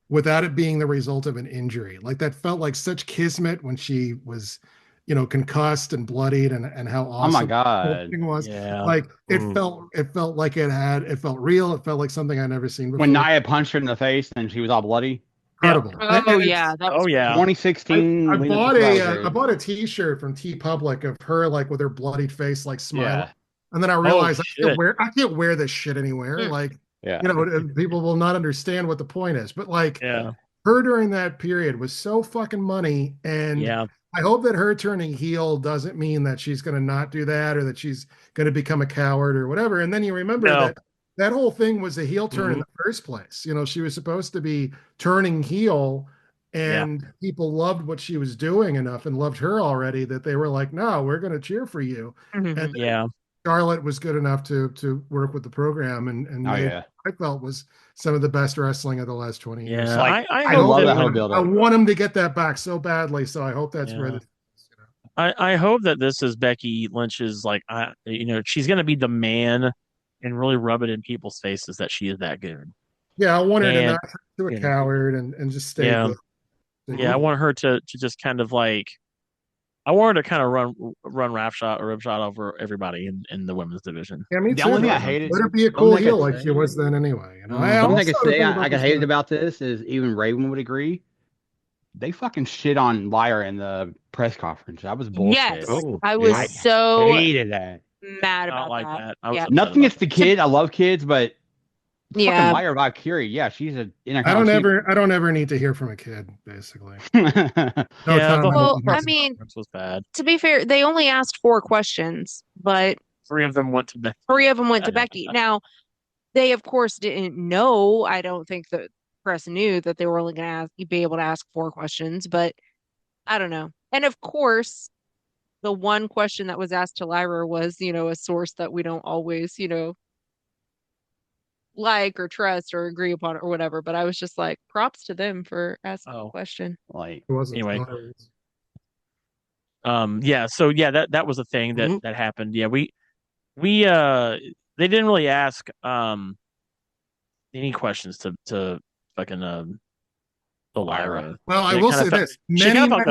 without it being the result of an injury. Like that felt like such kismet when she was, concussed and bloodied, and how awesome oh my god thing was. Yeah. Like it felt like it felt real. It felt like something I'd never seen before. When Nia punched her in the face and she was all bloody. Incredible. Oh yeah, that was 2016. I bought a T-shirt from TeePublic of her like with her bloodied face, like smiling. And then I realized I can't wear this shit anywhere. Like, people will not understand what the point is. But like, her during that period was so fucking money. And I hope that her turning heel doesn't mean that she's going to not do that, or that she's going to become a coward or whatever. And then you remember that whole thing was a heel turn in the first place. She was supposed to be turning heel, and people loved what she was doing enough and loved her already that they were like, no, we're going to cheer for you. And Charlotte was good enough to work with the program and I felt was some of the best wrestling of the last 20 years. Yeah, so I love that whole build-up. I want him to get that back so badly. So I hope that's where this is. I hope that this is Becky Lynch's like, she's going to be the man and really rub it in people's faces that she is that good. Yeah, I want her to not turn to a coward and just stay good. Yeah, I want her to just kind of like, I want her to kind of run ripshot over everybody in the women's division. Yeah, me the too. only thing I hated, let her be a cool heel like she was then anyway. The only thing I could say I got hated about this is, even Raven would agree, they fucking shit on Lyra in the press conference. That was bullshit. Yes, I was so hated that. Mad about that. Nothing against the kid. I love kids, but fucking Lyra Valkyrie. Yeah, she's a. I don't ever need to hear from a kid, basically. Well, I mean, was bad. To be fair, they only asked 4 questions, but 3 of them went to Becky. 3 of them went to Becky. Now, they of course didn't know. I don't think the press knew that they were only going to be able to ask 4 questions, but I don't know. And of course, the one question that was asked to Lyra was, a source that we don't always, like or trust or agree upon or whatever. But I was just like, props to them for asking the question. Like, anyway. So that was a thing that happened. Yeah, we they didn't really ask any questions to fucking the Lyra. Well, I will say this: many more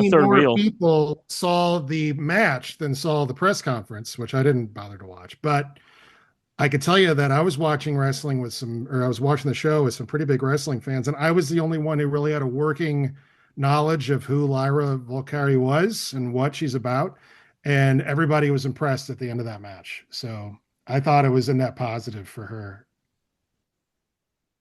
people saw the match than saw the press conference, which I didn't bother to watch. But I could tell you that I was watching wrestling I was watching the show with some pretty big wrestling fans, and I was the only one who really had a working knowledge of who Lyra Valkyrie was and what she's about, and everybody was impressed at the end of that match. So I thought it was a net positive for her.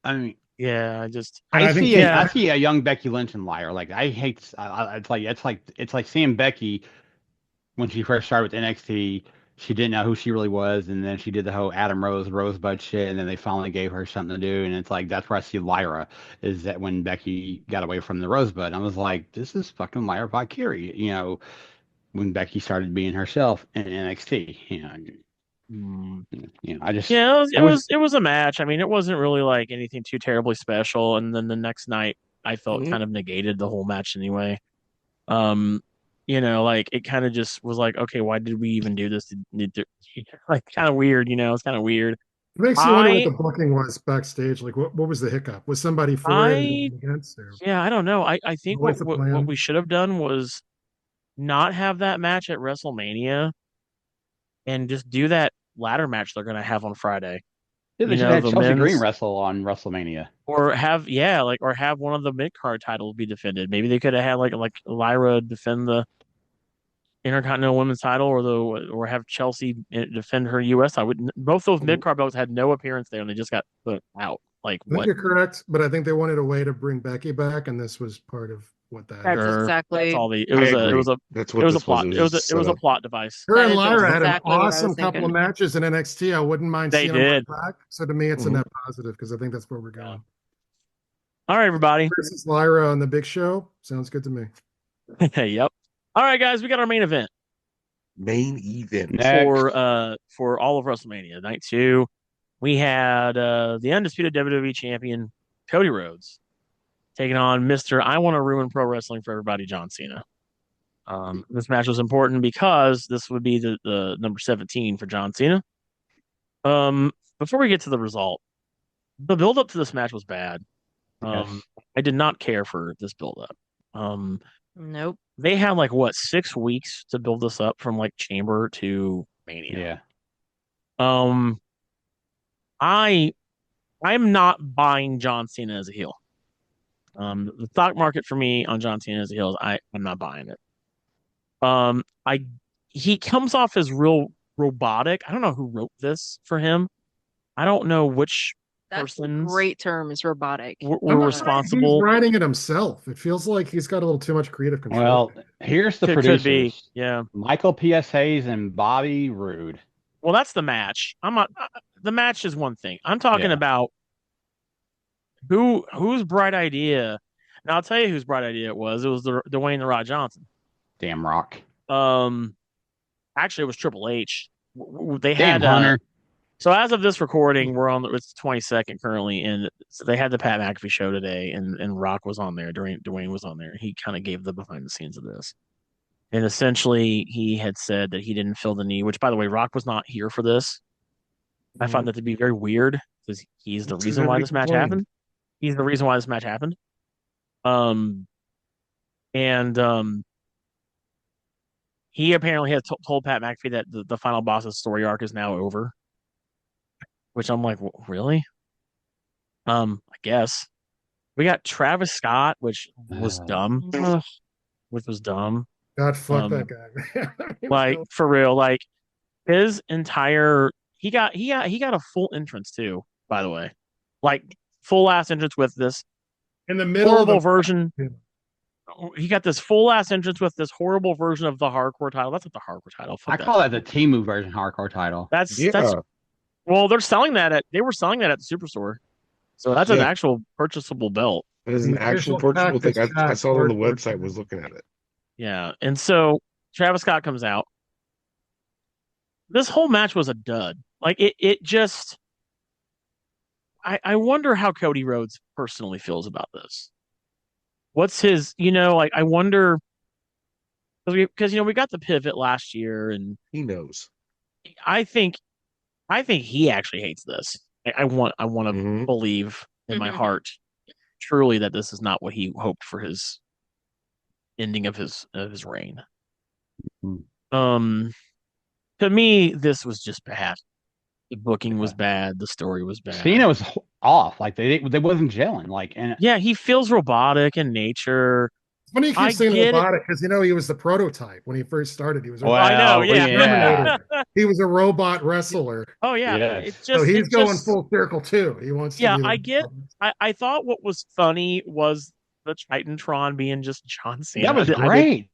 I mean, yeah, I see a young Becky Lynch in Lyra. Like, I hate. It's like seeing Becky when she first started with NXT. She didn't know who she really was, and then she did the whole Adam Rose Rosebud shit, and then they finally gave her something to do, and it's like that's where I see Lyra, is that when Becky got away from the Rosebud, I was like, this is fucking Lyra Valkyrie, when Becky started being herself in NXT, it was a match. I mean, it wasn't really like anything too terribly special, and then the next night I felt kind of negated the whole match anyway. Like it kind of just was like, okay, why did we even do this? Like, kind of weird, it's kind of weird. It makes you wonder what the booking was backstage. Like, what was the hiccup? Was somebody for it against? Yeah, I don't know. I think what we should have done was not have that match at WrestleMania and just do that ladder match they're going to have on Friday. Yeah, they should have Chelsea Green wrestle on WrestleMania. Or have one of the mid-card titles be defended. Maybe they could have had like Lyra defend the Intercontinental Women's title, or have Chelsea defend her U.S. Both those mid-card belts had no appearance there, and they just got put out. Like, I think you're correct, but I think they wanted a way to bring Becky back, and this was part of what that. That's exactly. That's all it was a plot. It was a plot device. Her and Lyra had an awesome couple of matches in NXT. I wouldn't mind seeing them back. So to me, it's a net positive because I think that's where we're going. All right, everybody. Versus Lyra on the Big Show sounds good to me. Yep. All right, guys, we got our main event. For all of WrestleMania Night 2. We had the undisputed WWE champion Cody Rhodes taking on Mr. I Want to Ruin Pro Wrestling for Everybody, John Cena. This match was important because this would be the number 17 for John Cena. Before we get to the result, the build-up to this match was bad. Yes. I did not care for this build-up. Nope. They had 6 weeks to build this up from Chamber to Mania. Yeah. I'm not buying John Cena as a heel. The stock market for me on John Cena as a heel is I'm not buying it. He comes off as real robotic. I don't know who wrote this for him. I don't know which person. Great term is robotic. We're responsible. He's writing it himself. It feels like he's got a little too much creative control. Well, here's the producers. Could be, yeah. Michael P.S. Hayes and Bobby Roode. Well, that's the match. I'm not. The match is one thing. I'm talking about whose bright idea. Now I'll tell you whose bright idea it was. It was Dwayne "The Rock" Johnson. Damn Rock. Actually, it was Triple H. They had Hunter. So as of this recording, it's the 22nd currently, and so they had the Pat McAfee show today, and Rock was on there. Dwayne was on there. He kind of gave the behind the scenes of this. And essentially, he had said that he didn't feel the need, which, by the way, Rock was not here for this. I found that to be very weird because he's the reason why this match happened. He's the reason why this match happened. He apparently has told Pat McAfee that the final boss's story arc is now over, which I'm like, really? I guess. We got Travis Scott, which was dumb. God, fuck that guy. For real, his entire he got a full entrance too, by the way. Full ass entrance with this in the middle horrible version. He got this full ass entrance with this horrible version of the hardcore title. That's not the hardcore title. I call that the Temu version hardcore title. That's well, they were selling that at the Superstore. So that's an actual purchasable belt. It is an actual purchasable thing. I saw it on the website, was looking at it. Yeah. And so Travis Scott comes out. This whole match was a dud. It just I wonder how Cody Rhodes personally feels about this. What's his, I wonder, because we got the pivot last year, and he knows. I think he actually hates this. I want to believe in my heart, truly, that this is not what he hoped for his ending of his reign. To me, this was just bad. The booking was bad. The story was bad. Cena was off. They wasn't gelling. Yeah, he feels robotic in nature. It's funny you keep saying robotic because he was the prototype when he first started. He was. I know. Yeah. He was a robot wrestler. Oh yeah. Yes. So he's going full circle too. He wants. To I thought what was funny was the Titantron being just John Cena. That was great.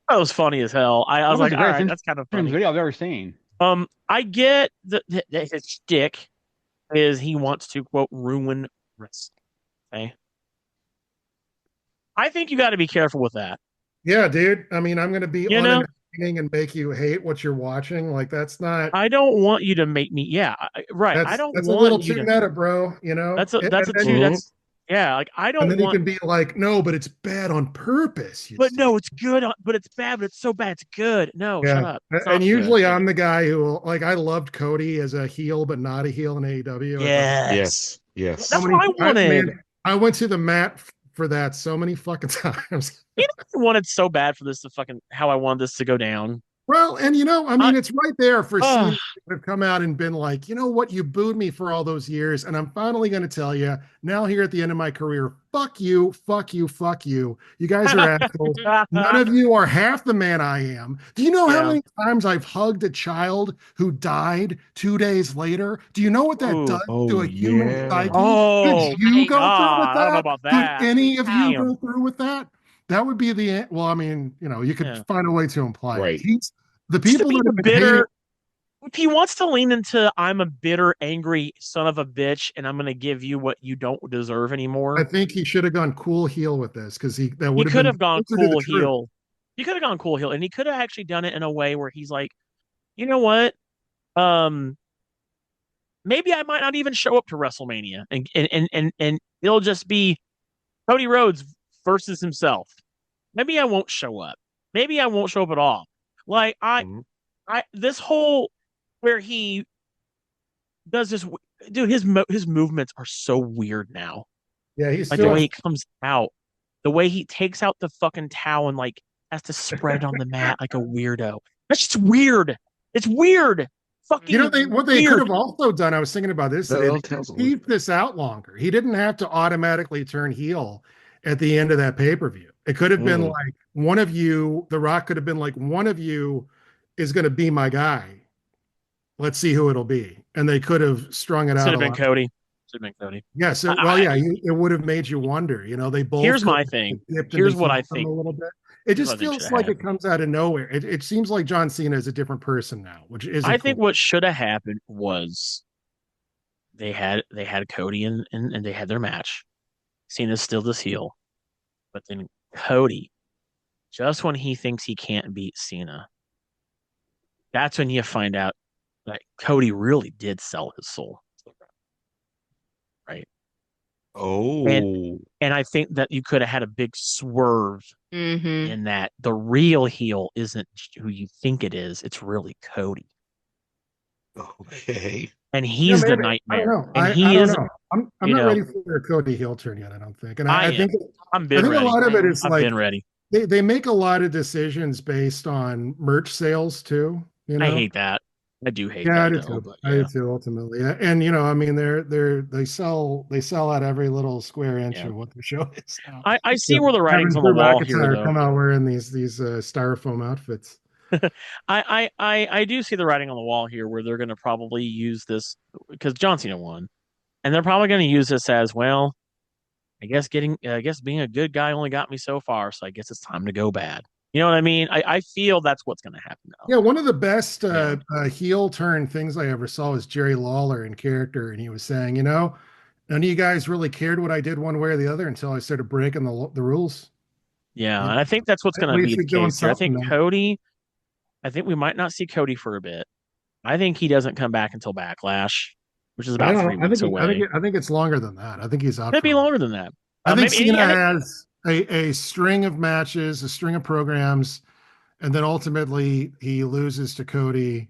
That was funny as hell. I was like, all right, that's kind of funny video I've ever seen. I get that his shtick is he wants to, quote, ruin wrestling. Okay. I think you got to be careful with that. Yeah, dude. I mean, I'm going to be unentertaining and make you hate what you're watching. That's not. I don't want you to make me. Yeah, right. I don't. That's want a little too meta, bro. That's yeah. I don't. And then want... you can be like, no, but it's bad on purpose. No, it's good. But it's bad. But it's so bad. It's good. No, shut up. And usually I'm the guy who I loved Cody as a heel, but not a heel in AEW. Yes. That's what I wanted. I went to the mat for that so many fucking times. I wanted so bad for this to how I wanted this to go down. Well, and I mean, it's right there for Cena to have come out and been like, you know what, you booed me for all those years, and I'm finally going to tell you now here at the end of my career, fuck you, fuck you, fuck you. You guys are assholes. None of you are half the man I am. Do you know how many times I've hugged a child who died 2 days later? Do you know what that does to a human psyche? Could you go through with that? I don't know about that. Could any of you go through with that? That would be the well. I mean, you could find a way to imply it. The people that have been bitter. If he wants to lean into, I'm a bitter, angry son of a bitch, and I'm going to give you what you don't deserve anymore. I think he should have gone cool heel with this because he could have gone cool heel. He could have gone cool heel, and he could have actually done it in a way where he's like, you know what? Maybe I might not even show up to WrestleMania, and it'll just be Cody Rhodes versus himself. Maybe I won't show up. Maybe I won't show up at all. Like this whole where he does this, dude. His movements are so weird now. Yeah, he's like the way he comes out, the way he takes out the fucking towel and like has to spread it on the mat like a weirdo. That's just weird. It's weird. Fucking. What they could have also done. I was thinking about this. Keep this out longer. He didn't have to automatically turn heel at the end of that pay-per-view. It could have been like one of you. The Rock could have been like, one of you is going to be my guy. Let's see who it'll be. And they could have strung it out. Should have been Cody. Yes. It would have made you wonder. They both. Here's my thing. Here's what I think. A little bit. It just feels like it comes out of nowhere. It seems like John Cena is a different person now, which is. I think what should have happened was they had Cody and they had their match. Cena's still this heel, but then Cody, just when he thinks he can't beat Cena, that's when you find out that Cody really did sell his soul. Right. Oh. And I think that you could have had a big swerve in that the real heel isn't who you think it is. It's really Cody. Okay. And he's the nightmare. I don't know. I'm not ready for a Cody heel turn yet, I don't think. And I think I'm been ready. A lot of it is I've been ready. They make a lot of decisions based on merch sales too. I hate that. I do hate that. I do too. I do too, ultimately. And I mean, they sell out every little square inch of what the show is. I see where the writing's on the wall here. Come out wearing these styrofoam outfits. I do see the writing on the wall here, where they're going to probably use this because John Cena won, and they're probably going to use this as well. I guess being a good guy only got me so far, so I guess it's time to go bad. You know what I mean? I feel that's what's going to happen now. Yeah, one of the best heel turn things I ever saw was Jerry Lawler in character, and he was saying, none of you guys really cared what I did one way or the other until I started breaking the rules. Yeah, and I think that's what's going to be the case here. I think Cody. I think we might not see Cody for a bit. I think he doesn't come back until Backlash, which is about 3 weeks away. I think it's longer than that. I think he's out. Maybe longer than that. I think Cena has a string of matches, a string of programs, and then ultimately he loses to Cody.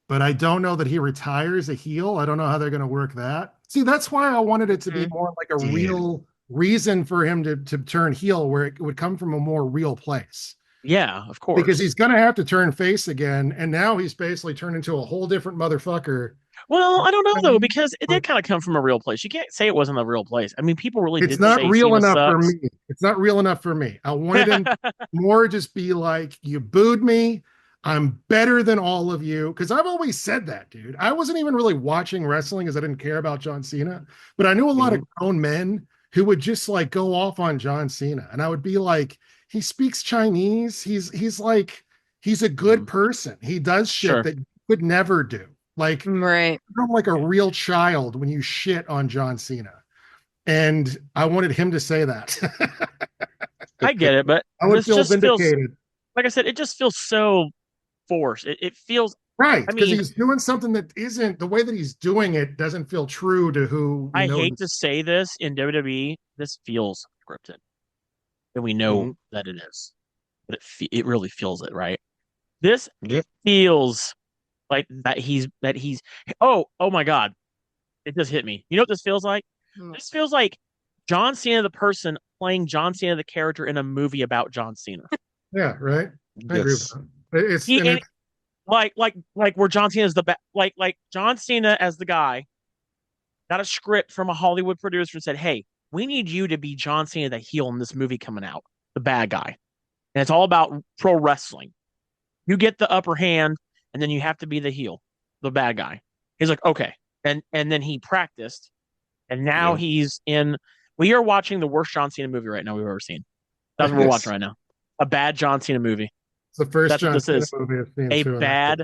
But I don't know that he retires a heel. I don't know how they're going to work that. See, that's why I wanted it to be more like a real reason for him to turn heel, where it would come from a more real place. Yeah, of course. Because he's going to have to turn face again, and now he's basically turned into a whole different motherfucker. Well, I don't know though, because it did kind of come from a real place. You can't say it wasn't a real place. I mean, people really did. It's not real enough for me. It's not real enough for me. I wanted him more just be like, you booed me. I'm better than all of you. Because I've always said that, dude. I wasn't even really watching wrestling because I didn't care about John Cena, but I knew a lot of grown men who would just like go off on John Cena, and I would be like, he speaks Chinese. He's like, he's a good person. He does shit that you would never do. Like, right. You're like a real child when you shit on John Cena. And I wanted him to say that. I get it, but I would feel vindicated. Like I said, it just feels so forced. It feels right, because he's doing something that isn't the way that he's doing it doesn't feel true to who. I hate to say this in WWE, this feels scripted. And we know that it is, but it really feels it, right? This feels like that he's oh my God, it just hit me. You know what this feels like? This feels like John Cena the person playing John Cena the character in a movie about John Cena. Yeah, right. I agree with that. Like where John Cena is the like John Cena as the guy got a script from a Hollywood producer and said, "Hey, we need you to be John Cena, the heel in this movie coming out, the bad guy, and it's all about pro wrestling. You get the upper hand, and then you have to be the heel, the bad guy." He's like, "Okay," and then he practiced, and now he's in. We are watching the worst John Cena movie right now we've ever seen. That's what we're watching right now. A bad John Cena movie. It's the first That's what John this Cena is. movie I've seen A too. bad,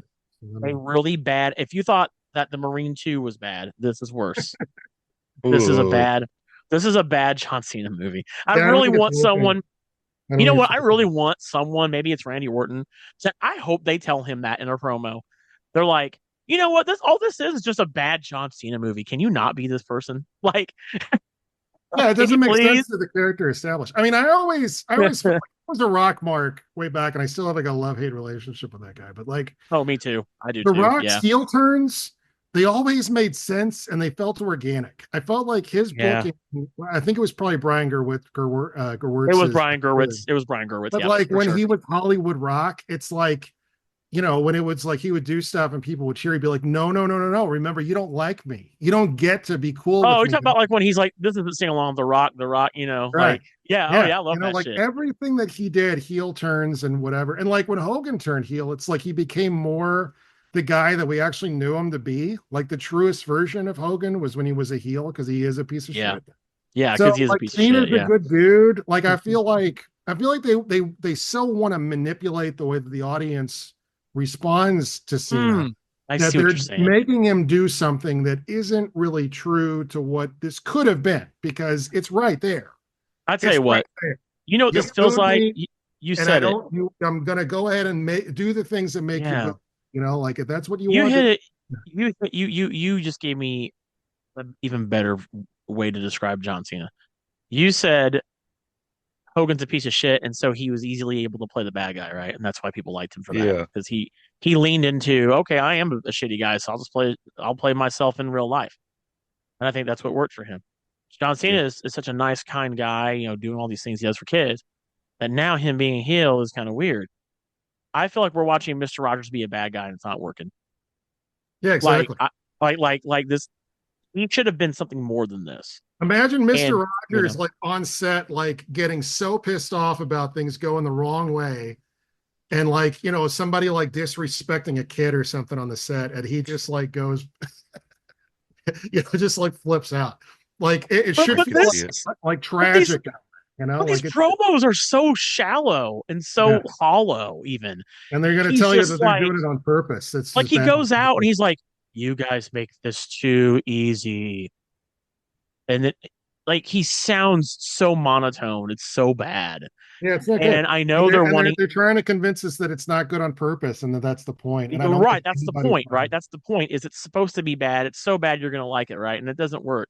a really bad. If you thought that the Marine 2 was bad, this is worse. This is a bad. This is a bad John Cena movie. I really want someone. You know what? I really want someone. Maybe it's Randy Orton. So I hope they tell him that in a promo. They're like, you know what? This is just a bad John Cena movie. Can you not be this person? Like, yeah, it doesn't make sense to the character established. I mean, I always felt like it was a Rock mark way back, and I still have like a love-hate relationship with that guy. But like, oh, me too. I do the too. Rock's heel turns, they always made sense and they felt organic. I felt like his booking. I think it was probably Brian Gerwitz. It was Brian Gerwitz. It was Brian Gerwitz. But like when he was Hollywood Rock, it's like, you know, when it was like he would do stuff and people would cheer, he'd be like, no. Remember, you don't like me. You don't get to be cool. Oh, you're talking about like when he's like, this isn't sing along The Rock, you know, right. Like, yeah. Oh, yeah. I love that like shit. Everything that he did, heel turns and whatever. And like when Hogan turned heel, it's like he became more the guy that we actually knew him to be. Like the truest version of Hogan was when he was a heel because he is a piece of shit. Yeah, because he is a piece of shit. Cena's a good dude. Like I feel like they so want to manipulate the way that the audience responds to Cena. I see what you're saying. Making him do something that isn't really true to what this could have been because it's right there. I tell you what, you know what this feels like. You said it. I'm gonna go ahead and do the things that make you good. You know, like if that's what you want. Hit it. You just gave me an even better way to describe John Cena. You said Hogan's a piece of shit, and so he was easily able to play the bad guy, right? And that's why people liked him for that because he leaned into, okay, I am a shitty guy, so I'll play myself in real life, and I think that's what worked for him. John Cena is such a nice, kind guy, you know, doing all these things he does for kids, that now him being a heel is kind of weird. I feel like we're watching Mr. Rogers be a bad guy, and it's not working. Yeah, exactly. Like this, he should have been something more than this. Imagine Mr. Rogers like on set, like getting so pissed off about things going the wrong way. And like, you know, somebody like disrespecting a kid or something on the set, and he just like goes, you know, just like flips out. Like it should feel like tragic. You know, these promos are so shallow and so hollow, even. And they're going to tell you that they're doing it on purpose. It's like he goes out and he's like, "You guys make this too easy," and like he sounds so monotone. It's so bad. Yeah, it's not good. And I know they're trying to convince us that it's not good on purpose, and that's the point. And right, that's the point, right? That's the point. Is it's supposed to be bad? It's so bad you're going to like it, right? And it doesn't work.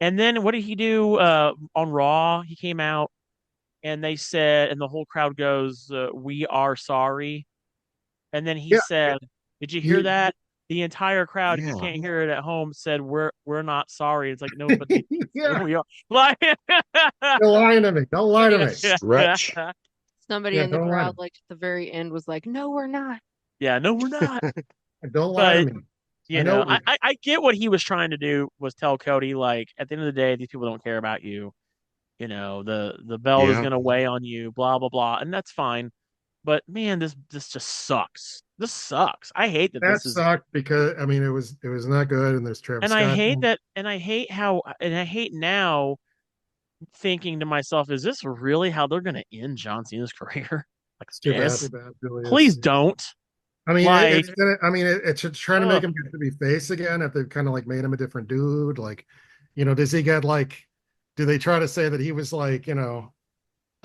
And then what did he do on Raw? He came out and they said, and the whole crowd goes, "We are sorry." And then he said, "Did you hear that?" The entire crowd, if you can't hear it at home, said, "We're not sorry." It's like, no, but we are. Like, don't lie to me. Don't lie to me. Stretch. Somebody in the crowd, like at the very end, was like, "No, we're not." Yeah, no, we're not. Don't lie to me. You know, I get what he was trying to do was tell Cody, like, at the end of the day, these people don't care about you. You know, the belt is going to weigh on you, blah, blah, blah. And that's fine. But man, this just sucks. This sucks. I hate that this sucked because I mean it was not good and there's Travis Scott. I hate that and I hate now thinking to myself, is this really how they're gonna end John Cena's career? Like it's too bad. Really please don't. I mean, it's trying to make him get to be face again. If they've kind of like made him a different dude, like, you know, does he get like? Do they try to say that he was like, you know,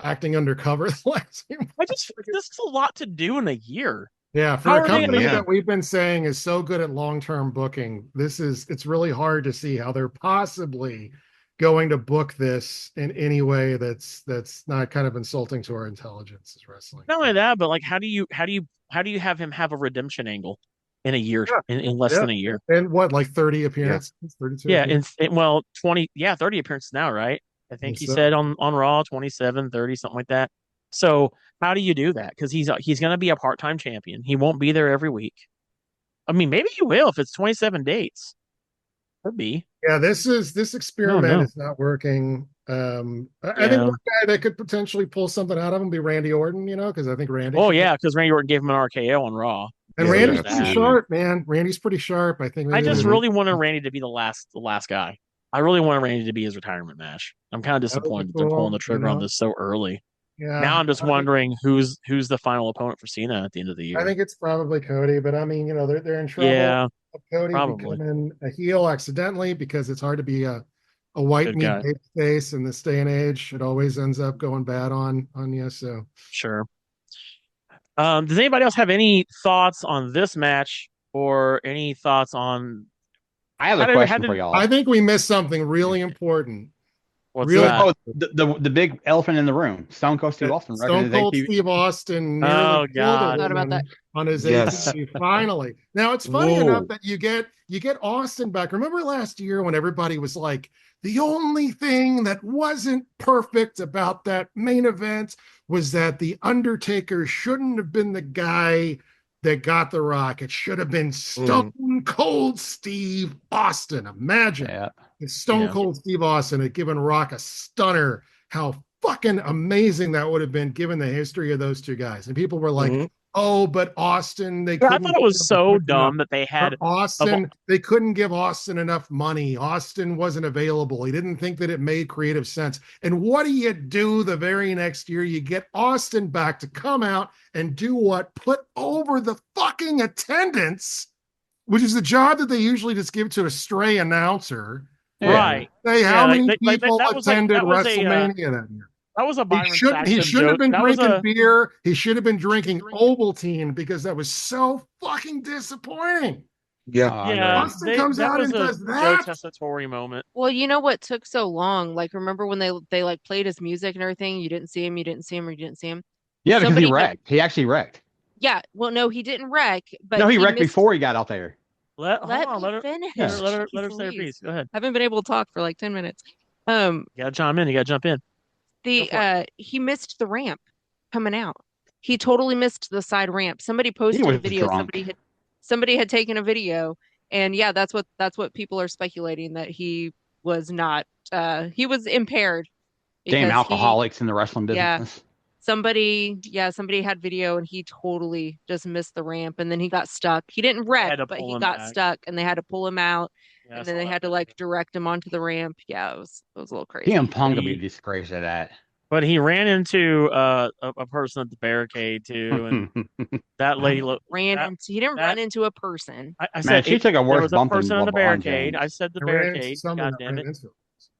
acting undercover the last few months? I just feel like this is a lot to do in a year. Yeah, for a company that we've been saying is so good at long-term booking, it's really hard to see how they're possibly going to book this in any way that's not kind of insulting to our intelligence as wrestling. Not only that, but like how do you have him have a redemption angle in a year, in less than a year? And what, like 30 appearances? 32 yeah, well, 20, 30 appearances now, right? I think he said on Raw 27, 30, something like that. So how do you do that? Because he's going to be a part-time champion. He won't be there every week. I mean, maybe he will if it's 27 dates. Could be. Yeah, this experiment is not working. I think one guy that could potentially pull something out of him be Randy Orton, because I think Randy. Oh yeah, because Randy Orton gave him an RKO on Raw. And Randy's pretty sharp, man. Randy's pretty sharp. I think. I just really wanted Randy to be the last guy. I really wanted Randy to be his retirement match. I'm kind of disappointed that they're pulling the trigger on this so early. Yeah. Now I'm just wondering who's the final opponent for Cena at the end of the year. I think it's probably Cody, but I mean, they're in trouble. Yeah, Cody becoming a heel accidentally because it's hard to be a white meat face in this day and age. It always ends up going bad on you. So sure. Does anybody else have any thoughts on this match or any thoughts on? I have a question for y'all. I think we missed something really important. What's that? The big elephant in the room, Stone Cold Steve Austin. Stone Cold Steve Austin. Oh God! Thought about that on his ATV finally. Now it's funny enough that you get Austin back. Remember last year when everybody was like, the only thing that wasn't perfect about that main event was that the Undertaker shouldn't have been the guy that got the Rock. It should have been Stone Cold Steve Austin. Imagine if Stone Cold Steve Austin had given Rock a stunner, how fucking amazing that would have been given the history of those two guys. And people were like, oh, but Austin, I thought it was so dumb that they had Austin. They couldn't give Austin enough money. Austin wasn't available. He didn't think that it made creative sense. And what do you do the very next year? You get Austin back to come out and do what? Put over the fucking attendance, which is the job that they usually just give to a stray announcer. Right. Say how many people attended WrestleMania that year. That was a Byron He should have been drinking beer. He should have been drinking Ovaltine because that was so fucking disappointing. Yeah. Austin comes out and does that. Joe Tessitore moment. Well, you know what took so long? Like, remember when they like played his music and everything? You didn't see him. Yeah, because he wrecked. He actually wrecked. Yeah. Well, no, he didn't wreck. But no, he wrecked before he got out there. Let her finish. Let her say her piece. Go ahead. I haven't been able to talk for like 10 minutes. You gotta chime in. You gotta jump in. He missed the ramp coming out. He totally missed the side ramp. Somebody posted a video. Somebody had taken a video, and yeah, that's what people are speculating, that he was not. He was impaired. Damn alcoholics in the wrestling business. Yeah. Somebody had video, and he totally just missed the ramp, and then he got stuck. He didn't wreck, but he got stuck, and they had to pull him out, and then they had to like direct him onto the ramp. Yeah, it was a little crazy. CM Punk would be disgraced at that. But he ran into a person at the barricade too, and that lady he didn't run into a person. I said she took a worse was bump a person than on the barricade. I said the barricade. God damn it.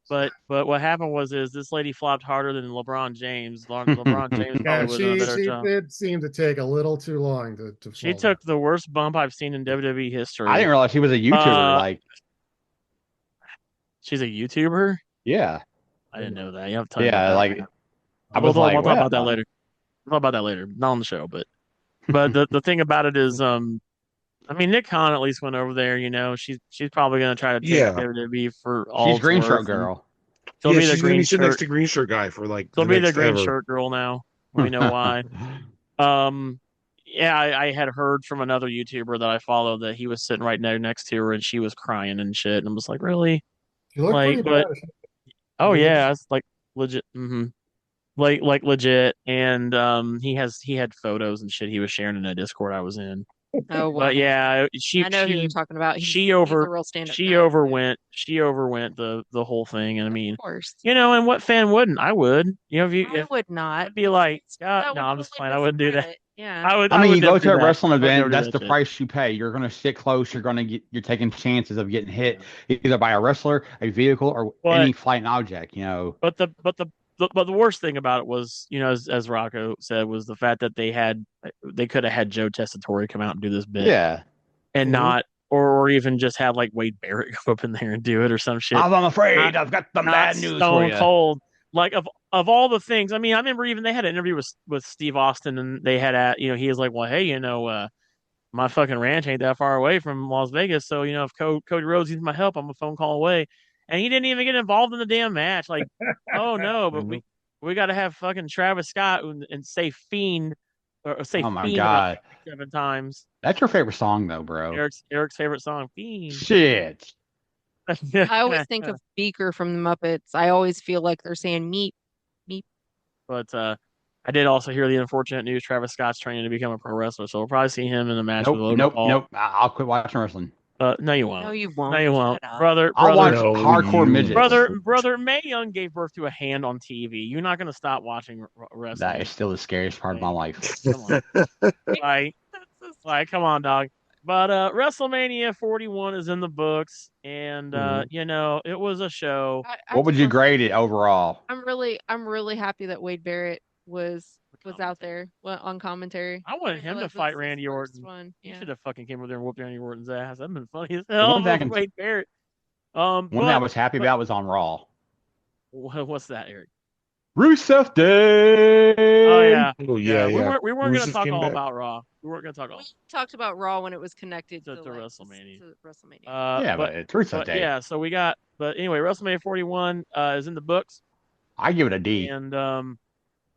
But what happened was this lady flopped harder than LeBron James. LeBron James probably would have done a better job. She did seem to take a little too long to She took the worst bump I've seen in WWE history. I didn't realize she was a YouTuber. She's a YouTuber? Yeah. I didn't know that. You have to we'll talk about that later. We'll talk about that later. Not on the show, but the thing about it is Nick Khan at least went over there, she's probably gonna try to take WWE for all. She's green shirt girl. She'll be the green shirt next to green shirt guy for like. She'll be the green shirt girl now. We know why. I had heard from another YouTuber that I follow that he was sitting right next to her and she was crying and shit, and I was like, really? She looked pretty bad. Oh yeah, it's like legit. Like legit, and he had photos and shit he was sharing in a Discord I was in. Oh, wow. But yeah, I know who you're talking about. She overwent the whole thing, and I mean, of course. And what fan wouldn't? I would. I would not. I'd be like, Scott, no, I'm just playing. I wouldn't do that. Yeah. You go to a wrestling event, that's the price you pay. You're going to sit close. You're taking chances of getting hit either by a wrestler, a vehicle, or any flying object. But the worst thing about it was, as Rocko said, was the fact that they could have had Joe Tessitore come out and do this bit, and not, or even just have like Wade Barrett go up in there and do it or some shit. I'm afraid I've got the bad news for you. Stone Cold. Like of all the things, I mean, I remember even they had an interview with Steve Austin, and they had he was like, well, hey, my fucking ranch ain't that far away from Las Vegas, so if Cody Rhodes needs my help, I'm a phone call away. And he didn't even get involved in the damn match. Like, oh no, but we got to have fucking Travis Scott and say fiend or say Oh my fiend about God. 7 times. That's your favorite song though, bro. Eric's favorite song, Fiend. Shit. I always think of Beaker from the Muppets. I always feel like they're saying meep, meep. But I did also hear the unfortunate news: Travis Scott's training to become a pro wrestler, so we'll probably see him in a match with Logan Paul. Nope. I'll quit watching wrestling. No, you won't. No, you won't. No, you won't, Shut up. brother. I'll watch No, hardcore you midgets. Brother. Mae Young gave birth to a hand on TV. You're not gonna stop watching wrestling. That is still the scariest part of my life. Come on, come on, dog. But WrestleMania 41 is in the books, and you know, it was a show. What would you grade it overall? I'm really happy that Wade Barrett was out there on commentary. I wanted him to fight Randy Orton. Yeah. He should have fucking came over there and whooped Randy Orton's ass. That'd been funny as hell. Wade Barrett. One thing I was happy about was on Raw. What's that, Eric? Rusev Day. Oh yeah. We weren't Rusev gonna talk all back. about Raw. We weren't gonna talk all. We talked about Raw when it was connected to WrestleMania. To WrestleMania. But it's Rusev Day. Yeah, so we got. But anyway, WrestleMania 41 is in the books. I give it a D. And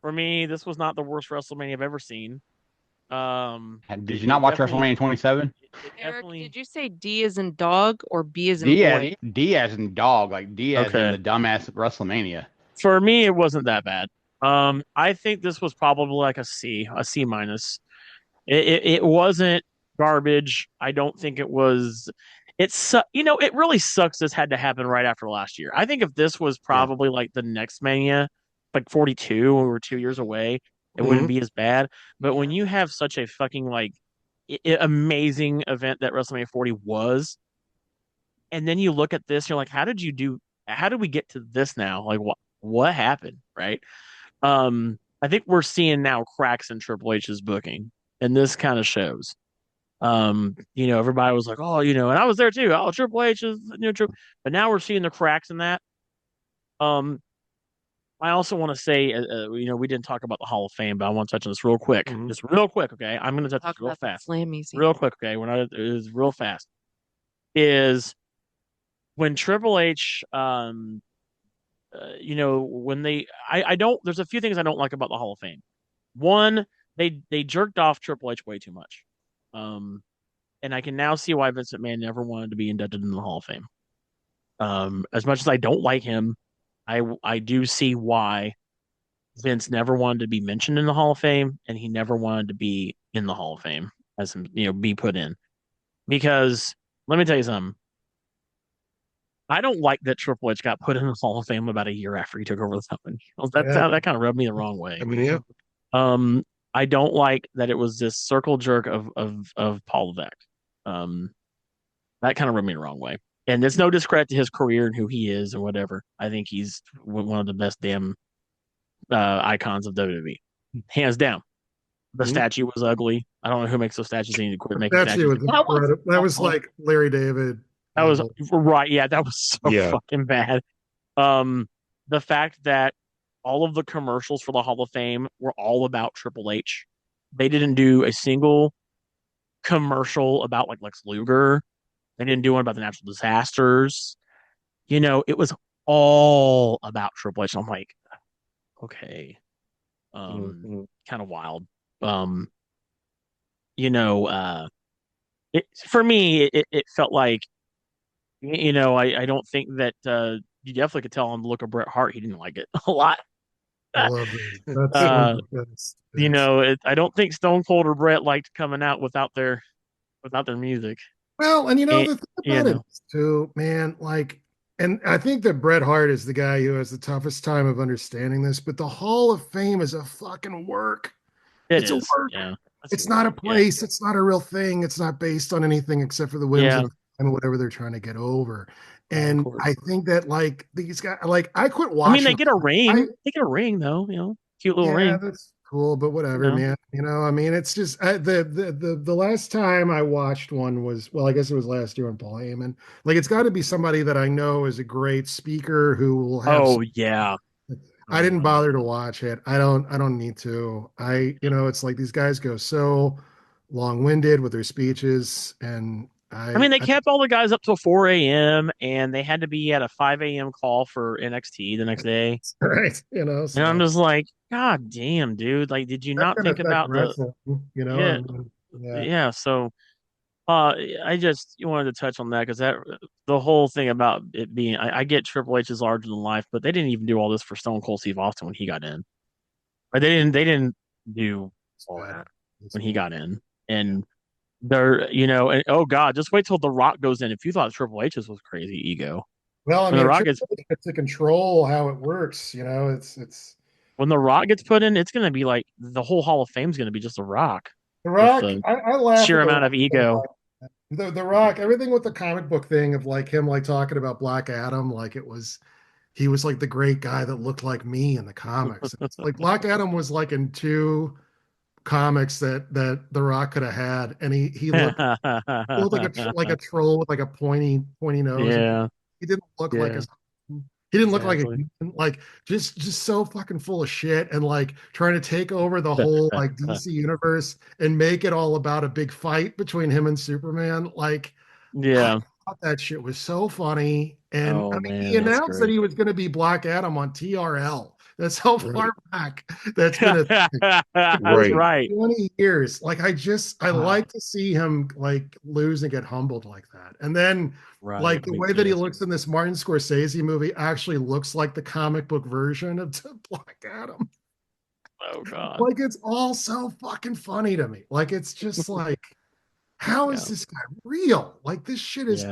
for me, this was not the worst WrestleMania I've ever seen. Did you not watch WrestleMania 27? Eric, did you say D as in dog or B as in boy? D as in dog, like D as in the dumbass WrestleMania. For me, it wasn't that bad. I think this was probably like a C minus. It wasn't garbage. I don't think it was. It really sucks. This had to happen right after last year. I think if this was probably like the next Mania, like 42, when we were 2 years away, it wouldn't be as bad. But when you have such a fucking like amazing event that WrestleMania 40 was, and then you look at this, you're like, how did we get to this now? Like what happened, right? I think we're seeing now cracks in Triple H's booking, and this kind of shows. Everybody was like, oh, and I was there too. Oh, Triple H is true. But now we're seeing the cracks in that. I also want to say, we didn't talk about the Hall of Fame, but I want to touch on this real quick. Just real quick, okay? I'm going to touch this real fast. Real quick, okay? It is real fast. Is when Triple H, when there's a few things I don't like about the Hall of Fame. One, they jerked off Triple H way too much. And I can now see why Vince McMahon never wanted to be inducted in the Hall of Fame. As much as I don't like him, I do see why Vince never wanted to be mentioned in the Hall of Fame, and he never wanted to be in the Hall of Fame as him, be put in. Because let me tell you something. I don't like that Triple H got put in the Hall of Fame about a year after he took over the company. That kind of rubbed me the wrong way. I mean, yeah. I don't like that it was this circle jerk of Paul Levesque. That kind of rubbed me the wrong way. And it's no discredit to his career and who he is and whatever. I think he's one of the best damn icons of WWE, hands down. The statue was ugly. I don't know who makes those statues. They need to quit making statues. That was like Larry David. That was right. Yeah, that was so fucking bad. The fact that all of the commercials for the Hall of Fame were all about Triple H. They didn't do a single commercial about like Lex Luger. They didn't do one about the natural disasters. It was all about Triple H. I'm like, okay, kind of wild. For me, it felt like, I don't think that you definitely could tell on the look of Bret Hart he didn't like it a lot. I love it. I don't think Stone Cold or Bret liked coming out without their music. Well, and the thing about it too, man, and I think that Bret Hart is the guy who has the toughest time of understanding this, but the Hall of Fame is a fucking work. It's a work. Yeah. It's not a place. Yeah. It's not a real thing. It's not based on anything except for the whims and whatever they're trying to get over. And I think that these guys, I quit watching. I mean, they get a ring. They get a ring though, cute little ring. That's cool, but whatever, man. I mean, it's just the last time I watched one was, I guess it was last year on Paul Heyman. It's got to be somebody that I know is a great speaker who will have. I didn't bother to watch it. I don't need to. It's like these guys go so long-winded with their speeches, and I mean, they kept all the guys up till 4 a.m. and they had to be at a 5 a.m. call for NXT the next day. Right. You know, and I'm just like, God damn, dude. Like, did you not think about wrestling, you know? Yeah. Yeah. So, I just wanted to touch on that because the whole thing about it being, I get Triple H is larger than life, but they didn't even do all this for Stone Cold Steve Austin when he got in. Or they didn't do all that when he got in. And they're, and oh God, just wait till The Rock goes in. If you thought Triple H's was crazy ego. Well, I when mean, The Rock gets to control how it works, it's when The Rock gets put in, it's gonna be like the whole Hall of Fame is gonna be just The Rock. The Rock, I laugh sheer at amount of ego. The Rock, everything with the comic book thing of like him like talking about Black Adam, like he was like the great guy that looked like me in the comics. It's like Black Adam was like in 2 comics that The Rock could have had, and he looked like a troll with like a pointy nose. Yeah, he didn't look like he didn't look like a human, like just so fucking full of shit and like trying to take over the whole like DC universe and make it all about a big fight between him and Superman. Like, yeah, I thought that shit was so funny. And I mean, he announced that he was going to be Black Adam on TRL. That's how far back that's been a thing. That's right. 20 years. Like I like to see him like lose and get humbled like that. And then like the way that he looks in this Martin Scorsese movie actually looks like the comic book version of Black Adam. Oh God. Like it's all so fucking funny to me. Like it's just like, how is this guy real? Like this shit is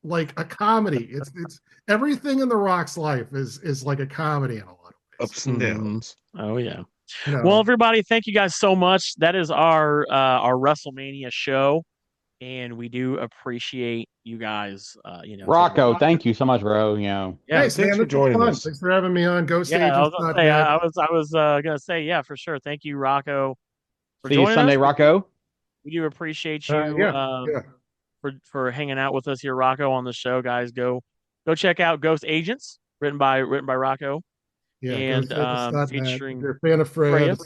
like a comedy. It's everything in The Rock's life is like a comedy in a lot of ways. Ups and downs. Oh yeah. Well, everybody, thank you guys so much. That is our WrestleMania show, and we do appreciate you guys. Rocco, thank you so much, bro. Yeah, thanks for joining us. Thanks for having me on. Ghost Agents. I was gonna say, yeah, for sure. Thank you, Rocco. See you Sunday, Rocco. We do appreciate you for hanging out with us here, Rocco, on the show, guys. Go check out Ghost Agents, written by Rocco. Yeah, and featuring if you're a fan of Fred.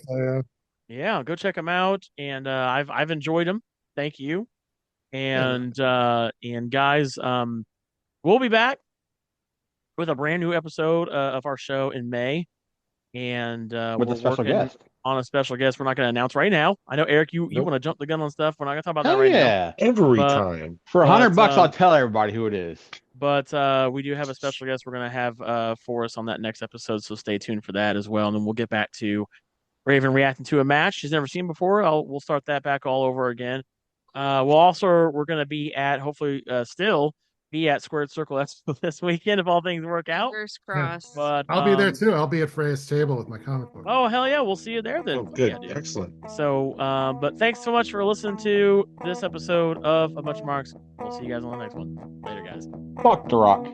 Yeah, go check them out. And I've enjoyed them. Thank you. And guys, we'll be back with a brand new episode of our show in May. And with a special guest. On a special guest we're not going to announce right now. I know, Eric, you want to jump the gun on stuff. We're not going to talk about that right now. Every time. For $100, I'll tell everybody who it is. But we do have a special guest we're going to have for us on that next episode, so stay tuned for that as well. And then we'll get back to Raven reacting to a match she's never seen before. We'll start that back all over again. We're going to be at, hopefully still be at Squared Circle this weekend if all things work out. First cross. But I'll be there too. I'll be at Freya's table with my comic book. Oh hell yeah, we'll see you there then. Oh, good. Yeah, excellent. So but thanks so much for listening to this episode of A Bunch of Marks. We'll see you guys on the next one. Later, guys. Fuck The Rock.